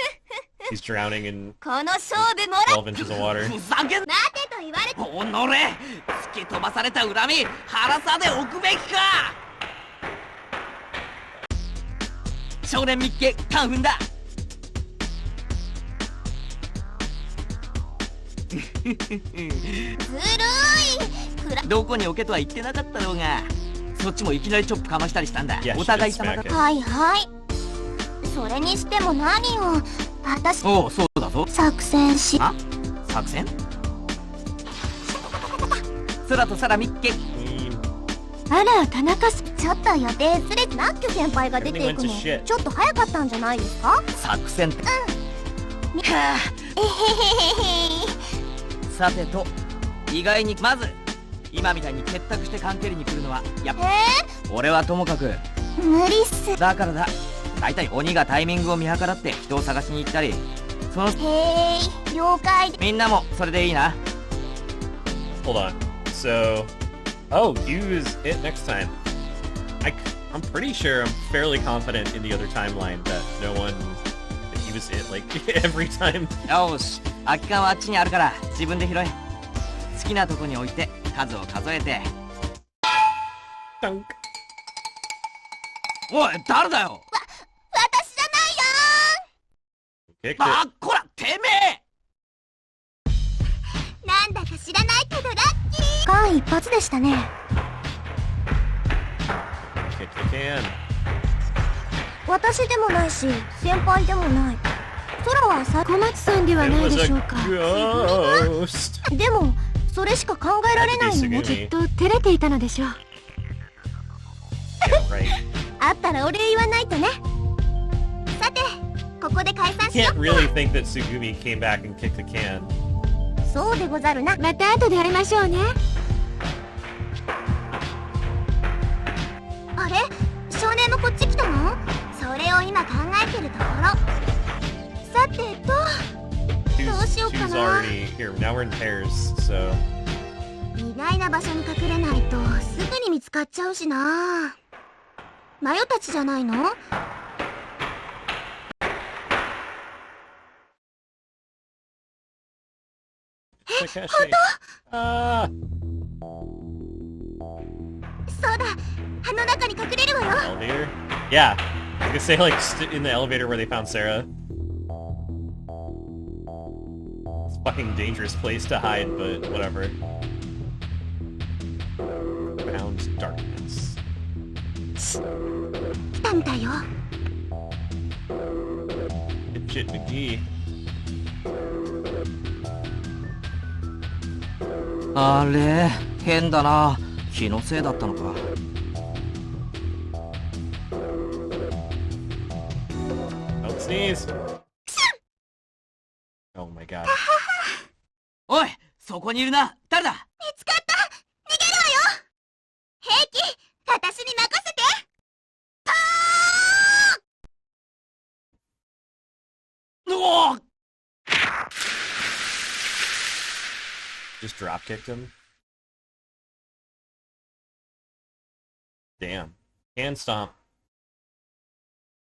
He's drowning in この勝負もら 12 inches of water. ふざけんな。待てと言われて。おのれ、突き飛ばされた恨み腹さでおくべきか。少年見っけカンフンだ。ずるい。どこに置けとは言ってなかったろうが、そっちもいきなりチョップかましたりしたんだ。 Yeah, お互い様だ。はいはい。それにしても何を私おう、そうだぞ。作戦しあ、作戦？空と空みっけ。あら、田中さん。ちょっと予定ずれてナッキョ先輩が出ていくのちょっと早かったんじゃないですか？作戦って。はあ、えへへへ。さてと、意外にまず今みたいに結託して関係に来るのはやっぱ俺はともかく無理っす。だからだ。だいたい鬼がタイミングを見計らって人を探しに行ったり、そのへーい、了解。みんなもそれでいいな。 Hold on. So, oh, use it next time. I'm pretty sure, I'm fairly confident in the other timeline that no one used it like every time. よし、空き缶はあっちにあるから自分で拾え。好きなとこに置いて数を数えて。 Dunk. おい、誰だよ。私じゃないよ Kicked あ it. っこら、てめえ。ー。なんだか知らないけどラッキー。間一髪でしたね。Kick the can. 私でもないし先輩でもない。空はさ小松さんでは It ない was で a しょうか。 ghost. でもそれしか考えられないのも That'd be と照れていたのでしょう。 Yeah, right. あったらお礼言わないとね。さてここで解散しよ Can't really think that Sugumi came back and kicked the can. う。そうでござるな。また後で会いましょうね。あれ少年もこっち来たの？それを今考えてるところ。さてと Two's already here. Now we're in pairs, so 意外な場所に隠れないとすぐに見つかっちゃうしな。マヨたちじゃないの？ Takashi. Ah, そうだ、あの中に隠れるわよ。 elevator. Yeah, I could say like in the elevator where they found Sarah. It's a fucking dangerous place to hide, but whatever. Found darkness. 来たみたいよ。 Fidget McGee. あれ、変だな。気のせいだったのか。 Don't sneeze. Oh my god. おい、そこにいるな。誰だ。見つかった。逃げるわよ。平気、私に任せて。おお。 Just drop kicked him. Damn. Hand stomp.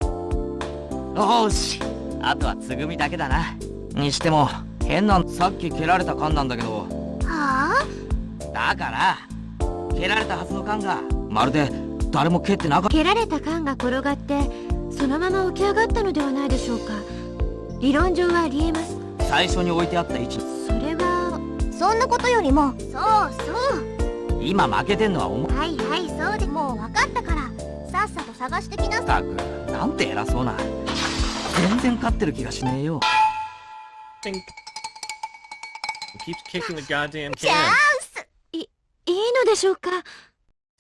おーし、あとはつぐみだけだな。にしても変な、さっき蹴られた缶なんだけど。はあ？だから蹴られたはずの缶がまるで誰も蹴ってなかった。蹴られた缶が転がってそのまま起き上がったのではないでしょうか。理論上はありえます。最初に置いてあった位置。それはそんなことよりも、そうそう。今負けてんのはお前。はいはい、そうでもう分かったから、さっさと探してきなさい。たく、なんて偉そうな。全然勝ってる気がしねえよ。Think. He keeps kicking the goddamn チャン can. ス。いいのでしょうか。 Do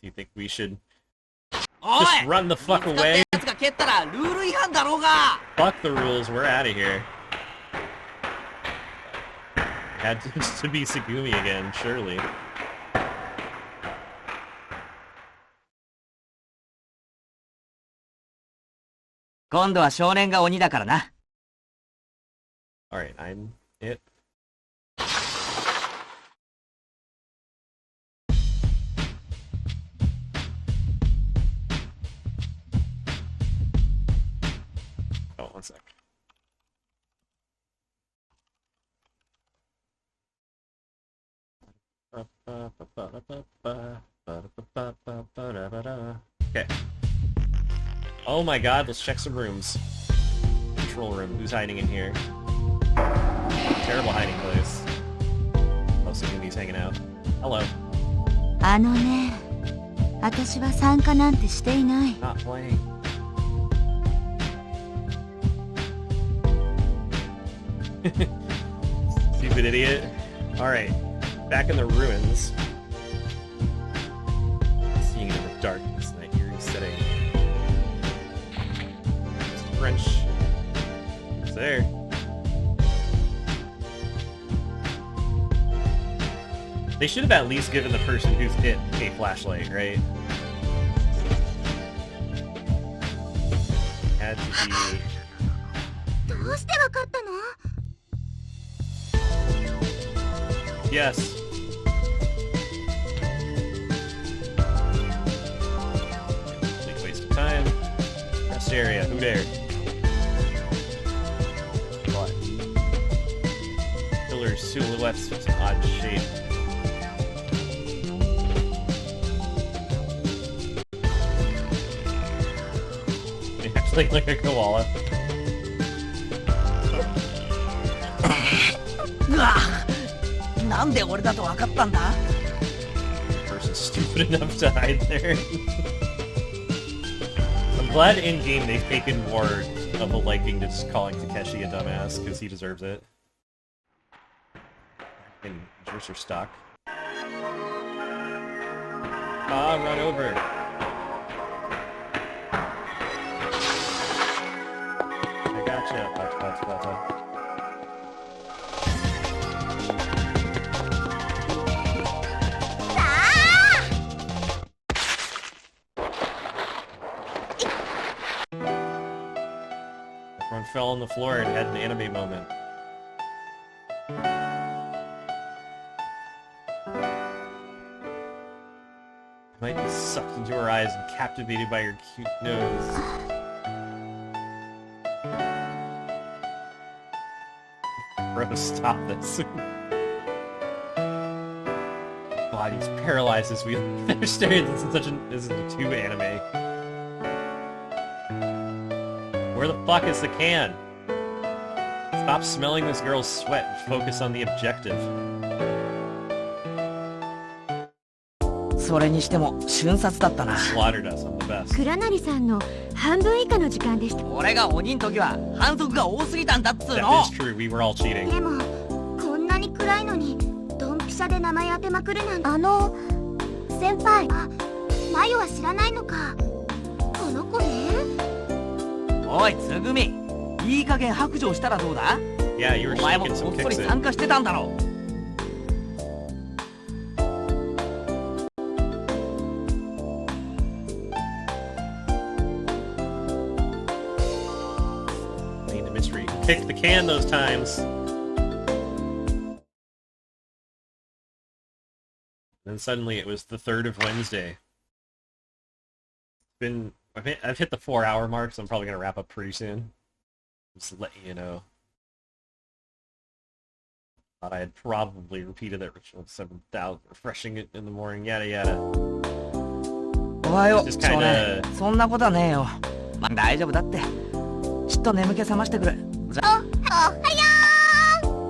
you think we should おい、 just run the fuck 見つかった away? やつが蹴ったらルール違反だろうが。 Fuck the rules, we're out of here. Had to be Sugumi again, surely. 今度は少年が鬼だからな。Alright, I'm it. Oh, one sec. Okay. Oh my god, let's check some rooms. Control room. Who's hiding in here? Terrible hiding place. Bluesky's hanging out. Hello. あのね、私は参加なんてしていない。 Not playing. Stupid idiot. Alright, back in the ruins. Seeing in the darkness in that eerie setting. French. It's there. They should have at least given the person who's hit a flashlight, right? Had to be... どうしてわかったの？ Yes. Big waste of time. Rest area. Who dare? What? Pillars, silhouettes, with an odd shape. They actually look like a koala. うわなんで俺だと分かったんだ Person's stupid enough to hide there. I'm glad in game they've taken more of a liking to just calling Takeshi a dumbass, because he deserves it. And yours are stuck. Ah, run over. I gotcha. Gotcha. Everyone fell on the floor and had an anime moment. Might be sucked into her eyes and captivated by her cute nose. Bro, stop this. Body's paralyzed as we understand this is a tube anime. Where the fuck is the can? Stop smelling this girl's sweat and focus on the objective. それにしても瞬殺だったな Slaughtered us on the best. 黒成さんの半分以下の時間でした。俺が鬼の時は反則が多すぎたんだっつう That の is true, we were all cheating. でもこんなに暗いのにドンピシャで名前当てまくるなんて。先輩、あ、マヨは知らないのか。この子ね。おいつぐみいい加減白状したらどうだ Yeah, you were お前も shaking こ some っそり kicks 参 in. 加してたんだろ Main the mystery. Kicked the can those times. Then suddenly it was the 3rd of Wednesday. I've hit the 4-hour mark, so I'm probably gonna wrap up pretty soon. Just let you know. Thought I had probably repeated that ritual 7,000, refreshing it in the morning, yada yada. おはよう Just 少 kinda... 年そんなことはねえよまあ大丈夫だってちょっと眠気覚ましてくれおはよ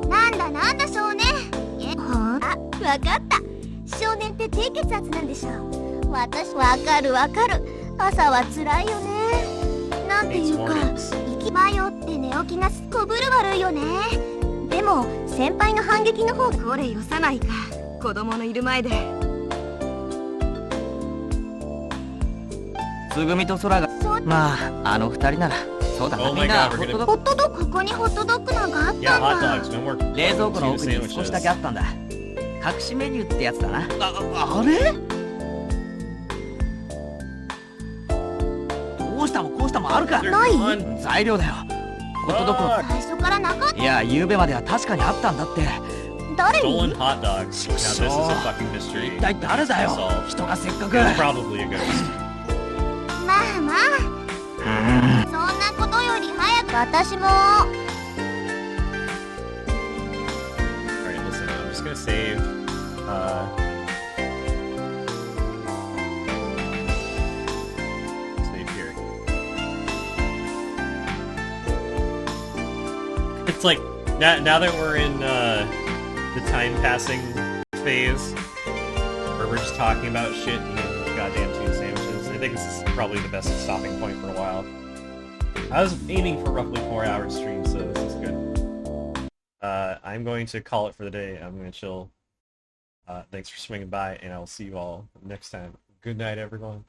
う。なんだ少年。わかった。少年って低血圧なんでしょ。私わかる。朝は辛いよね。なんていうか、息迷って寝起きがすこぶる悪いよね。でも先輩の反撃の方がこれよさないか。子供のいる前で。つぐみと空がまああの二人ならそうだな Oh み my んな god, ホ we're ット gonna... ドッホットドッグ、ここにホットドッグなんかあったん Yeah, だ。 hot dogs, no more 冷蔵庫の奥に potato 少しだ sandwiches. けあったんだ隠しメニューってやつだなあれどうしたもこうしたもあるか They're ない gone. 材料だよホットドッグの最初からなかった。いや夕べまでは確かにあったんだって誰 Stolen に？ hot dogs. Now this is a fucking mystery. 一体誰だよ Solved. 人がせっかく It's probably a ghost. まあそんなことより早く私も。 Alright, listen, I'm just gonna save, save here. It's like, now that we're in, the time passing phase where we're just talking about shit and eating goddamn tuna sandwiches. I think this is probably the best stopping point for a while. I was aiming for roughly 4 hour stream, so this is good. I'm going to call it for the day. I'm going to chill. Thanks for swinging by, and I'll see you all next time. Good night, everyone.